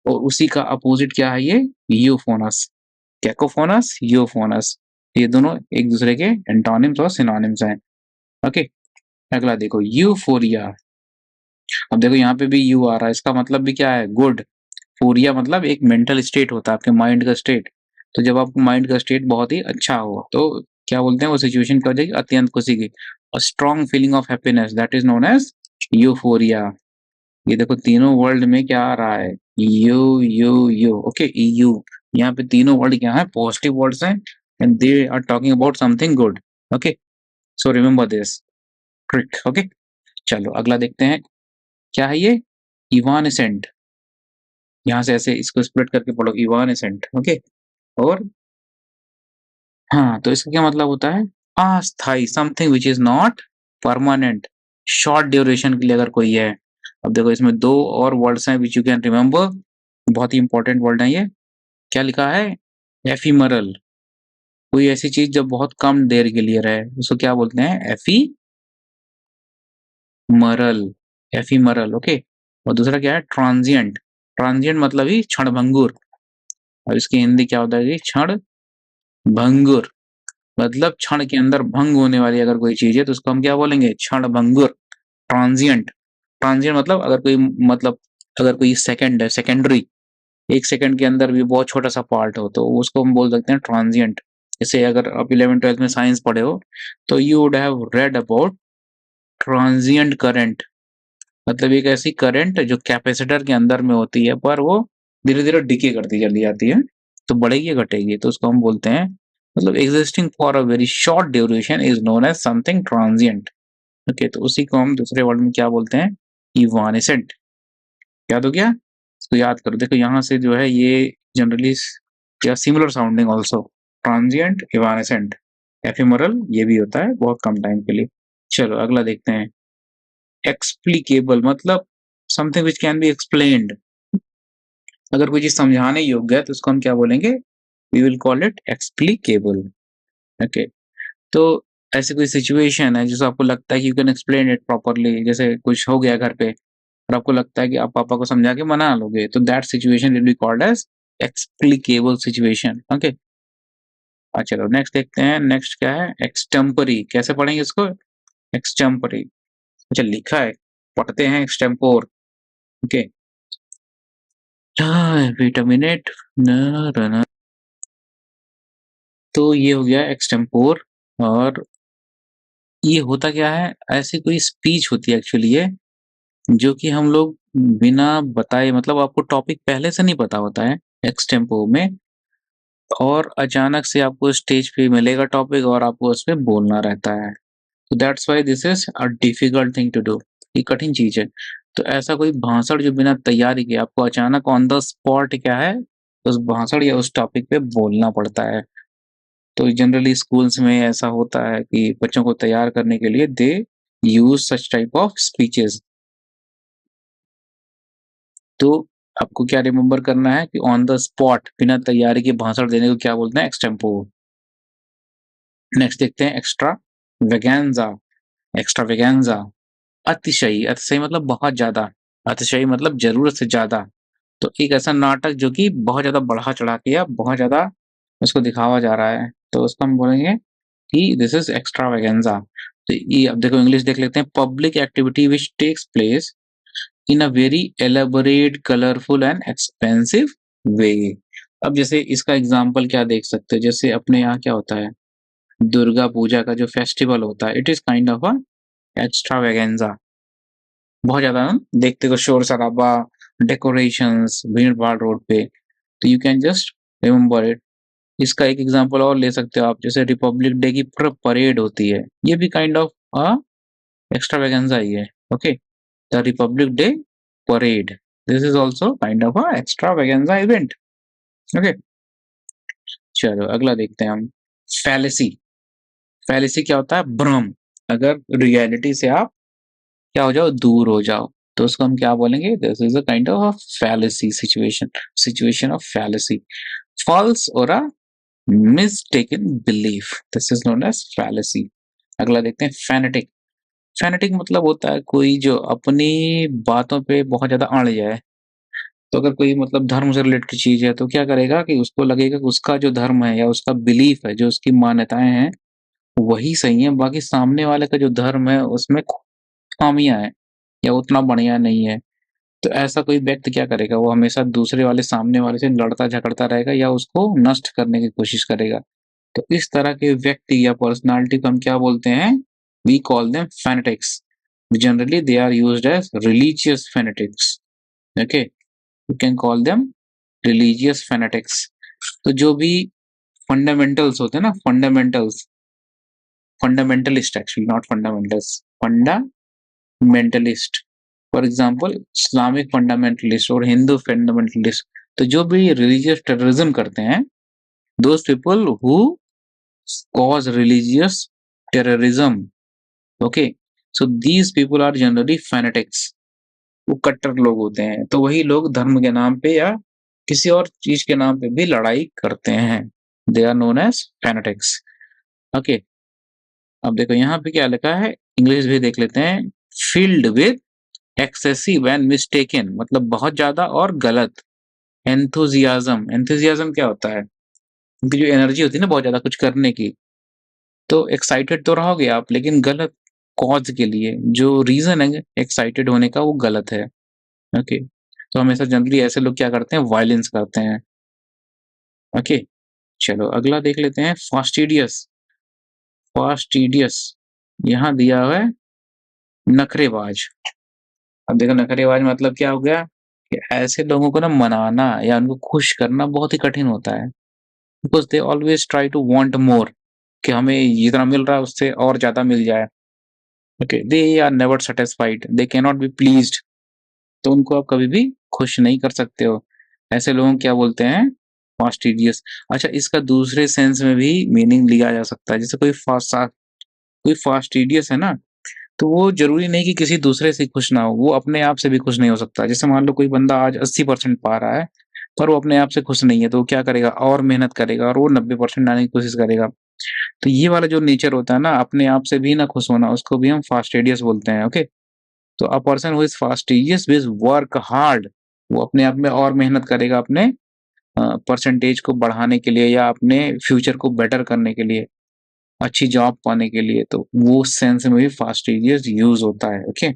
और उसी का अपोजिट क्या है? ये यूफोनस। कैकोफोनस, यूफोनस, ये दोनों एक दूसरे के एंटोनिम्स और सिनोनिम्स हैं। ओके, अगला देखो, यूफोरिया। अब देखो यहाँ पे भी यू आ रहा है, इसका मतलब भी क्या है? गुड। फोरिया मतलब एक मेंटल स्टेट होता है, आपके माइंड का स्टेट। तो जब आपको माइंड का स्टेट बहुत ही अच्छा हो तो क्या बोलते हैं? वो सिचुएशन क्या हो जाएगी? अत्यंत खुशी की, a strong feeling of happiness, that is known as euphoria. ये देखो तीनों वर्ल्ड में क्या आ रहा है? You you you. Okay, you, यहाँ पे तीनों वर्ड क्या है? पॉजिटिव वर्ड्स हैं, and they are talking about something good. Okay, so remember this trick. Okay, चलो अगला देखते हैं, क्या है ये? इवानेसेंट। यहाँ से ऐसे इसको स्प्लिट करके पढ़ो, इवानेसेंट। ओके, और हाँ, तो इसका क्या मतलब होता है? अस्थाई, something which is not permanent, short duration के लिए अगर कोई है। अब देखो इसमें दो और वर्ड्स हैं विच यू कैन रिमेम्बर, बहुत ही इंपॉर्टेंट वर्ड है ये। क्या लिखा है? एफिमरल। कोई ऐसी चीज जब बहुत कम देर के लिए रहे उसको क्या बोलते हैं? एफीमरल, एफीमरल। ओके, और दूसरा क्या है? ट्रांजिएंट। ट्रांजिएंट मतलब ही क्षणभंगुर, और इसकी हिंदी क्या होता है? क्षण भंगुर मतलब क्षण के अंदर भंग होने वाली अगर कोई चीज है तो उसको हम क्या बोलेंगे? क्षण भंगुर। ट्रांजिएंट, ट्रांजिएंट मतलब अगर कोई सेकंड है, सेकेंडरी, 1 सेकंड के अंदर भी बहुत छोटा सा पार्ट हो तो उसको हम बोल सकते हैं ट्रांजिएंट। जैसे अगर आप 11th-12th में साइंस पढ़े हो तो you would have read about transient current, मतलब एक ऐसी करंट जो कैपेसिटर के अंदर में होती है पर वो धीरे धीरे डिके करती चली जाती है, तो बढ़ेगी या घटेगी, तो उसको हम बोलते हैं मतलब existing for a very short duration is known as something transient. Okay, तो उसी को हम दूसरे वर्ड में क्या बोलते हैं? इवानेसेंट। याद हो गया? इसको याद करो। देखो यहाँ से जो है ये जनरली या similar sounding also, transient, evanescent, ephemeral ये भी होता है बहुत कम टाइम के लिए। चलो अगला देखते हैं। एक्सप्लिकेबल मतलब something which can be explained, अगर कोई चीज समझाने योग्य है तो उसको हम क्या बोलेंगे? We will call it explicable. Okay, तो ऐसी कोई सिचुएशन है जिसको आपको लगता है कि you can explain it properly, जैसे कुछ हो गया घर पे और आपको लगता है कि आप पापा को समझा के मना लोगे, तो that situation will be called as explicable situation. Okay, चलो नेक्स्ट देखते हैं। नेक्स्ट क्या है? एक्सटेम्परी। कैसे पढ़ेंगे इसको? एक्सटेम्परी। अच्छा लिखा है, पढ़ते हैं extempore. Okay, wait a minute. तो ये हो गया एक्सटेम्पोर। और ये होता क्या है? ऐसी कोई स्पीच होती है एक्चुअली ये, जो कि हम लोग बिना बताए, मतलब आपको टॉपिक पहले से नहीं पता होता है एक्सटेम्पो में, और अचानक से आपको स्टेज पे मिलेगा टॉपिक और आपको उस पे बोलना रहता है। तो that's why this is a difficult thing to do. ये कठिन चीज है। तो ऐसा कोई भाषण जो बिना तैयारी के आपको अचानक ऑन द स्पॉट क्या है, उस भाषण या उस टॉपिक पे बोलना पड़ता है। तो जनरली स्कूल्स में ऐसा होता है कि बच्चों को तैयार करने के लिए they use such type of speeches. तो आपको क्या रिमेम्बर करना है कि ऑन द स्पॉट बिना तैयारी के भाषण देने को क्या बोलते हैं? एक्सटेम्पो। नेक्स्ट देखते हैं एक्स्ट्रा वेगेंजा। एक्स्ट्रा वेगेंजा अतिशयी। अतिशयी मतलब बहुत ज्यादा, अतिशयी मतलब जरूरत से ज्यादा। तो एक ऐसा नाटक जो कि बहुत ज्यादा बढ़ा चढ़ा के या बहुत ज्यादा उसको दिखावा जा रहा है, तो उसको हम बोलेंगे कि दिस इज एक्स्ट्रा वेगेंजा। तो ये अब देखो इंग्लिश देख लेते हैं। Public activity which takes place in a very elaborate, colourful and expensive way. अब जैसे इसका एग्जाम्पल क्या देख सकते हैं, जैसे अपने यहाँ क्या होता है, दुर्गा पूजा का जो फेस्टिवल होता है, it is kind of a extravaganza. बहुत ज्यादा ना देखते हो शोर शराबा, डेकोरेशंस, भीड़ भाड़ रोड पे, तो you can just remember it. इसका एक एग्जांपल और ले सकते हो आप, जैसे रिपब्लिक डे की पूरा परेड होती है, ये भी काइंड ऑफ अ एक्स्ट्रावेगेंजा ही है। Okay, the Republic day parade, this is also kind of a extravaganza event। Okay, चलो अगला देखते हैं हम। फैलेसी। फैलेसी क्या होता है? भ्रम। अगर रियलिटी से आप क्या हो जाओ, दूर हो जाओ, तो उसको हम क्या बोलेंगे? This is a kind of fallacy situation, situation of fallacy. False और a mistaken belief, this is known as fallacy. अगला देखते हैं फैनेटिक। फैनेटिक मतलब होता है कोई जो अपनी बातों पे बहुत ज्यादा अड़ जाए। तो अगर कोई मतलब धर्म से रिलेटेड चीज है तो क्या करेगा कि उसको लगेगा कि उसका जो धर्म है या उसका बिलीफ है, जो उसकी मान्यताएं हैं वही सही है, बाकी सामने वाले का जो धर्म है उसमें खामियां हैं या उतना बढ़िया नहीं है। तो ऐसा कोई व्यक्ति क्या करेगा? वो हमेशा दूसरे वाले, सामने वाले से लड़ता झगड़ता रहेगा या उसको नष्ट करने की कोशिश करेगा। तो इस तरह के व्यक्ति या पर्सनालिटी को हम क्या बोलते हैं? We call them fanatics. Generally they are used as religious fanatics. Okay, you can call them religious fanatics. तो जो भी फंडामेंटल्स होते हैं ना, fundamentals, fundamentalist actually, not fundamentals, fundamentalist. For example Islamic fundamentalist और हिंदू फंडामेंटलिस्ट, तो जो भी रिलीजियस टेररिज्म करते हैं, those people who cause religious terrorism, okay, so these people are generally fanatics. वो कट्टर लोग होते हैं, तो वही लोग धर्म के नाम पे या किसी और चीज के नाम पे भी लड़ाई करते हैं। They are known as fanatics. Okay, अब देखो यहाँ पे क्या लिखा है, इंग्लिश भी देख लेते हैं। Field with excessive and mistaken मतलब बहुत ज्यादा और गलत। एंथुजियाज्म। एंथुजियाज्म क्या होता है? उनकी जो एनर्जी होती है ना बहुत ज़्यादा कुछ करने की, तो एक्साइटेड तो रहोगे आप लेकिन गलत कॉज़ के लिए, जो रीज़न है एक्साइटेड होने का वो गलत है, ओके? तो हमेशा जनरली ऐसे लोग क्या करते हैं वायलेंस करते हैं, ओके? चलो अगला देख लेते हैं फास्टिडियस, फास्टिडियस यहाँ दिया हुआ है नखरेबाज। अब देखो नखरेबाज मतलब क्या हो गया कि ऐसे लोगों को ना मनाना या उनको खुश करना बहुत ही कठिन होता है, because they always try to want more कि हमें जितना मिल रहा है उससे और ज़्यादा मिल जाए, okay? They are never satisfied, they can not be pleased, तो उनको आप कभी भी खुश नहीं कर सकते हो। ऐसे लोगों को क्या बोलते हैं? फास्टिडियस। अच्छा इसका दूसरे सेंस में भी मीनिंग लिया जा सकता है, जैसे कोई फास्टिडियस है ना, तो वो ज़रूरी नहीं कि किसी दूसरे से खुश ना हो, वो अपने आप से भी खुश नहीं हो सकता। जैसे मान लो कोई बंदा आज 80% पा रहा है, पर वो अपने आप से खुश नहीं है, तो वो क्या करेगा? और मेहनत करेगा और वो 90% लाने की कोशिश करेगा। तो ये वाला जो नेचर होता है ना, अपने आप से भी ना खुश होना, उसको भी हम फास्टिडियस बोलते हैं, ओके? तो a person who is fastidious will work hard, वो अपने आप में और मेहनत करेगा अपने परसेंटेज को बढ़ाने के लिए या अपने फ्यूचर को बेटर करने के लिए, अच्छी जॉब पाने के लिए, तो वो सेंस में भी फास्टिडियस यूज़ होता है, ओके?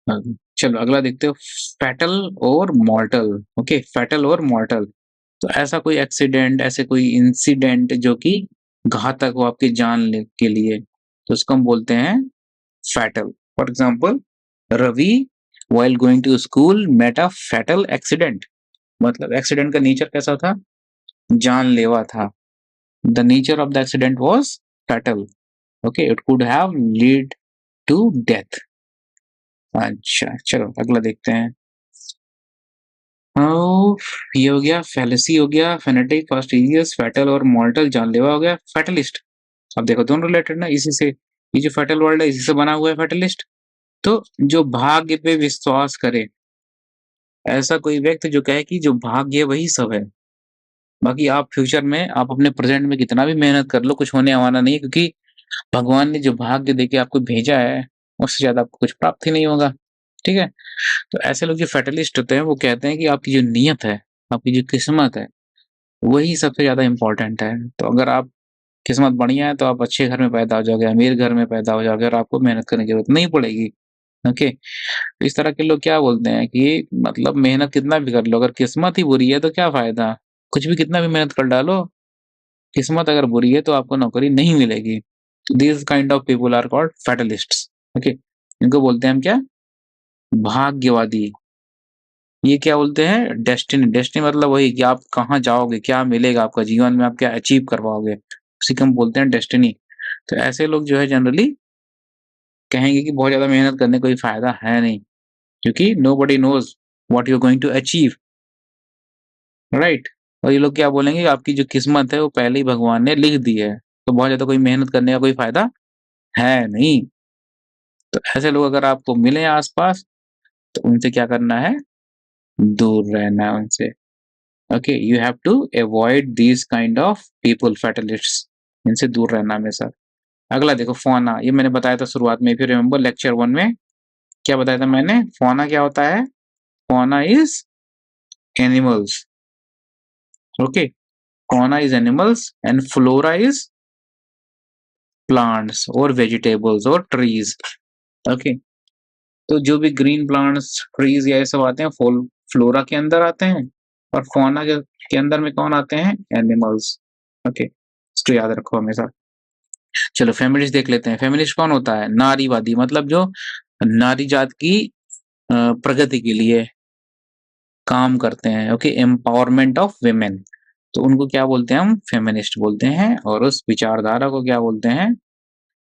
हाँ, चलो अगला देखते हो फैटल और मॉर्टल, ओके? फैटल और मॉर्टल, तो ऐसा कोई एक्सीडेंट, ऐसे कोई इंसिडेंट जो कि घातक हो आपकी जान ले के लिए, तो उसको हम बोलते हैं fatal. For example Ravi while going to school met a fatal accident, मतलब एक्सीडेंट का नेचर कैसा था? जानलेवा था। The nature of the accident was fatal. Okay, it could have lead to death. अच्छा चलो अगला देखते हैं। ये हो गया फैलेसी, हो गया फेनेटिक, फास्टिडियस, फैटल और मॉर्टल, जानलेवा हो गया, फैटलिस्ट। अब देखो दोनों रिलेटेड ना इसी से, ये जो फैटल वर्ड है इसी से बना हुआ है फैटलिस्ट। तो जो भाग्य पे विश्वास करे, ऐसा कोई व्यक्ति जो कहे कि जो भाग्य वही सब है, बाकी आप फ्यूचर में आप अपने प्रेजेंट में कितना भी मेहनत कर लो कुछ होने वाला नहीं है, क्योंकि भगवान ने जो भाग्य देके आपको भेजा है उससे ज्यादा आपको कुछ प्राप्त ही नहीं होगा, ठीक है? तो ऐसे लोग जो फैटलिस्ट होते हैं वो कहते हैं कि आपकी जो नियत है, आपकी जो किस्मत है, वही सबसे ज्यादा इम्पोर्टेंट है। तो अगर आप किस्मत बढ़िया है तो आप अच्छे घर में पैदा हो जाओगे, अमीर घर में पैदा हो जाओगे और आपको मेहनत करने की जरूरत नहीं पड़ेगी, ओके? तो इस तरह के लोग क्या बोलते हैं कि मतलब मेहनत कितना भी कर लो, अगर किस्मत ही बुरी है तो क्या फायदा? कुछ भी कितना भी मेहनत कर डालो, किस्मत अगर बुरी है तो आपको नौकरी नहीं मिलेगी। This kind of people are called fatalists, okay? इनको बोलते हैं हम क्या? भाग्यवादी। ये क्या बोलते हैं? डेस्टिनी। डेस्टिनी मतलब वही कि आप कहाँ जाओगे, क्या मिलेगा आपका जीवन में, आप क्या अचीव कर पाओगे, उसी को हम बोलते हैं डेस्टिनी। तो ऐसे लोग जो है जनरली कहेंगे कि बहुत ज्यादा मेहनत करने कोई फायदा है नहीं, क्योंकि nobody knows what you are going to achieve, right? और ये लोग क्या बोलेंगे, आपकी जो किस्मत है वो पहले ही भगवान ने लिख दी है, तो बहुत ज्यादा कोई मेहनत करने का कोई फायदा है नहीं। तो ऐसे लोग अगर आपको मिले आसपास तो उनसे क्या करना है? दूर रहना है उनसे, okay? You have to avoid this kind of people, fatalists, इनसे दूर रहना हमेशा। अगला देखो फौना, ये मैंने बताया था शुरुआत में, फिर रिमेंबर लेक्चर 1 में क्या बताया था मैंने? फौना क्या होता है? Fauna is animals, okay? Fauna is animals and flora is plants और वेजिटेबल्स और ट्रीज, ओके? तो जो भी ग्रीन प्लांट्स, ट्रीज या ये सब आते हैं फ्लोरा के अंदर आते हैं, और फौना के अंदर में कौन आते हैं? Animals, okay? इसको याद रखो हमेशा। चलो फेमिनिस्ट देख लेते हैं। फेमिनिस्ट कौन होता है? नारीवादी, मतलब जो नारी जात की प्रगति के लिए काम करते हैं, ओके? एम्पावरमेंट ऑफ विमेन, तो उनको क्या बोलते हैं? हम फेमिनिस्ट बोलते हैं। और उस विचारधारा को क्या बोलते हैं?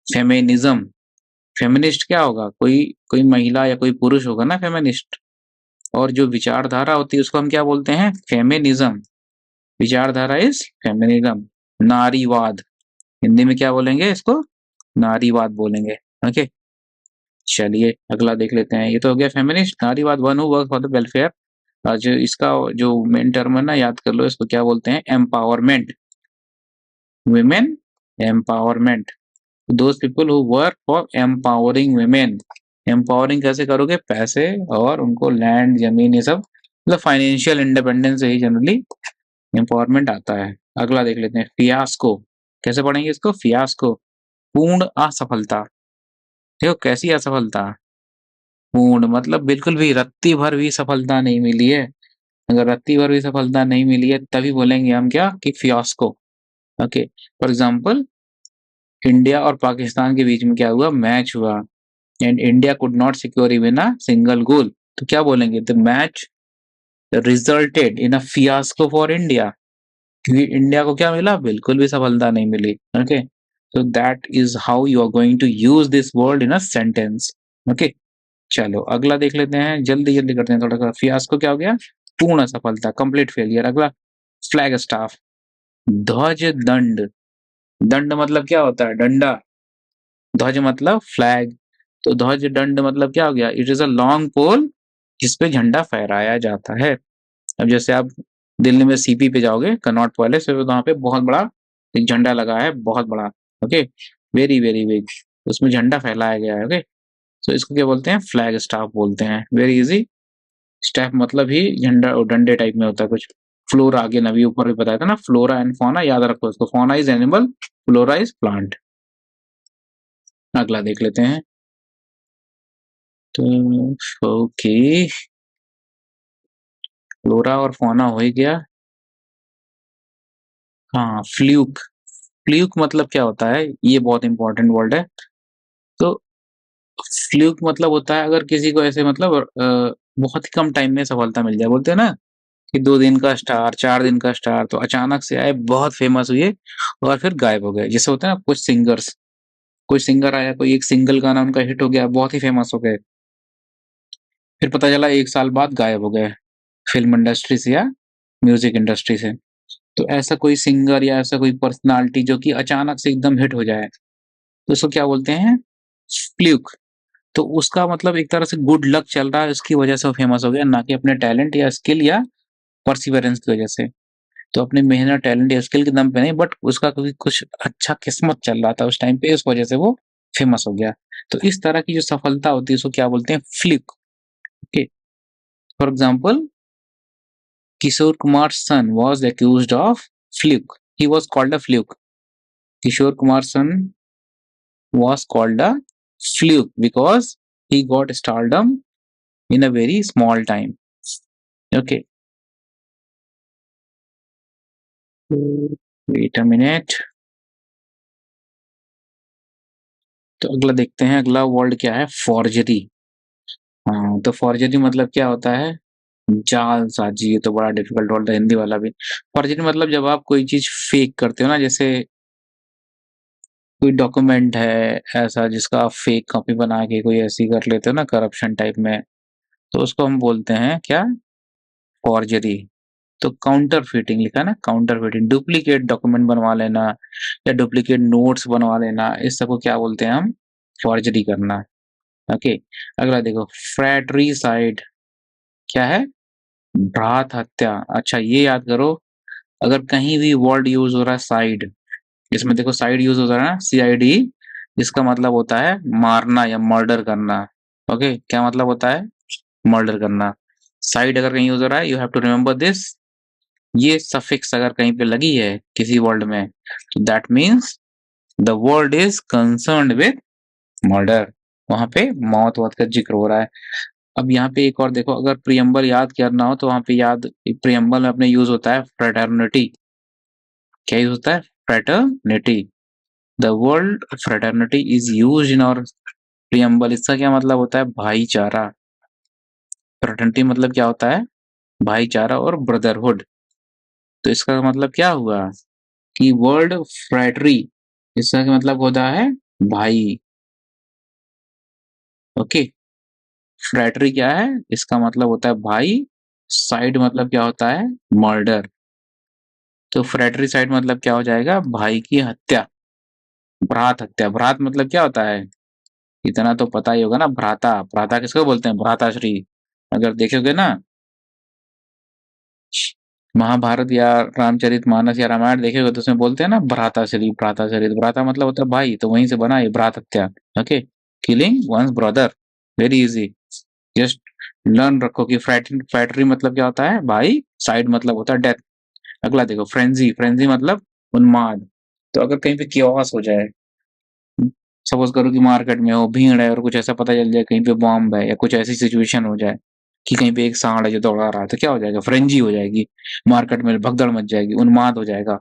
फेमिनिज्म। फेमिनिस्ट क्या होगा? कोई कोई महिला या कोई पुरुष होगा ना फेमिनिस्ट, और जो विचारधारा होती है उसको हम क्या बोलते हैं? फेमिनिज्म। विचारधारा इज फेमिनिज्म। नारीवाद, हिंदी में क्या बोलेंगे इसको? नारीवाद बोलेंगे, ओके? चलिए अगला देख लेते हैं। ये तो हो गया फेमिनिस्ट। नारीवाद, one who work for the welfare, जो इसका जो मेन टर्म है ना याद कर लो, इसको क्या बोलते हैं? Empowerment, women empowerment. Those people who work for empowering women. Empowering कैसे करोगे? पैसे और उनको लैंड, जमीन, ये सब, मतलब फाइनेंशियल इंडिपेंडेंस से ही जनरली एम्पावरमेंट आता है। अगला देख लेते हैं, फियास्को। कैसे पढ़ेंगे इसको? फियास्को, पूर्ण असफलता। देखो कैसी असफलता, पूर्ण मतलब बिल्कुल भी रत्ती भर भी सफलता नहीं मिली है। अगर रत्ती भर भी सफलता नहीं मिली है तभी बोलेंगे हम क्या, कि fiasco. Okay, for example India और पाकिस्तान के बीच में क्या हुआ, मैच हुआ, and India could not secure even a single goal. तो क्या बोलेंगे, the match resulted in a fiasco for India. क्योंकि इंडिया को क्या मिला, बिल्कुल भी सफलता नहीं मिली। Okay, so that is how you are going to use this word in a sentence. Okay, चलो अगला देख लेते हैं, जल्दी जल्दी करते हैं थोड़ा सा। फियास्को क्या हो गया, पूर्ण असफलता, कंप्लीट फेलियर। अगला फ्लैग स्टाफ, ध्वज दंड। दंड मतलब क्या होता है, डंडा। ध्वज मतलब फ्लैग, तो ध्वज दंड मतलब क्या हो गया, इट इज अ लॉन्ग पोल जिसपे झंडा फहराया जाता है। अब जैसे आप दिल्ली में सीपी पे जाओगे, कनॉट पैलेस, तो वहां पे बहुत बड़ा एक झंडा लगा है, बहुत बड़ा। ओके, वेरी वेरी बिग, उसमें झंडा फहलाया गया है। ओके, तो इसको क्या बोलते हैं, फ्लैग स्टाफ बोलते हैं। वेरी इजी, स्टाफ मतलब ही झंडा और डंडे टाइप में होता है कुछ। फ्लोरा, आगे नवी ऊपर भी बताया था ना, फ्लोरा एंड फौना, याद रखो इसको। Fauna is animal, flora is plant. अगला देख लेते हैं, तो ओके, फ्लोरा और फौना हो ही गया। हाँ, फ्लूक। फ्लूक मतलब क्या होता है, ये बहुत इंपॉर्टेंट वर्ड है। तो फ्लूक मतलब होता है अगर किसी को ऐसे मतलब बहुत ही कम टाइम में सफलता मिल जाए। बोलते हैं ना कि 2 दिन का स्टार, 4 दिन का स्टार, तो अचानक से आए, बहुत फेमस हुए और फिर गायब हो गए। जैसे होता है ना कुछ सिंगर्स, कोई सिंगर आया, कोई एक सिंगल गाना उनका हिट हो गया, बहुत ही फेमस हो गए, फिर पता चला 1 साल बाद गायब हो गए फिल्म इंडस्ट्री से या म्यूजिक इंडस्ट्री से। तो ऐसा कोई सिंगर या ऐसा कोई पर्सनालिटी जो कि अचानक से एकदम हिट हो जाए, तो उसको क्या बोलते हैं, फ्लूक। तो उसका मतलब एक तरह से गुड लक चल रहा है, उसकी वजह से वो फेमस हो गया, ना कि अपने टैलेंट या स्किल या परसिवरेंस की वजह से। तो अपनी मेहनत, टैलेंट या स्किल के दम पे नहीं, बट उसका क्योंकि कुछ अच्छा किस्मत चल रहा था उस टाइम पे, इस वजह से वो फेमस हो गया। तो इस तरह की जो सफलता होती है उसको क्या बोलते हैं, flick. Okay, for example Kishore Kumar son was accuse of fluke, he was called a fluke. Kishore Kumar son was called a fluke because he got stardom in a very small time. Okay, wait a minute. तो अगला देखते हैं, अगला word क्या है, forgery. हाँ, तो forgery मतलब क्या होता है, जालसाजी। ये तो बड़ा डिफिकल्ट वर्ड है, हिंदी वाला भी। फॉर्जरी मतलब जब आप कोई चीज फेक करते हो ना, जैसे कोई डॉक्यूमेंट है ऐसा जिसका आप फेक कॉपी बना के कोई ऐसी कर लेते हो ना, करप्शन टाइप में, तो उसको हम बोलते हैं क्या, फॉर्जरी। तो काउंटर फिटिंग लिखा है ना, काउंटर फिटिंग, डुप्लीकेट डॉक्यूमेंट बनवा लेना या डुप्लीकेट नोट्स बनवा लेना, इस सबको क्या बोलते हैं हम, फॉर्जरी करना। ओके, अगला देखो, फ्रैट्रीसाइड क्या है, भ्रात हत्या। अच्छा ये याद करो, अगर कहीं भी वर्ड यूज हो रहा है साइड, इसमें देखो साइड यूज हो रहा है ना, CID, इसका मतलब होता है मारना या मर्डर करना। ओके, क्या मतलब होता है, मर्डर करना। साइड अगर कहीं यूज हो रहा है, you have to remember this, ये सफिक्स अगर कहीं पे लगी है किसी वर्ड में, तो that means the word is concerned with murder, वहां पे मौत वत का जिक्र हो रहा है। अब यहाँ पे एक और देखो, अगर प्रियम्बल याद करना हो तो वहां पे याद, प्रियम्बल में अपने यूज होता है फ्रेटर्निटी। क्या यूज होता है, fraternity. The word fraternity is use in और प्रियम्बल। इसका क्या मतलब होता है, भाईचारा। फ्रेटर्निटी मतलब क्या होता है, भाईचारा और ब्रदरहुड। तो इसका मतलब क्या हुआ, कि वर्ड फ्रैटरी, इसका मतलब होता है भाई। ओके, फ्रैटरी क्या है, इसका मतलब होता है भाई। साइड मतलब क्या होता है, मर्डर। तो फ्रैटरी साइड मतलब क्या हो जाएगा, भाई की हत्या। भ्रात हत्या, भ्रात मतलब क्या होता है, इतना तो पता ही होगा ना, भ्राता। भ्राता किसको बोलते हैं, भ्राताश्री। अगर देखोगे ना महाभारत या रामचरितमानस या रामायण देखेगा तो उसमें बोलते हैं ना, भ्राताश्री, भ्राताश्री। तो भ्राता मतलब होता है भाई, तो वहीं से बना ये भ्रात हत्या। Okay, killing one's brother, very easy. Just learn रखो कि फ्रैटरी मतलब क्या होता है, भाई। साइड मतलब होता है डेथ। अगला देखो फ्रेंजी, फ्रेंजी मतलब उन्माद। तो अगर कहीं पे कियोस हो जाए, सपोज करो कि मार्केट में हो, भीड़ है और कुछ ऐसा पता चल जाए कहीं पे बॉम्ब है या कुछ ऐसी सिचुएशन हो जाए कि कहीं पे एक सांड है जो दौड़ा रहा है, तो क्या हो जाएगा? फ्रेंजी हो जाएगी, मार्केट में भगदड़ मच जाएगी, उन्माद हो जाएगा।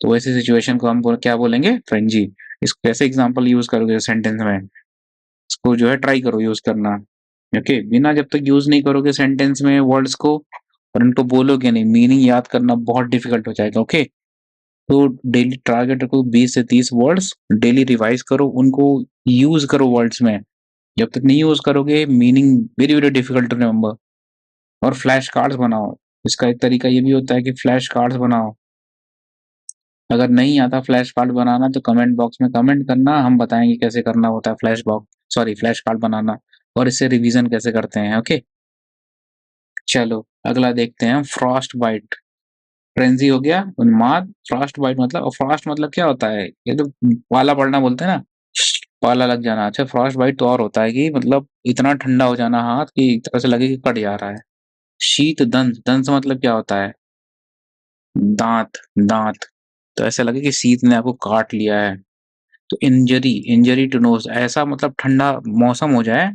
तो वैसी सिचुएशन को हम क्या बोलेंगे? फ्रेंजी। इसको कैसे एग्जांपल यूज करोगे सेंटेंस में? इसको जो है ट्राई करो यूज करना। ओके, बिना जब तक यूज नहीं करोगे सेंटेंस में वर्ड्स को और उनको बोलोगे नहीं, मीनिंग याद करना बहुत डिफिकल्ट हो जाएगा। ओके, तो डेली टारगेट रखो 20 से 30 वर्ड्स, डेली रिवाइज करो, उनको यूज करो वर्ड्स में। जब तक नहीं यूज करोगे meaning very very difficult to remember. और फ्लैश कार्ड्स बनाओ। इसका एक तरीका ये भी होता है कि फ्लैश कार्ड्स बनाओ। अगर नहीं आता फ्लैश कार्ड बनाना तो कमेंट बॉक्स में कमेंट करना, हम बताएंगे कैसे करना होता है फ्लैश कार्ड बनाना और इससे रिवीजन कैसे करते हैं। ओके, चलो अगला देखते हैं। फ्रॉस्ट बाइट, फ्रेंजी हो गया, उन्माद। फ्रॉस्ट बाइट मतलब, और फ्रॉस्ट मतलब क्या होता है? ये तो पाला पड़ना बोलते हैं ना, पाला लग जाना। अच्छा, फ्रॉस्ट बाइट तो और होता है कि मतलब इतना ठंडा हो जाना हाथ कि एक तरह से लगे कि कट जा रहा है। शीत दंत, दंत मतलब क्या होता है? दांत, दांत। तो ऐसा लगे कि शीत ने आपको काट लिया है। तो इंजरी, इंजरी टू नोज, ऐसा मतलब ठंडा मौसम हो जाए,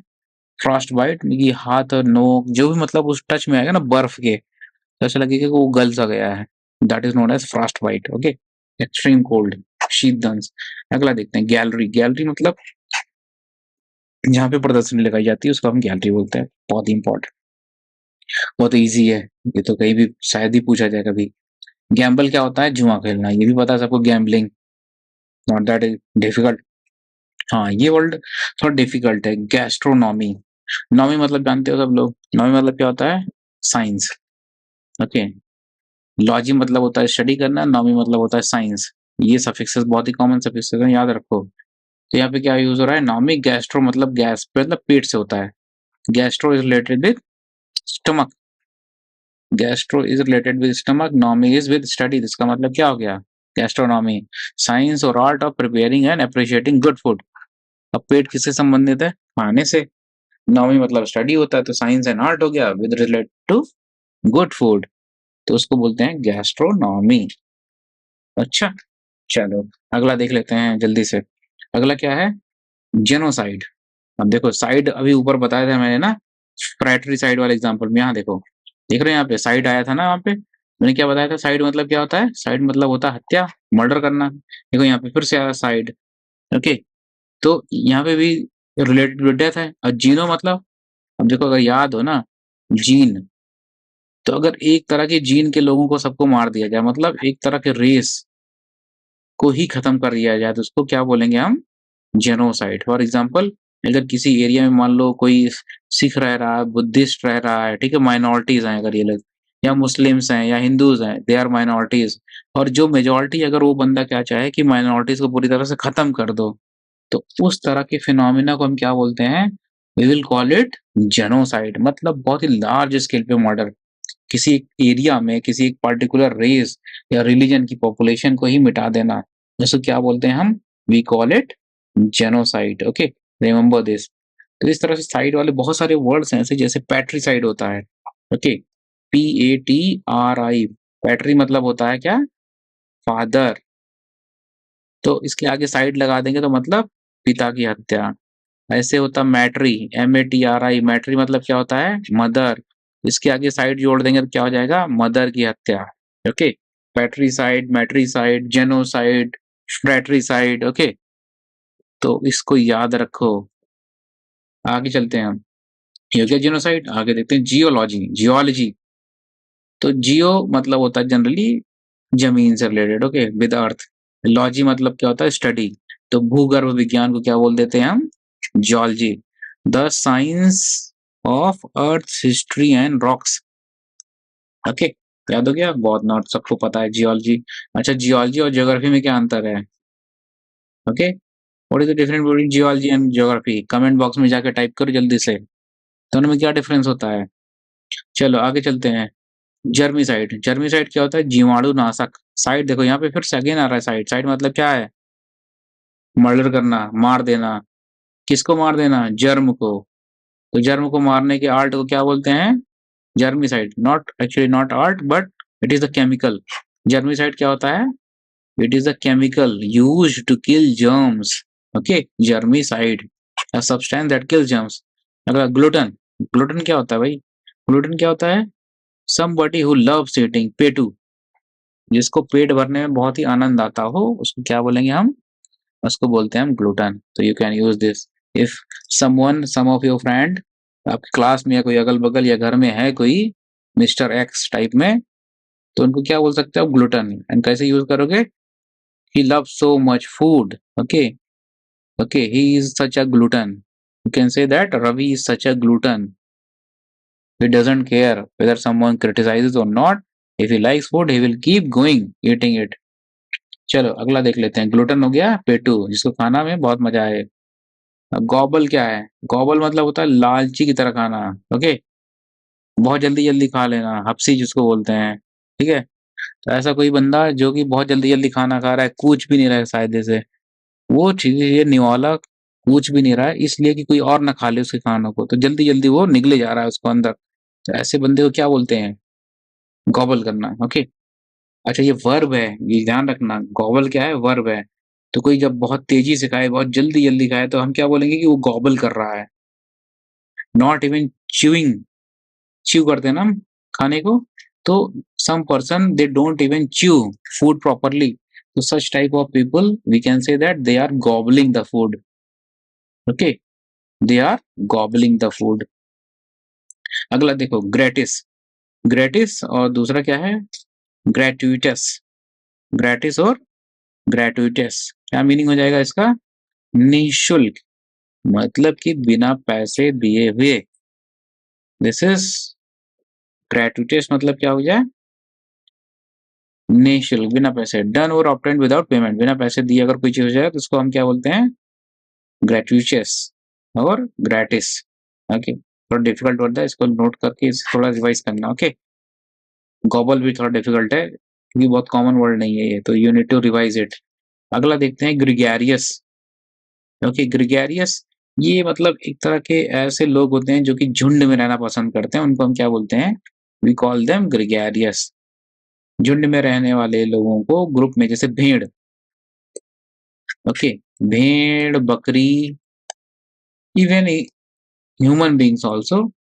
फ्रॉस्ट बाइट, कि हाथ और नोक जो भी मतलब उस टच में आएगा ना बर्फ के, तो ऐसा लगेगा कि वो गल सा गया है। That is known as frostbite. Okay, extreme cold, शीतदंश। अगला देखते हैं गैलरी, गैलरी मतलब जहाँ पे प्रदर्शनी लगाई जाती है उसको हम गैलरी बोलते हैं। बहुत इंपॉर्टेंट, बहुत इजी है, ये तो कहीं भी शायद ही पूछा जाए कभी। गैम्बल क्या होता है? जुआ खेलना, ये भी पता है सबको, गैम्बलिंग। Not that difficult. हाँ, ये वर्ड थोड़ा डिफिकल्ट है। गैस्ट्रोनॉमी, नॉमी मतलब जानते हो सब लोग, नॉमी मतलब क्या होता है? साइंस। ओके, लॉजी मतलब होता है स्टडी करना, नॉमी मतलब होता है साइंस। ये सफिक्सेस बहुत ही कॉमन सफिक्सेस हैं, याद रखो। तो यहाँ पे क्या यूज हो रहा है? नॉमी। गैस्ट्रो मतलब गैस, मतलब पेट से होता है। Gastro is related with stomach, gastro is related with stomach, nomy is with study. इसका मतलब क्या हो गया? गैस्ट्रोनॉमी, साइंस और art of preparing and appreciating good food. अब पेट किससे संबंधित है? खाने से। नॉमी मतलब स्टडी होता है, तो साइंस एंड आर्ट हो गया with related to good food, तो उसको बोलते हैं गैस्ट्रोनॉमी। अच्छा, चलो अगला देख लेते हैं जल्दी से। अगला क्या है? जेनोसाइड। अब देखो, साइड अभी ऊपर बताया था मैंने ना, फ्रैटरी साइड वाले एग्जांपल में। यहाँ देखो, देख रहे हैं यहाँ पे साइड आया था ना, वहाँ पे मैंने क्या बताया था? साइड मतलब क्या होता है? साइड मतलब होता है हत्या, मर्डर करना। देखो यहाँ पे फिर से आया साइड। ओके, तो यहाँ पे भी रिलेटेड टू डेथ है। और जीनो मतलब, अब देखो अगर याद हो ना, जीन, तो अगर एक तरह के जीन के लोगों को सबको मार दिया जाए, मतलब एक तरह के रेस को ही खत्म कर दिया जाए, तो उसको क्या बोलेंगे हम? जेनोसाइड। फॉर एग्जाम्पल, अगर किसी एरिया में मान लो कोई सिख रह रहा है, बुद्धिस्ट रह रहा है, ठीक है, माइनॉरिटीज हैं अगर ये लोग, या मुस्लिम्स हैं या हिंदूज हैं, दे आर माइनॉरिटीज, और जो मेजोरिटी अगर वो बंदा क्या चाहे कि माइनॉरिटीज को पूरी तरह से खत्म कर दो, तो उस तरह के फिनोमिना को हम क्या बोलते हैं? We will call it genocide. मतलब बहुत ही लार्ज स्केल पे मर्डर, किसी एक एरिया में किसी एक पर्टिकुलर रेस या रिलीजन की पॉपुलेशन को ही मिटा देना, जिसको क्या बोलते हैं हम? We call it genocide. Okay, remember this. तो इस तरह से साइड वाले बहुत सारे वर्ड्स हैं ऐसे, जैसे पैट्रीसाइड होता है। ओके, PATRI, पैट्री मतलब होता है क्या? फादर। तो इसके आगे साइड लगा देंगे तो मतलब पिता की हत्या। ऐसे होता मैट्री, MATRI, मैट्री मतलब क्या होता है? मदर। इसके आगे साइड जोड़ देंगे तो क्या हो जाएगा? मदर की हत्या। Okay, patricide, matricide, genocide, fratricide. Okay, तो इसको याद रखो। आगे चलते हैं हम। ये हो गया जेनोसाइड। आगे देखते हैं जियोलॉजी, जियोलॉजी। तो जियो मतलब होता है जनरली जमीन से related, okay, with earth. Logy मतलब क्या होता है? स्टडी। तो भूगर्भ विज्ञान को क्या बोल देते हैं हम? Geology. The science of earth history and rocks. Okay, याद हो गया? बहुत नॉट सबको पता है जियोलॉजी। अच्छा, जियोलॉजी और ज्योग्राफी में क्या अंतर है? Okay, what is the difference between geology and geography? Comment box में जाकर टाइप करो जल्दी से, दोनों में क्या डिफरेंस होता है। चलो आगे चलते हैं। जर्मीसाइड, जर्मीसाइड क्या होता है? जीवाणु नाशक। साइड देखो यहाँ पे फिर से अगेन आ रहा है साइड। साइड मतलब क्या है? मर्डर करना, मार देना। किसको मार देना? जर्म को। तो जर्म को मारने के आर्ट को क्या बोलते हैं? Germicide. Not actually not art, but it is the chemical germicide क्या होता है? It is a chemical used to kill germs. Okay, germicide, a substance that kills germs. अगला ग्लूटन। ग्लूटन क्या होता है भाई? ग्लूटन क्या होता है? समबडी हु लव्स ईटिंग, पेटू, जिसको पेट भरने में बहुत ही आनंद आता हो, उसको क्या बोलेंगे हम? उसको बोलते हैं हम ग्लूटन। तो you can use this if someone, some of your friend, आपकी क्लास में या कोई अगल बगल या घर में है कोई मिस्टर एक्स टाइप में, तो उनको क्या बोल सकते हो? ग्लूटन। एंड कैसे यूज करोगे? He love so much food. Okay, okay, he is such a glutton. You can say that Ravi is such a glutton. He doesn't care whether someone criticizes or not. If he likes food, he will keep going eating it. चलो अगला देख लेते हैं। Gluten हो गया पेटू, जिसको खाना में बहुत मजा आए। गॉबल क्या है? गॉबल मतलब होता है लालची की तरह खाना। ओके, बहुत जल्दी जल्दी खा लेना, हपसी जिसको बोलते हैं। ठीक है, तो ऐसा कोई बंदा जो कि बहुत जल्दी जल्दी खाना खा रहा है, कूच भी नहीं रहा है शायद से, वो चीज ये निवाला कूच भी नहीं रहा है इसलिए कि कोई और ना खा ले उसके खानों को, तो जल्दी जल्दी वो निगले जा रहा है उसको अंदर। तो ऐसे बंदे को क्या बोलते हैं? गॉबल करना। ओके, अच्छा ये वर्ब है, ये ध्यान रखना। गॉबल क्या है? वर्ब है। तो कोई जब बहुत तेजी से खाए, बहुत जल्दी जल्दी खाए, तो हम क्या बोलेंगे कि वो गॉबल कर रहा है। नॉट इवन च्यूइंग, च्यू करते हैं ना हम खाने को, तो some person they don't even chew food properly, तो such type of people we can say that they are gobbling the food. Okay, they are gobbling the food. अगला देखो, ग्रेटिस। ग्रेटिस और दूसरा क्या है? ग्रेट्यूटस। ग्रेटिस और ग्रेट्यूटस, क्या मीनिंग हो जाएगा इसका? निःशुल्क, मतलब कि बिना पैसे दिए हुए। दिस इज ग्रेट्यूटस, मतलब क्या हो जाए? निःशुल्क, बिना पैसे। डन और ऑब्टेन्ड विदाउट पेमेंट, बिना पैसे दिए अगर कोई चीज हो जाए तो उसको हम क्या बोलते हैं? ग्रेट्यूटस और ग्रेटिस। ओके, थोड़ा डिफिकल्ट वर्ड है, इसको नोट करके इसे थोड़ा रिवाइज करना। ओके, गॉबल भी थोड़ा डिफिकल्ट है क्योंकि बहुत कॉमन वर्ड नहीं है ये, तो you need to revise it. अगला देखते हैं, ग्रिगेरियस। ओके, ग्रिगेरियस, ये मतलब एक तरह के ऐसे लोग होते हैं जो कि झुंड में रहना पसंद करते हैं, उनको हम क्या बोलते हैं? We call them gregarious. झुंड में रहने वाले लोगों को ग्रुप में, जैसे भेड़। ओके, भेड़, बकरी, even human beings also,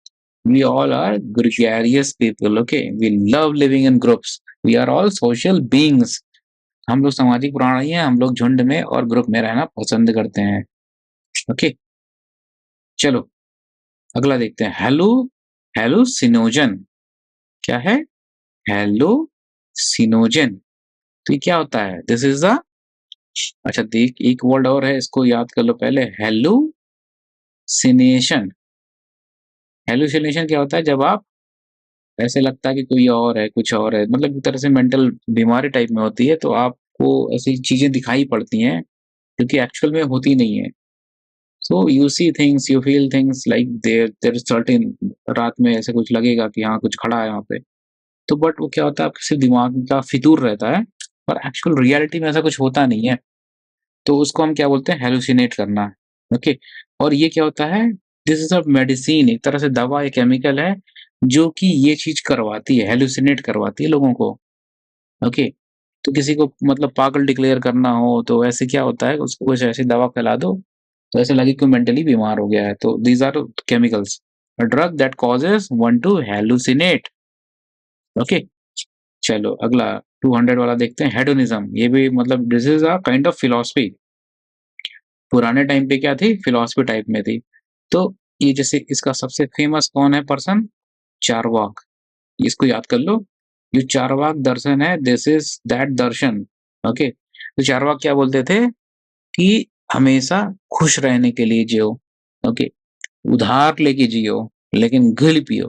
we all are gregarious people. Okay, we love living in groups, we are all social beings. हम लोग सामाजिक प्राणी हैं, हम लोग झुंड में और ग्रुप में रहना पसंद करते हैं। ओके, चलो अगला देखते हैं। हेलो, हेलुसिनोजन। क्या है? हेलुसिनोजन। तो ये क्या होता है? दिस इज द, अच्छा देख, एक वर्ड और है, इसको याद कर लो पहले। हेलुसिनेशन। हेलुसिनेशन क्या होता है? जब आप, ऐसे लगता है कि कोई और है, कुछ और है, मतलब एक तरह से मेंटल बीमारी टाइप में होती है, तो आपको ऐसी चीजें दिखाई पड़ती हैं जो कि एक्चुअल में होती नहीं है। So you see things, you feel things like there there certain, रात में ऐसे कुछ लगेगा कि हाँ कुछ खड़ा है यहाँ पे, तो बट वो क्या होता है, आपके सिर्फ दिमाग का फितूर रहता है, पर एक्चुअल रियलिटी में ऐसा कुछ होता नहीं है। तो उसको हम क्या बोलते हैं? हेलुसिनेट करना। ओके, और ये क्या होता है? दिस इज अ मेडिसिन, एक तरह से दवा या केमिकल है जो कि ये चीज करवाती है, हेलुसिनेट करवाती है लोगों को। ओके, तो किसी को मतलब पागल डिक्लेयर करना हो तो ऐसे क्या होता है, उसको कुछ ऐसी दवा खिला दो तो ऐसे लगे कि मेंटली बीमार हो गया है। तो these are chemicals, a drug that causes one to hallucinate. Okay, चलो अगला 200 वाला देखते हैं, हेडोनिज्म। ये भी मतलब this is a kind of philosophy. पुराने टाइम पे क्या थी? फिलॉसफी टाइप में थी। तो ये जैसे इसका सबसे फेमस कौन है पर्सन? चारवाक। इसको याद कर लो, ये चारवाक दर्शन है, this is that Darshan. Okay, तो चारवाक क्या बोलते थे कि हमेशा खुश रहने के लिए जियो। ओके, उधार लेके जियो लेकिन घी पियो,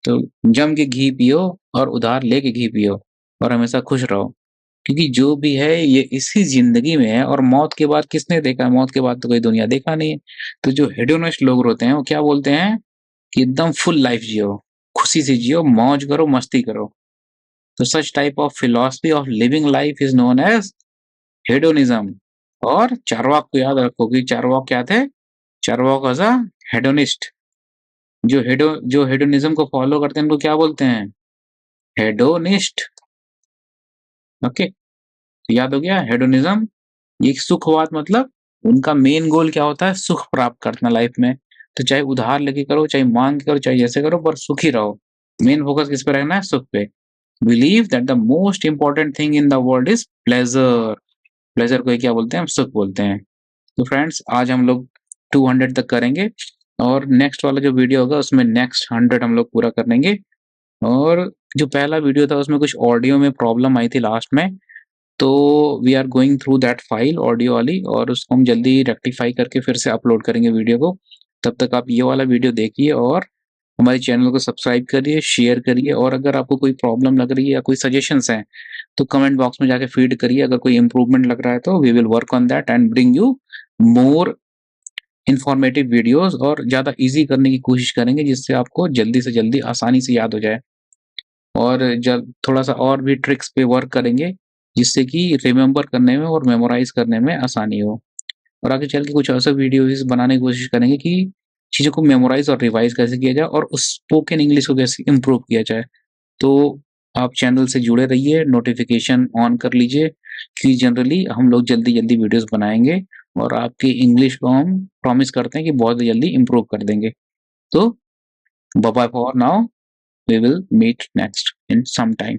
तो जम के घी पियो और उधार लेके घी पियो और हमेशा खुश रहो, क्योंकि जो भी है ये इसी जिंदगी में है, और मौत के बाद किसने देखा? मौत के बाद तो कोई दुनिया देखा नहीं है। तो जो हेडोनिस्ट लोग होते हैं वो क्या बोलते हैं कि एकदम फुल लाइफ जियो, खुशी से जियो, मौज करो, मस्ती करो। तो such type of philosophy of living life is known as hedonism. और चारवाक को याद रखो कि चारवाक क्या थे? Charvaka was a hedonist. जो हेडोनिज्म को फॉलो करते हैं उनको क्या बोलते हैं? हेडोनिस्ट। ओके, तो याद हो गया हेडोनिज्म। ये सुखवाद मतलब उनका मेन गोल क्या होता है, सुख प्राप्त करना लाइफ में। तो चाहे उधार लेके करो, चाहे मांग के करो, चाहे जैसे करो, पर सुखी रहो। मेन फोकस किस पे रहना है, सुख पे। Believe that the most important thing in the world is pleasure. Pleasure को क्या बोलते हैं, हम सुख बोलते हैं। तो फ्रेंड्स आज हम लोग 200 तक करेंगे, और नेक्स्ट वाला जो वीडियो होगा उसमें नेक्स्ट 100 हम लोग पूरा कर लेंगे। और जो पहला वीडियो था उसमें कुछ ऑडियो में प्रॉब्लम आई थी लास्ट में, तो we are going through that file audio वाली, और उसको हम जल्दी रेक्टिफाई करके फिर से अपलोड करेंगे वीडियो को। तब तक आप ये वाला वीडियो देखिए और हमारे चैनल को सब्सक्राइब करिए, शेयर करिए, और अगर आपको कोई प्रॉब्लम लग रही है या कोई सजेशंस हैं तो कमेंट बॉक्स में जाके फीड करिए। अगर कोई इंप्रूवमेंट लग रहा है तो we will work on that and bring you more informative videos, और ज़्यादा इजी करने की कोशिश करेंगे जिससे आपको जल्दी से जल्दी आसानी से याद हो जाए। और जब थोड़ा-सा और भी ट्रिक्स पे वर्क करेंगे जिससे कि रिमेंबर करने में और मेमोराइज़ करने में आसानी हो। और आगे चल के कुछ ऐसे वीडियोज़ बनाने की कोशिश करेंगे कि चीज़ों को मेमोराइज़ और रिवाइज़ कैसे किया जाए और उस स्पोकन इंग्लिश को कैसे इम्प्रूव किया जाए। तो आप चैनल से जुड़े रहिए, नोटिफ़िकेशन ऑन कर लीजिए कि जनरली हम लोग जल्दी-जल्दी वीडियोज़ बनाएँगे और आपकी इंग्लिश को हम प्रॉमिस करते हैं कि बहुत जल्दी इम्प्रूव कर देंगे। तो bye bye for now, we will meet next in some time.